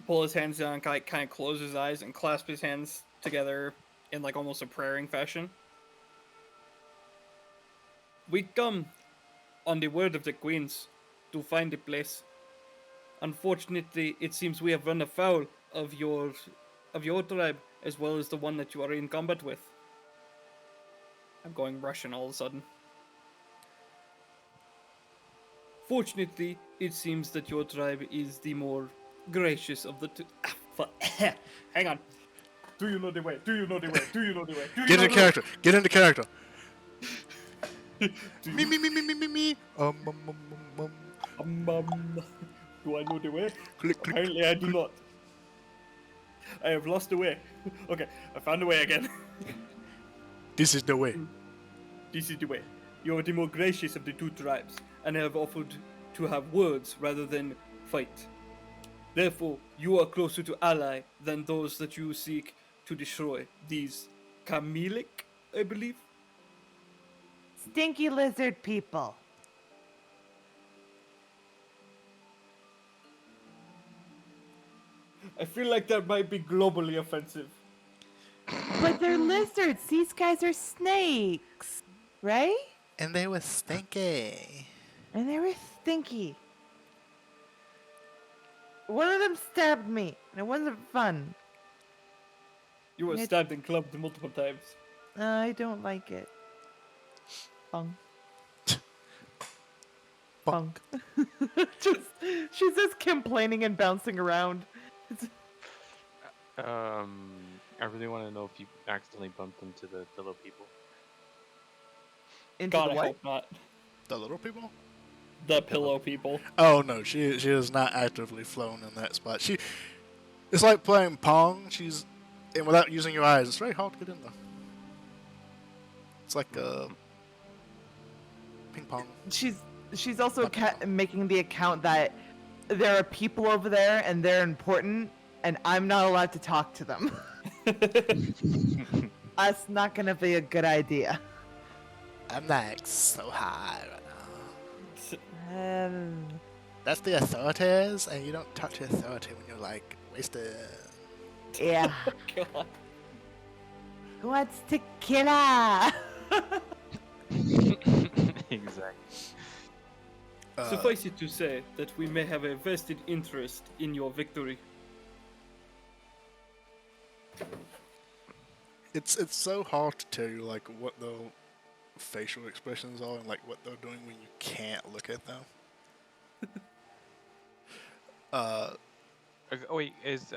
pull his hands down, kind of close his eyes, and clasp his hands together in like almost a praying fashion. We come on the word of the queens to find a place. Unfortunately, it seems we have run afoul of your tribe as well as the one that you are in combat with. I'm going Russian all of a sudden. Fortunately, it seems that your tribe is the more gracious of the two. Hang on. Do you know the way? Do you know the way? Do you know the way? Do you Get know into the way? character. Get into character. Do Me, you- me, me, me, me, me, me. Do I know the way? Click, click. Apparently I do not. I have lost the way. Okay, I found the way again. This is the way. This is the way. You are the more gracious of the two tribes, and have offered to have words rather than fight. Therefore, you are closer to ally than those that you seek to destroy. These Kamilic, I believe. Stinky lizard people. I feel like that might be globally offensive. But they're lizards. These guys are snakes. Right? And they were stinky. And they were stinky. One of them stabbed me, and it wasn't fun. You were It- stabbed and clubbed multiple times. I don't like it. Bung. Bonk. She's just complaining and bouncing around. I really want to know if you accidentally bumped into the little people. Into God, the I what? hope not. The little people? The pillow people. Oh no, she is not actively flown in that spot. It's like playing Pong. And without using your eyes, it's very hard to get in there. It's like ping pong. She's also making the account that there are people over there and they're important, and I'm not allowed to talk to them. That's not gonna be a good idea. I'm like so high right now. That's the authorities, and you don't talk to authority when you're like wasted. Yeah. God. Who wants tequila? Exactly. Suffice it to say that we may have a vested interest in your victory. It's so hard to tell you like what the facial expressions are and like what they're doing when you can't look at them. Okay, oh wait, is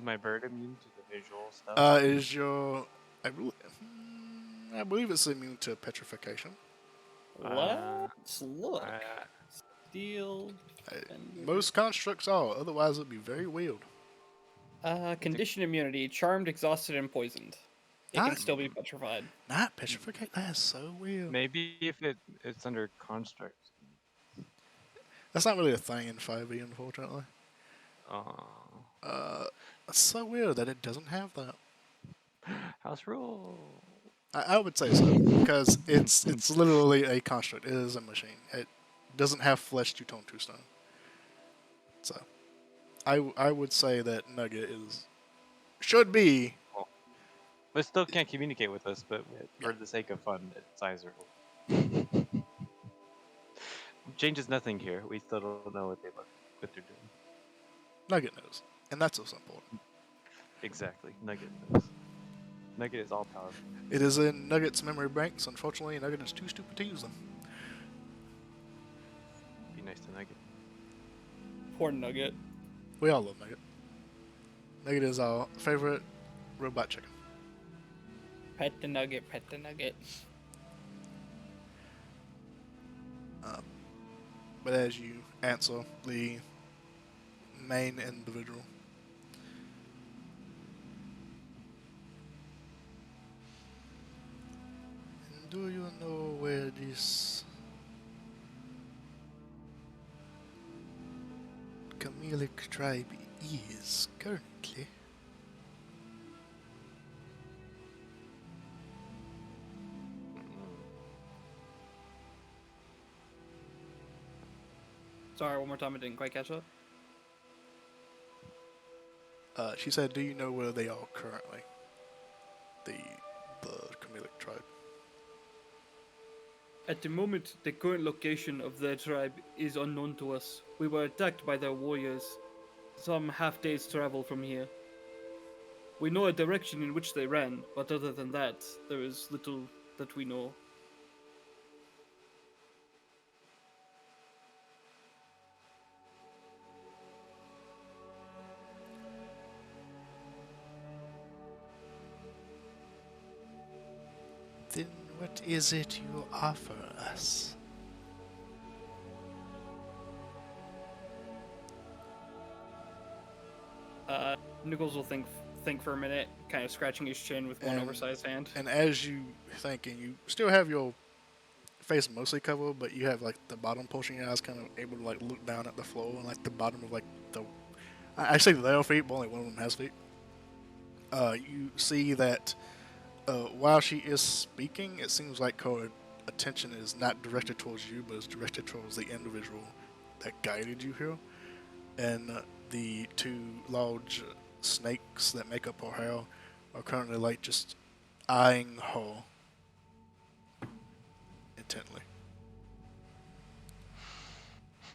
my bird immune to the visual stuff? Is your I believe it's immune to petrification. Let's look. Steel. Most constructs are, otherwise it'd be very weird. Condition immunity: charmed, exhausted, and poisoned. It can still be petrified. Not petrification. That is so weird. Maybe if it's under construct. That's not really a thing in 5e, unfortunately. It's so weird that it doesn't have that. House rule. I would say so because it's literally a construct. It is a machine. It doesn't have flesh to turn to stone. So, I would say that Nugget should be. But still can't communicate with us. But for the sake of fun, it's size rule. Changes nothing here. We still don't know what they're doing. Nugget knows, and that's what's important. Exactly, Nugget knows. Nugget is all powerful. It is in Nugget's memory banks. Unfortunately, Nugget is too stupid to use them. Be nice to Nugget. Poor Nugget. We all love Nugget. Nugget is our favorite robot chicken. Pet the Nugget, pet the Nugget. But as you answer the main individual, do you know where this chameleon tribe is currently? Sorry, one more time. I didn't quite catch that. She said, "Do you know where they are currently?" The chameleon tribe. At the moment, the current location of their tribe is unknown to us. We were attacked by their warriors, some half day's travel from here. We know a direction in which they ran, but other than that, there is little that we know. Then what is it you offer us? Nichols will think for a minute, kind of scratching his chin with one oversized hand. And as you think, and you still have your face mostly covered, but you have like the bottom portion of your eyes kind of able to like look down at the floor and like the bottom of like the. I say their feet, but only one of them has feet. You see that while she is speaking, it seems like her attention is not directed towards you, but is directed towards the individual that guided you here. And the two large snakes that make up her hair are currently like just eyeing her intently.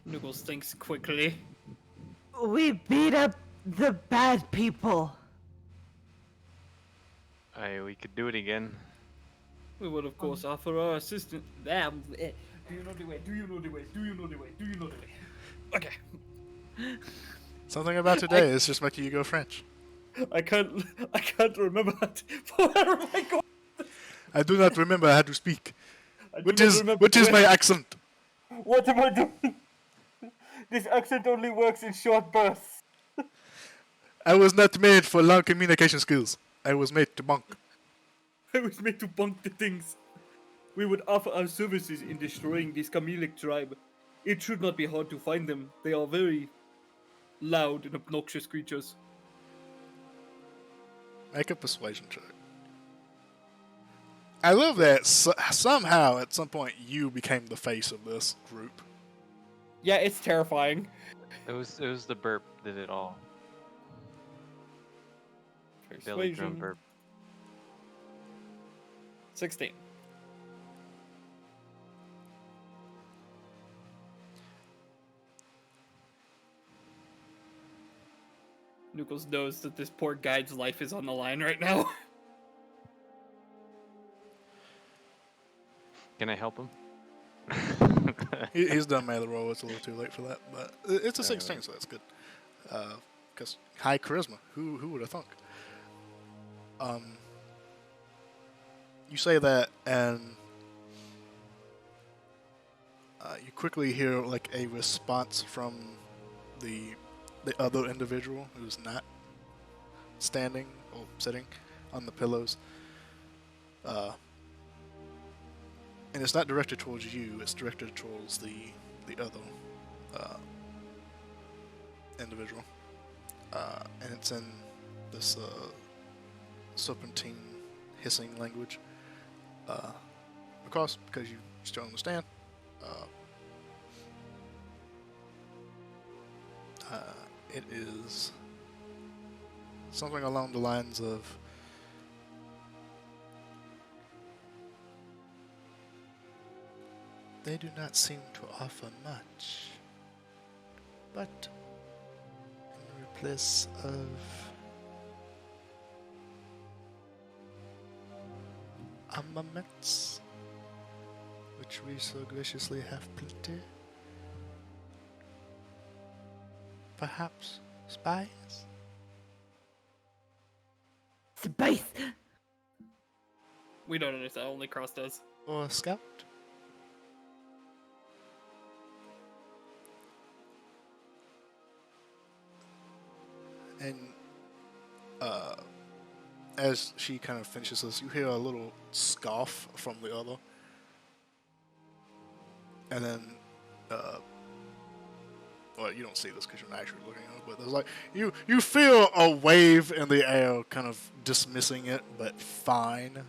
Nichols thinks quickly. We beat up the bad people. We could do it again. We would, of course, offer our assistance. Do you know the way? Do you know the way? Do you know the way? Do you know the way? Okay. Something about today is just making you go French. I can't remember that. Where am I going? I do not remember how to speak. What is my accent? What am I doing? This accent only works in short bursts. I was not made for long communication skills. I was made to bonk. I was made to bunk the things. We would offer our services in destroying this chameleon tribe. It should not be hard to find them. They are very loud and obnoxious creatures. Make a persuasion check. I love that somehow at some point you became the face of this group. Yeah, it's terrifying. It was the burp did it all. Belly drum Persuasion. burp. 16. Nookles knows that this poor guide's life is on the line right now. Can I help him? He's done melee roll. It's a little too late for that, but it's a 16, so that's good. Because high charisma. Who would have thunk? You say that, and you quickly hear like a response from the other individual who's not standing or sitting on the pillows. And it's not directed towards you, it's directed towards the other individual. And it's in this serpentine hissing language. Of course, because you still understand. It is something along the lines of they do not seem to offer much, but in place of armaments, which we so graciously have plenty, perhaps spies? Spice. We don't understand, only Cross does. Or a scout? And as she kind of finishes this, you hear a little scoff from the other. And then, well, you don't see this because you're not actually looking at it, but there's like, you feel a wave in the air kind of dismissing it, but fine.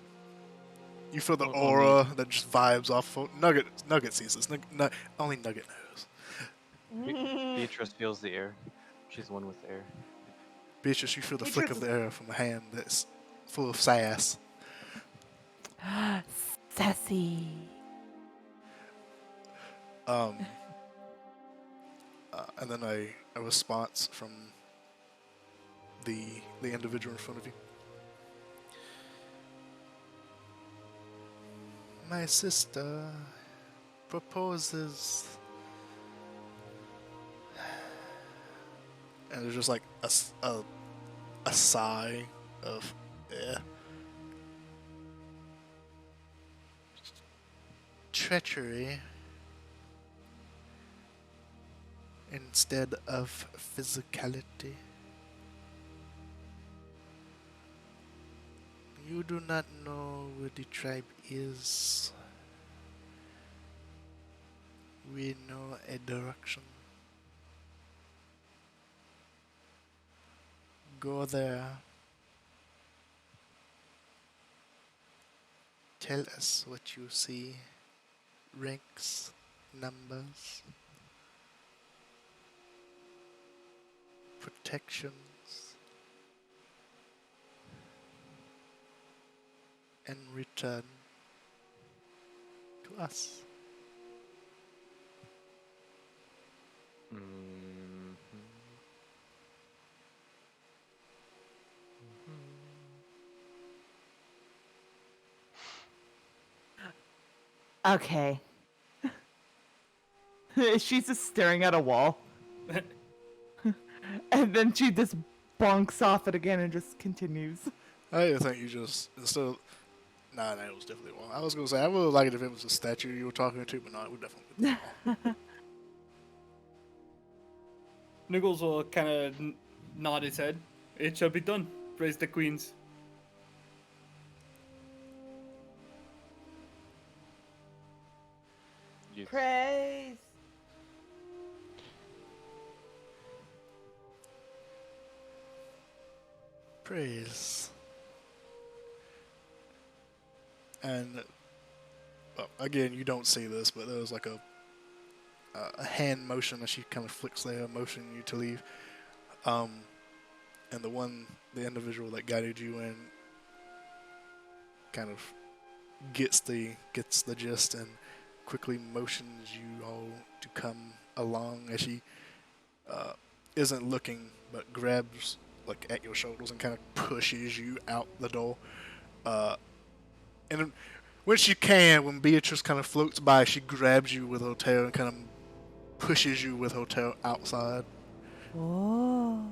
You feel the aura that just vibes off of Nugget. Nugget sees this. Only Nugget knows. Beatrice feels the air. She's the one with the air. Beatrice, you feel the flick of the air from a hand that's full of sass. Sassy. And then a response from the individual in front of you. My sister proposes, and there's just like a sigh of treachery instead of physicality. You do not know where the tribe is. We know a direction. Go there. Tell us what you see. Ranks, numbers, protections, and return to us. Okay. She's just staring at a wall. And then she just bonks off it again and just continues. I think you just, instead of Nah, it was definitely a wall. I was gonna say I would like it if it was a statue you were talking to, but no, it would definitely be a wall. Niggles will kind of nod his head. It shall be done. Praise the queens. Yes. Praise. Praise. And well, again, you don't see this, but there was like a hand motion as she kind of flicks there, motioning you to leave. And the individual that guided you in, kind of gets the gist and quickly motions you all to come along as she isn't looking, but grabs like at your shoulders and kind of pushes you out the door. And when Beatrice kind of floats by, she grabs you with her tail and kind of pushes you with her tail outside. Oh.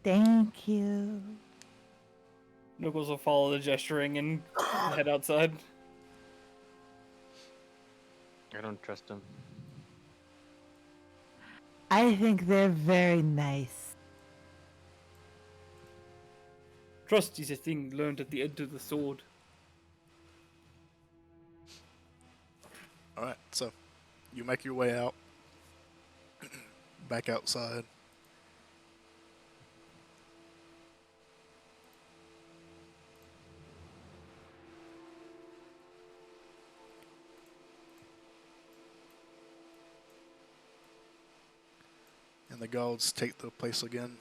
Thank you. Niggles will follow the gesturing and head outside. I don't trust him. I think they're very nice. Trust is a thing learned at the end of the sword. Alright, so you make your way out, back outside. And the guards take the place again.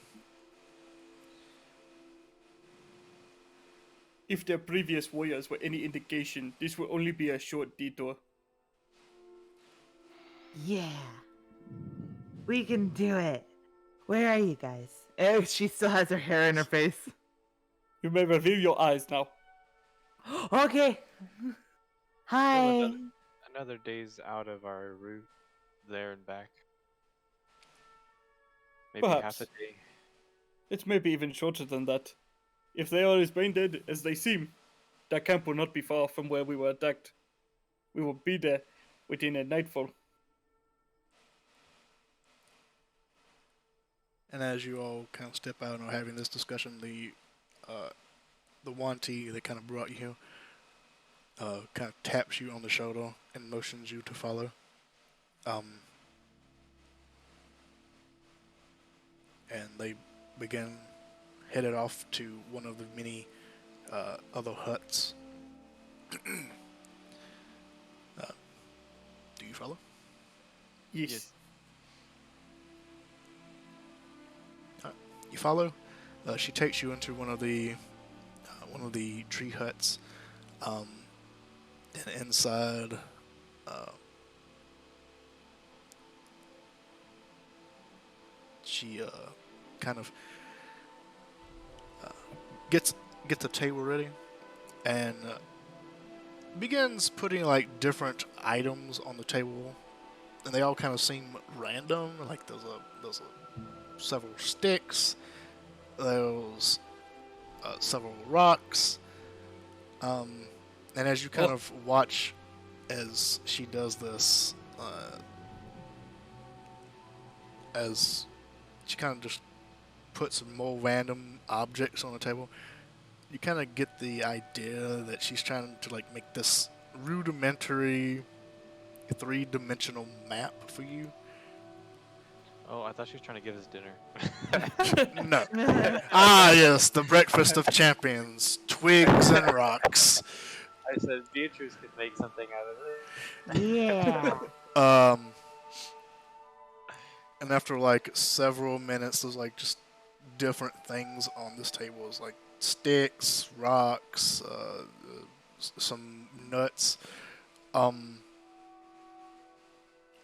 If their previous warriors were any indication, this will only be a short detour. Yeah. We can do it. Where are you guys? Oh, she still has her hair in her face. You may reveal your eyes now. Okay. Hi. Well, another day's out of our route there and back. Maybe half Perhaps. a day. It may be even shorter than that. If they are as brain dead as they seem, their camp will not be far from where we were attacked. We will be there within a nightfall. And as you all kind of step out and are having this discussion, the Wanti that kind of brought you here kind of taps you on the shoulder and motions you to follow. And they begin headed off to one of the many other huts. Do you follow? Yes. You follow. She takes you into one of the tree huts, and inside, she kind of gets the table ready, and begins putting like different items on the table, and they all kind of seem random. Like there's several sticks, there's several rocks, and as you kind of watch as she does this, as she kind of just puts some more random objects on the table, you kind of get the idea that she's trying to like make this rudimentary 3-dimensional map for you. Oh, I thought she was trying to get us dinner. No. Ah, yes, the breakfast of champions, twigs and rocks. I said Beatrice could make something out of it. Yeah. And after like several minutes, there's like just different things on this table. It's like sticks, rocks, some nuts.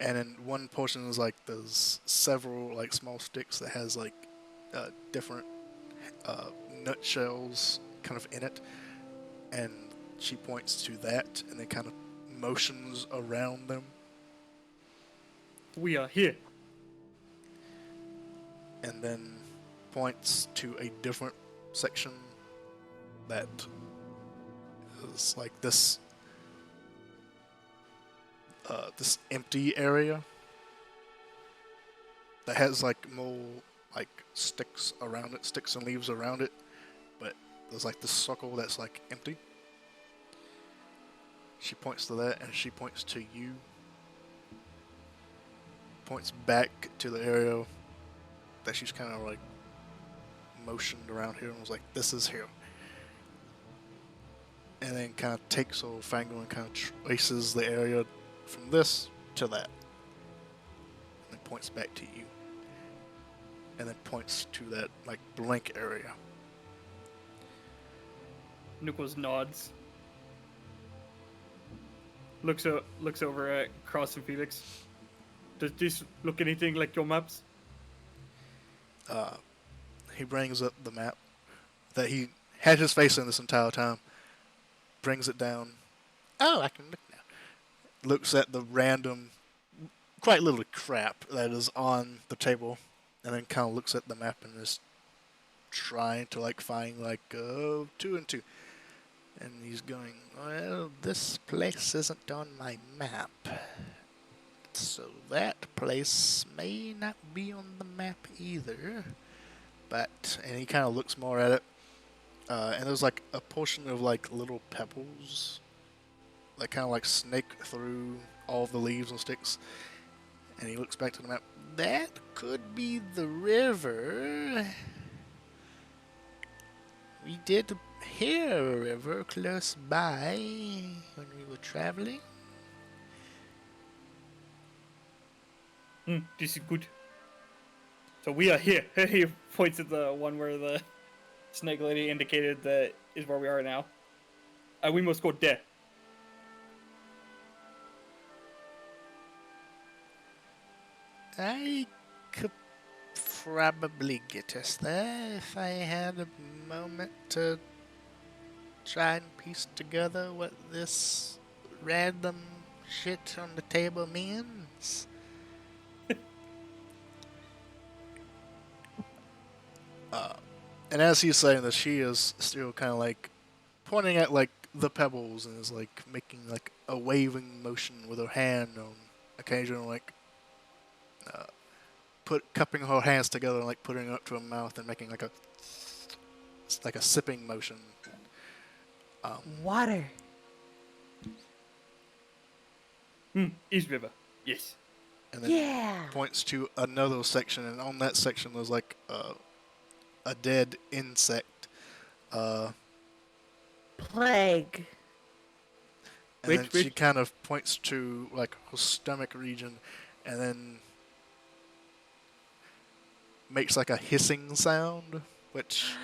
And in one portion is like there's several like small sticks that has like different nutshells kind of in it, and she points to that and then kind of motions around them. We are here. And then points to a different section that is like this this empty area that has like more like sticks around it, sticks and leaves around it, but there's like this circle that's like empty. She points to that, and she points to you. Points back to the area that she's kind of like motioned around here and was like, "This is here." And then kind of takes her finger and kind of traces the area from this to that. And then points back to you. And then points to that like blank area. Nucleus nods. Looks over at Cross and Felix. Does this look anything like your maps? He brings up the map that he had his face in this entire time. Brings it down. Oh, I can look now. Looks at the random, quite little crap that is on the table, and then kind of looks at the map and is trying to like find like 2 and 2. And he's going, well, this place isn't on my map. So that place may not be on the map either. But, and he kind of looks more at it. And there's like a portion of like little pebbles that kind of like snake through all the leaves and sticks. And he looks back to the map. That could be the river. We did hear a river close by when we were traveling. This is good. So we are here. He points at the one where the snake lady indicated that is where we are now. We must go there. I could probably get us there if I had a moment to try and piece together what this random shit on the table means. And as he's saying this, she is still kind of like pointing at like the pebbles and is like making like a waving motion with her hand on occasion, like cupping her hands together and like putting it up to her mouth and making like a sipping motion. Water. East River. Yes. And then points to another section, and on that section there's like a dead insect. Plague. And then she kind of points to like her stomach region, and then makes like a hissing sound, which,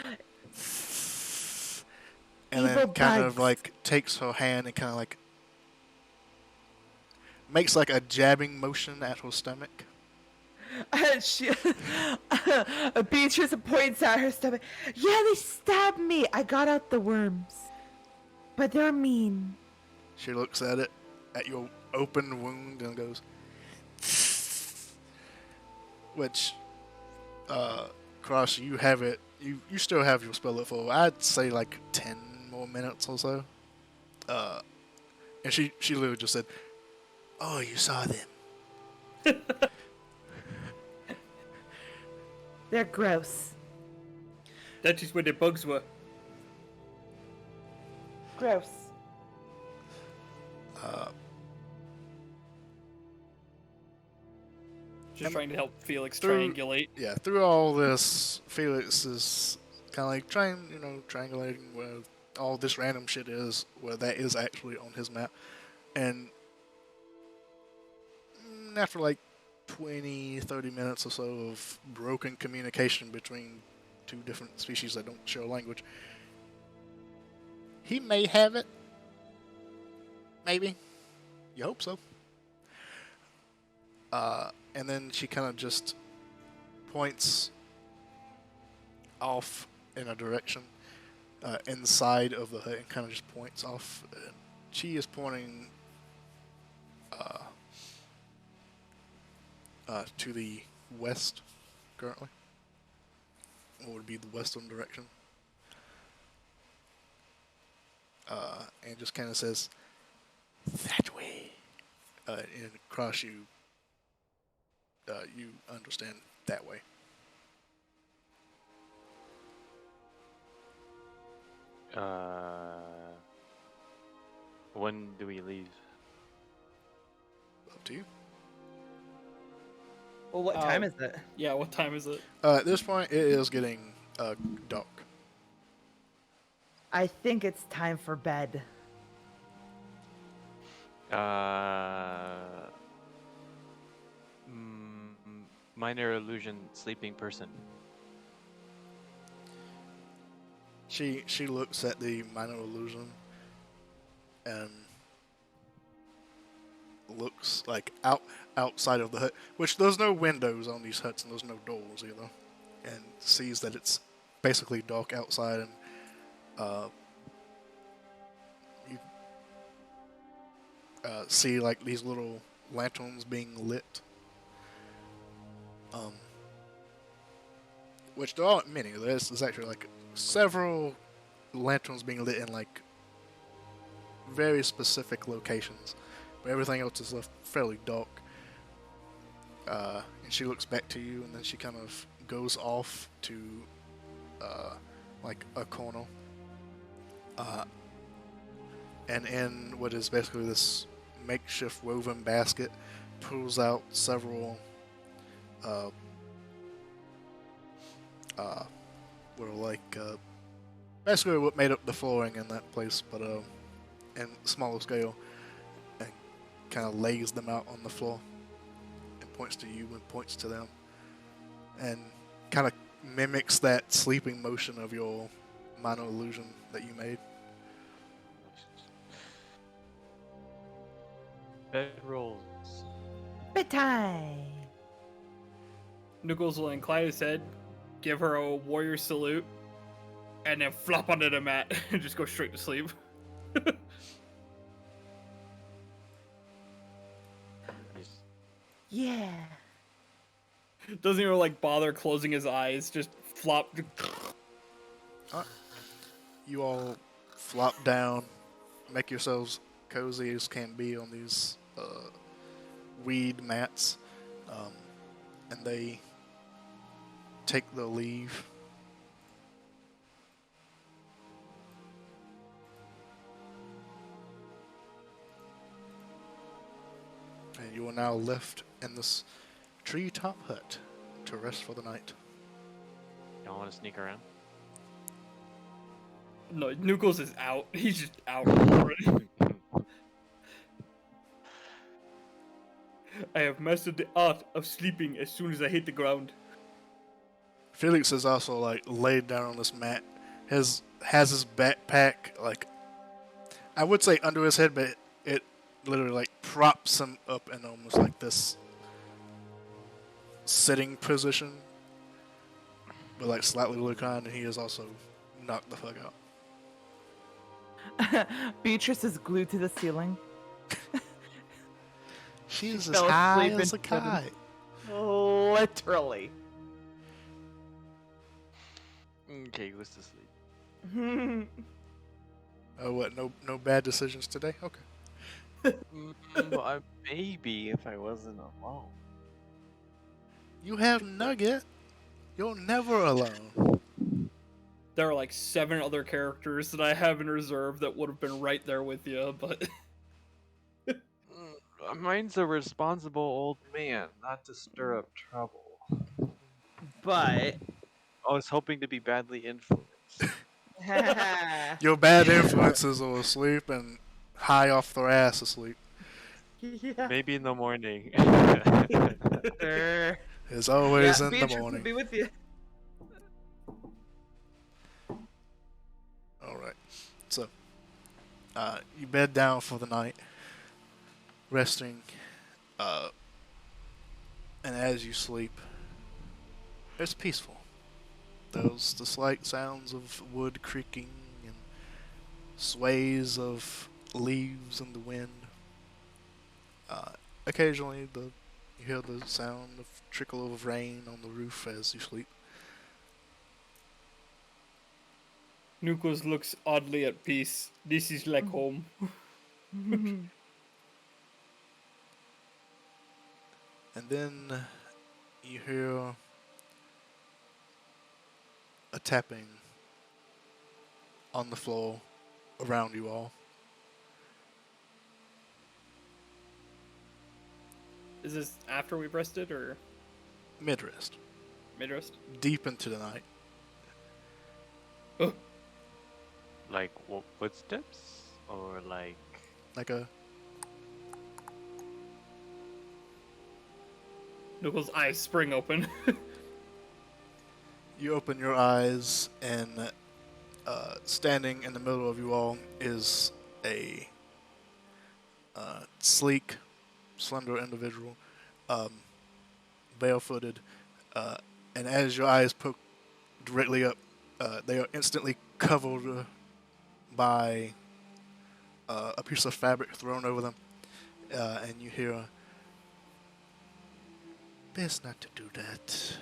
and then kind of like takes her hand and kind of like makes like a jabbing motion at her stomach. Beatrice points at her stomach. Yeah, they stabbed me. I got out the worms, but they're mean. She looks at it, at your open wound, and goes, which, Cross, you have it. You still have your spell at full. I'd say like 10 more minutes or so. And she literally just said, "Oh, you saw them." They're gross. That is where the bugs were. Gross. Just trying to help Felix triangulate. Yeah, through all this, Felix is kind of like triangulating where all this random shit is, where that is actually on his map. And after like 20, 30 minutes or so of broken communication between two different species that don't share language, he may have it. Maybe. You hope so. And then she kind of just points off in a direction inside of the hut and kind of just points off. She is pointing to the west currently. What would be the western direction? and just kind of says, "That way." And across you, you understand that way. When do we leave? Up to you. Well, what time is it? Yeah, what time is it? At this point, it is getting dark. I think it's time for bed. Minor illusion, sleeping person. She looks at the minor illusion and looks like outside of the hut, which there's no windows on these huts and there's no doors either, and sees that it's basically dark outside, and you see like these little lanterns being lit, which there aren't many. There's actually like several lanterns being lit in like very specific locations, but everything else is left fairly dark. And she looks back to you, and then she kind of goes off to like a corner, and in what is basically this makeshift woven basket, pulls out several were like basically what made up the flooring in that place, but in smaller scale, and kind of lays them out on the floor and points to you and points to them, and kind of mimics that sleeping motion of your minor illusion that you made. Bedrolls. Bedtime. Nookles will incline his head, give her a warrior salute, and then flop onto the mat and just go straight to sleep. Yeah. Doesn't even like bother closing his eyes, just flop. You all flop down, make yourselves cozy as can be on these weed mats, and they take the leave. And you are now left in this treetop hut to rest for the night. Y'all want to sneak around? No, Nookles is out. He's just out already. I have mastered the art of sleeping as soon as I hit the ground. Felix is also like laid down on this mat. Has his backpack like, I would say under his head, but it literally like props him up in almost like this sitting position, but like slightly reclined, and he is also knocked the fuck out. Beatrice is glued to the ceiling. She is as fell high asleep as a in bed. kite. Literally. Okay, goes to sleep. Oh, what? No bad decisions today. Okay. Well, maybe if I wasn't alone. You have Nugget. You're never alone. There are like 7 other characters that I have in reserve that would have been right there with you, but Mine's a responsible old man, not to stir up trouble. But I was hoping to be badly influenced. Your bad influences are asleep and high off their ass asleep. yeah. Maybe in the morning. Sure. It's always Yeah, in the Beatrice will morning. be with you. Alright. So, you bed down for the night, resting, and as you sleep, it's peaceful. There's the slight sounds of wood creaking and sways of leaves in the wind. Occasionally, you hear the sound of trickle of rain on the roof as you sleep. Nukos looks oddly at peace. This is like home. And then you hear a tapping on the floor around you all. Is this after we've rested or Mid-rest. mid-rest? Deep into the night. Oh, Like footsteps or like Like a Nukos' eyes spring open. You open your eyes, and standing in the middle of you all is a sleek, slender individual, barefooted, and as your eyes poke directly up, they are instantly covered by a piece of fabric thrown over them, and you hear, "Best not to do that."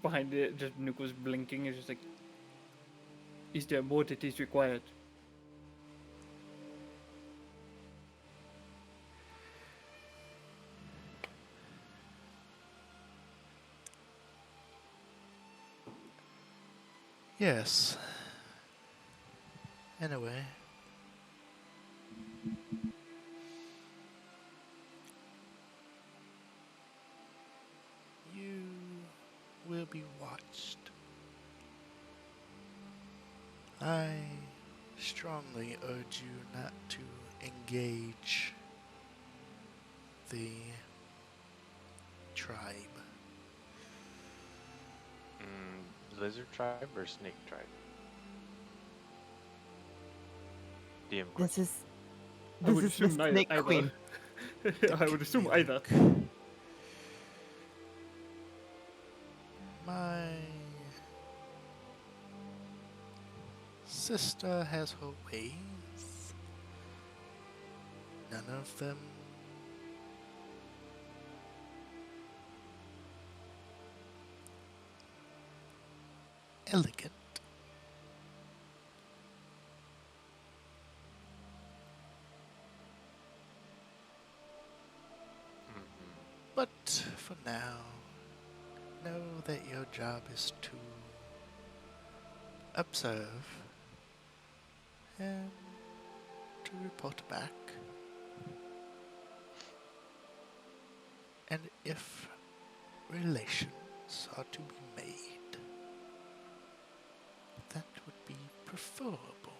Behind it, just Nukos blinking. It's just like, is there more that is required? Yes. Anyway. You will be watched. I strongly urge you not to engage the tribe. lizard tribe or snake tribe? DM This question. is I would the assume snake either. queen. I would assume either. My sister has her ways. None of them elegant. But for now, know that your job is to observe and to report back. And if relations are to be made, that would be preferable.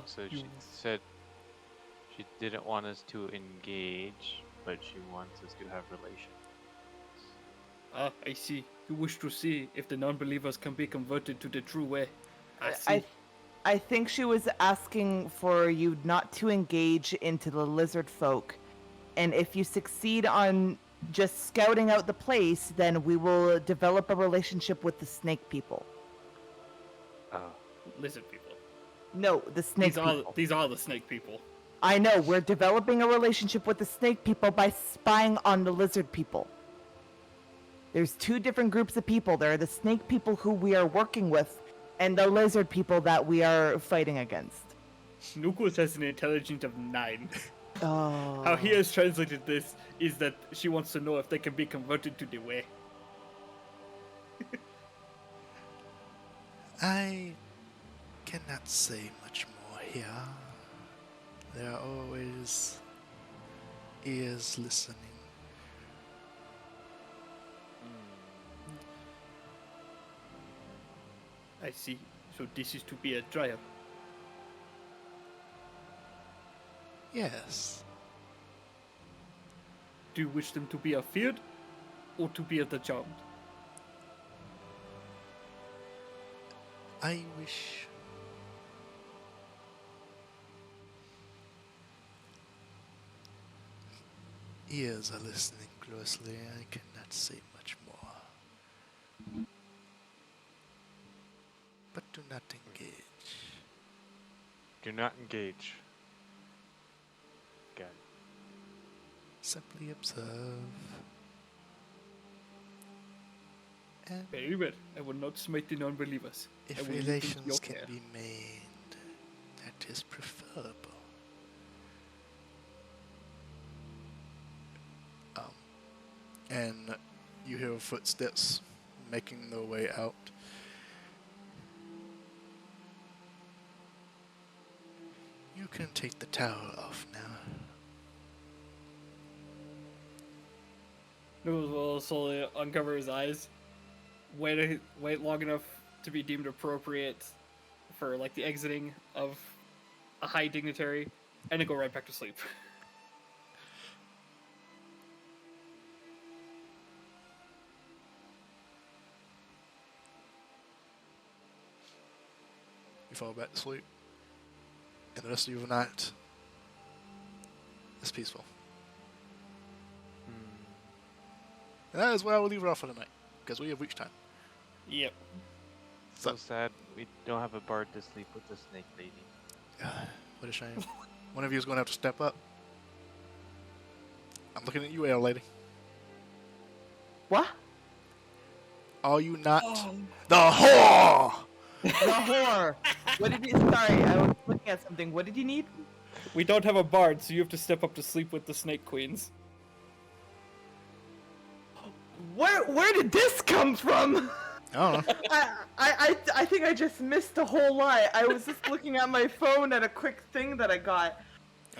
So she said she didn't want us to engage, but she wants us to have relations. Ah, I see. You wish to see if the non-believers can be converted to the true way. I see. I think she was asking for you not to engage into the lizard folk, and if you succeed on just scouting out the place, then we will develop a relationship with the snake people. Oh. Lizard people. No, the snake people. These are the snake people. I know, we're developing a relationship with the snake people by spying on the lizard people. There's two different groups of people. There are the snake people who we are working with, and the lizard people that we are fighting against. Nukos has an intelligence of 9. Oh. How he has translated this is that she wants to know if they can be converted to the way. I cannot say much more here. There are always ears listening. I see. So this is to be a trial. Yes, Do you wish them to be afeared or to be the charmed? I wish ears are listening closely. I cannot say much more. but do not engage. Do not engage. Got it. Simply observe. And Very well. I will not smite the non-believers. I if will leave them to your relations can care. be made, that is preferable. And you hear footsteps making their way out. You can take the towel off now. Noodles will slowly uncover his eyes. Wait long enough to be deemed appropriate for like the exiting of a high dignitary, and then go right back to sleep. You fall back to sleep. And the rest of your night is peaceful. And that is where I will leave it off for tonight, because we have reached time. Yep. So sad. We don't have a bard to sleep with the snake lady. What a shame. One of you is going to have to step up. I'm looking at you, ale lady. What? Are you not the whore? The whore. What did you? Sorry, I was looking at something. What did you need? We don't have a bard, so you have to step up to sleep with the snake queens. Where did this come from? I don't know. I think I just missed a whole lot. I was just looking at my phone at a quick thing that I got.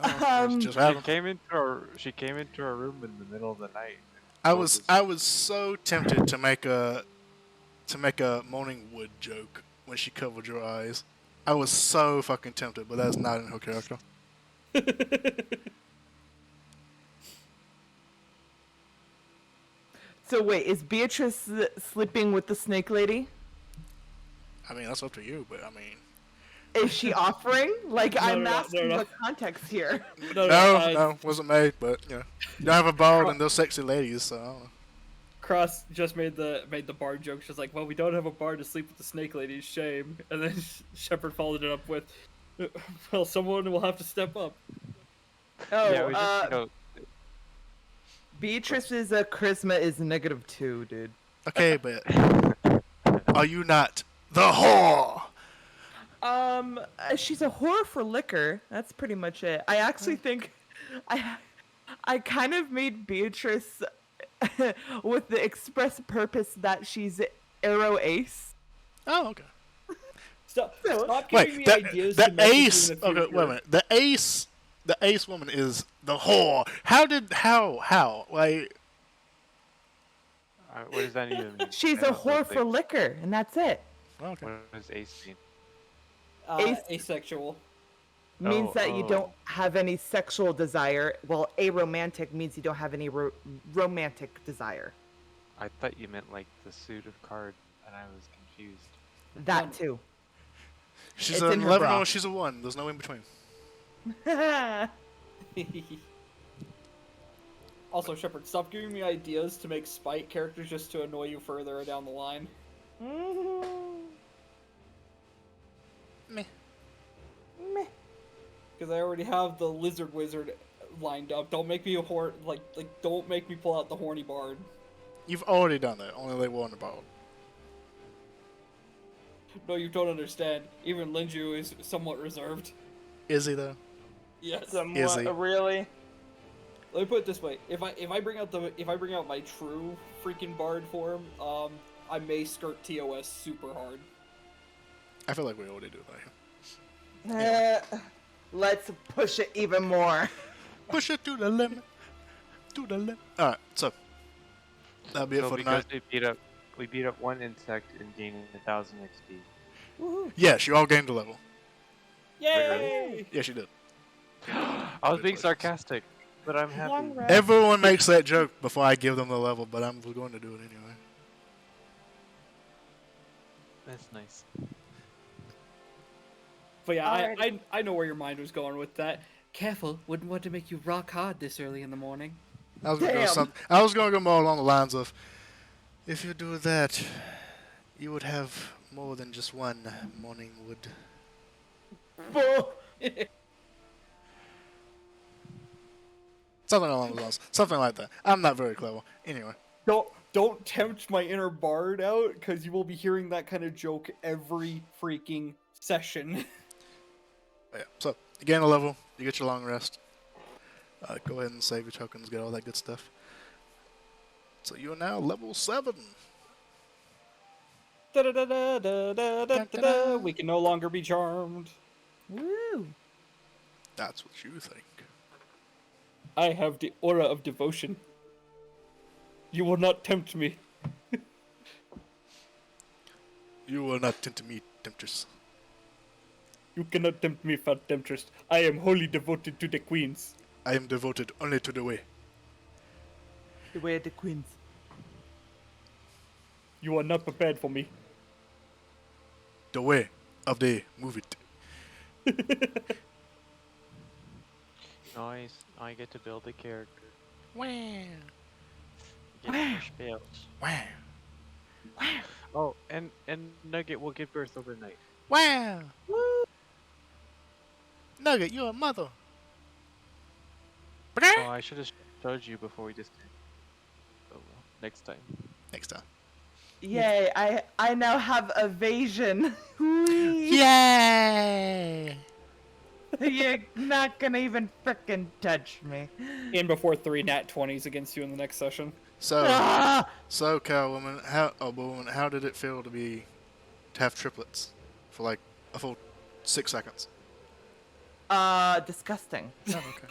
Just She happened. came into our room in the middle of the night. I was so tempted to make a morning wood joke when she covered your eyes. I was so fucking tempted, but that's not in her character. So wait, is Beatrice sleeping with the snake lady? I mean, that's up to you, but I mean, Is she offering? Like, I'm no, asking no. the context here. no, wasn't made. But you know, you don't have a bard and those sexy ladies, so I don't know. Cross just made the bard joke. She's like, "Well, we don't have a bard to sleep with the snake lady. Shame." And then Shepard followed it up with, "Well, someone will have to step up." Oh, Yeah, we just, Beatrice's charisma is -2, dude. Okay, but are you not the whore? She's a whore for liquor. That's pretty much it. I actually think I kind of made Beatrice with the express purpose that she's arrow ace. Oh, okay. Stop giving Wait, me ideas. to the message you ace. in the Okay, wait a future. minute. The ace woman is the whore. How? Like, what does that even mean? She's I a don't whore think- for liquor, and that's it. okay. What does ace mean? Asexual. Means Oh, that you oh. don't have any sexual desire. Well, aromantic means you don't have any romantic desire. I thought you meant like the suit of card, and I was confused. That too. She's It's an in her 11 bra. or she's a 1. There's no in between. Also, Shepard, stop giving me ideas to make spite characters just to annoy you further down the line. Meh. Meh. Because I already have the lizard wizard lined up. Don't make me a don't make me pull out the horny bard. You've already done that. Only they won the ball. No, you don't understand. Even Linju is somewhat reserved. Is he though? Yes. Is he? Really? Let me put it this way: if I bring out my true freaking bard form, I may skirt TOS super hard. I feel like we already do that. Let's push it even more. Push it to the limit. To the limit. Alright, so. That'll be it So for because tonight. we beat up one insect and gained 1,000 XP. Yes, you all gained a level. Yay! Yes, you did. I was being sarcastic, but I'm happy. Everyone makes that joke before I give them the level, but I'm going to do it anyway. That's nice. But yeah, I know where your mind was going with that. Careful, wouldn't want to make you rock hard this early in the morning. I was going to Damn. go I was going to go more along the lines of, if you do that, you would have more than just one morning wood. Something along those lines. Something like that. I'm not very clever. Anyway. Don't tempt my inner bard out, because you will be hearing that kind of joke every freaking session. But yeah. So, you gain a level. You get your long rest. Go ahead and save your tokens. Get all that good stuff. So, you are now level 7. Da-da-da-da-da-da-da-da. We can no longer be charmed. Woo! That's what you think. I have the aura of devotion. You will not tempt me. You will not tempt me, temptress. You cannot tempt me, fat temptress. I am wholly devoted to the queens. I am devoted only to the way. The way of the queens. You are not prepared for me. The way of the move it. Nice. I get to build a character. Wow. Get more spells. Wow. Oh, and Nugget will give birth overnight. Wow. Woo. Nugget, you're a mother. Oh, I should have showed you before we just did. Oh well, next time. Next time. Yay! I now have evasion. Whee! Yay! You're not gonna even frickin' touch me. And before 3 nat 20s against you in the next session. So, Ah! so Catwoman, how did it feel to have triplets for like a full 6 seconds? Disgusting. Oh, okay.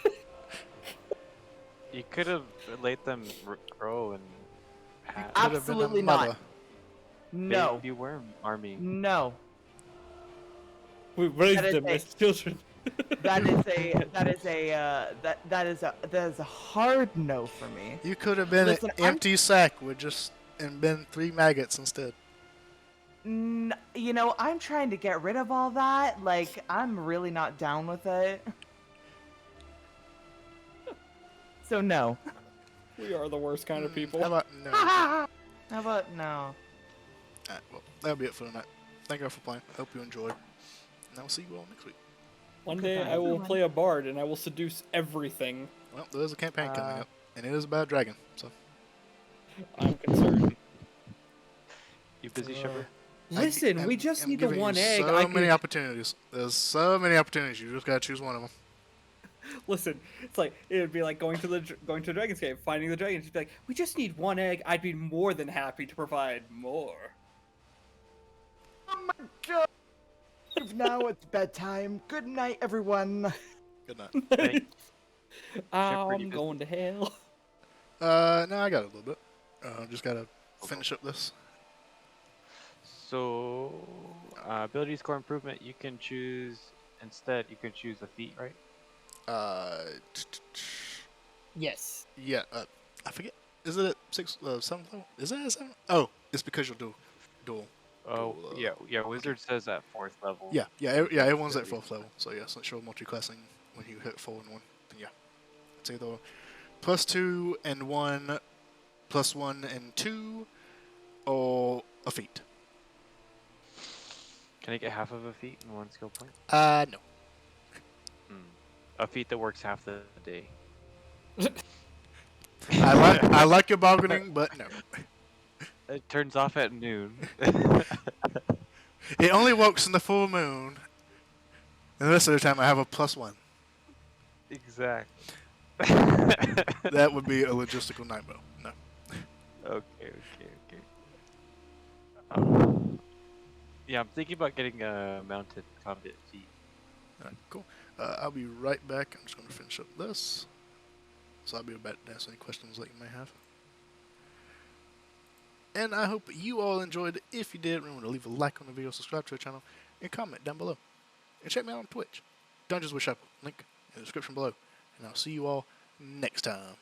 You could have let them grow and have Could have been a Absolutely mother. not. No. baby worm army. No. We raised That is them a- as children. That is a hard no for me. You could have been Listen, an empty sack and been 3 maggots instead. You know, I'm trying to get rid of all that. Like, I'm really not down with it. So no. We are the worst kind of people. How about no? How about no? Alright, well, that'll be it for tonight. Thank you all for playing. I hope you enjoyed. And I'll see you all next week. One day I will play a bard and I will seduce everything. Well, there's a campaign coming up, and it is about a dragon, so. I'm concerned. You busy, Shepard? Listen, we just need the giving one you egg. So many opportunities. There's so many opportunities. You just gotta choose one of them. Listen, it's like it would be like going to Dragon's Cave, finding the dragon. She'd be like, "We just need one egg. I'd be more than happy to provide more." Oh my god! Now it's bedtime. Good night, everyone. Good night. I'm going to hell. No, I got a little bit. Just gotta finish up this. So, ability score improvement. You can choose instead. You can choose a feat, right? Yes. Yeah. I forget. Is it at 7th level? Is that at 7? Oh, it's because you'll do dual. Oh, yeah. Wizard says at 4th level. Yeah. Everyone's at 4th level. So yeah, since you're multi-classing when you hit 4 and 1, then yeah, it's either +2 and 1, +1 and 2, or a feat. Can I get half of a feat in 1 skill point? No. A feat that works half the day. I like your bargaining, but no. It turns off at noon. It only works in the full moon. And the rest of the time I have a +1. Exactly. That would be a logistical nightmare. No. Okay. Yeah, I'm thinking about getting a mounted combat feat. Alright, cool. I'll be right back. I'm just going to finish up this. So I'll be back to answer any questions that you may have. And I hope you all enjoyed it. If you did, remember to leave a like on the video, subscribe to our channel, and comment down below. And check me out on Twitch. Dungeons with Shepard. Link in the description below. And I'll see you all next time.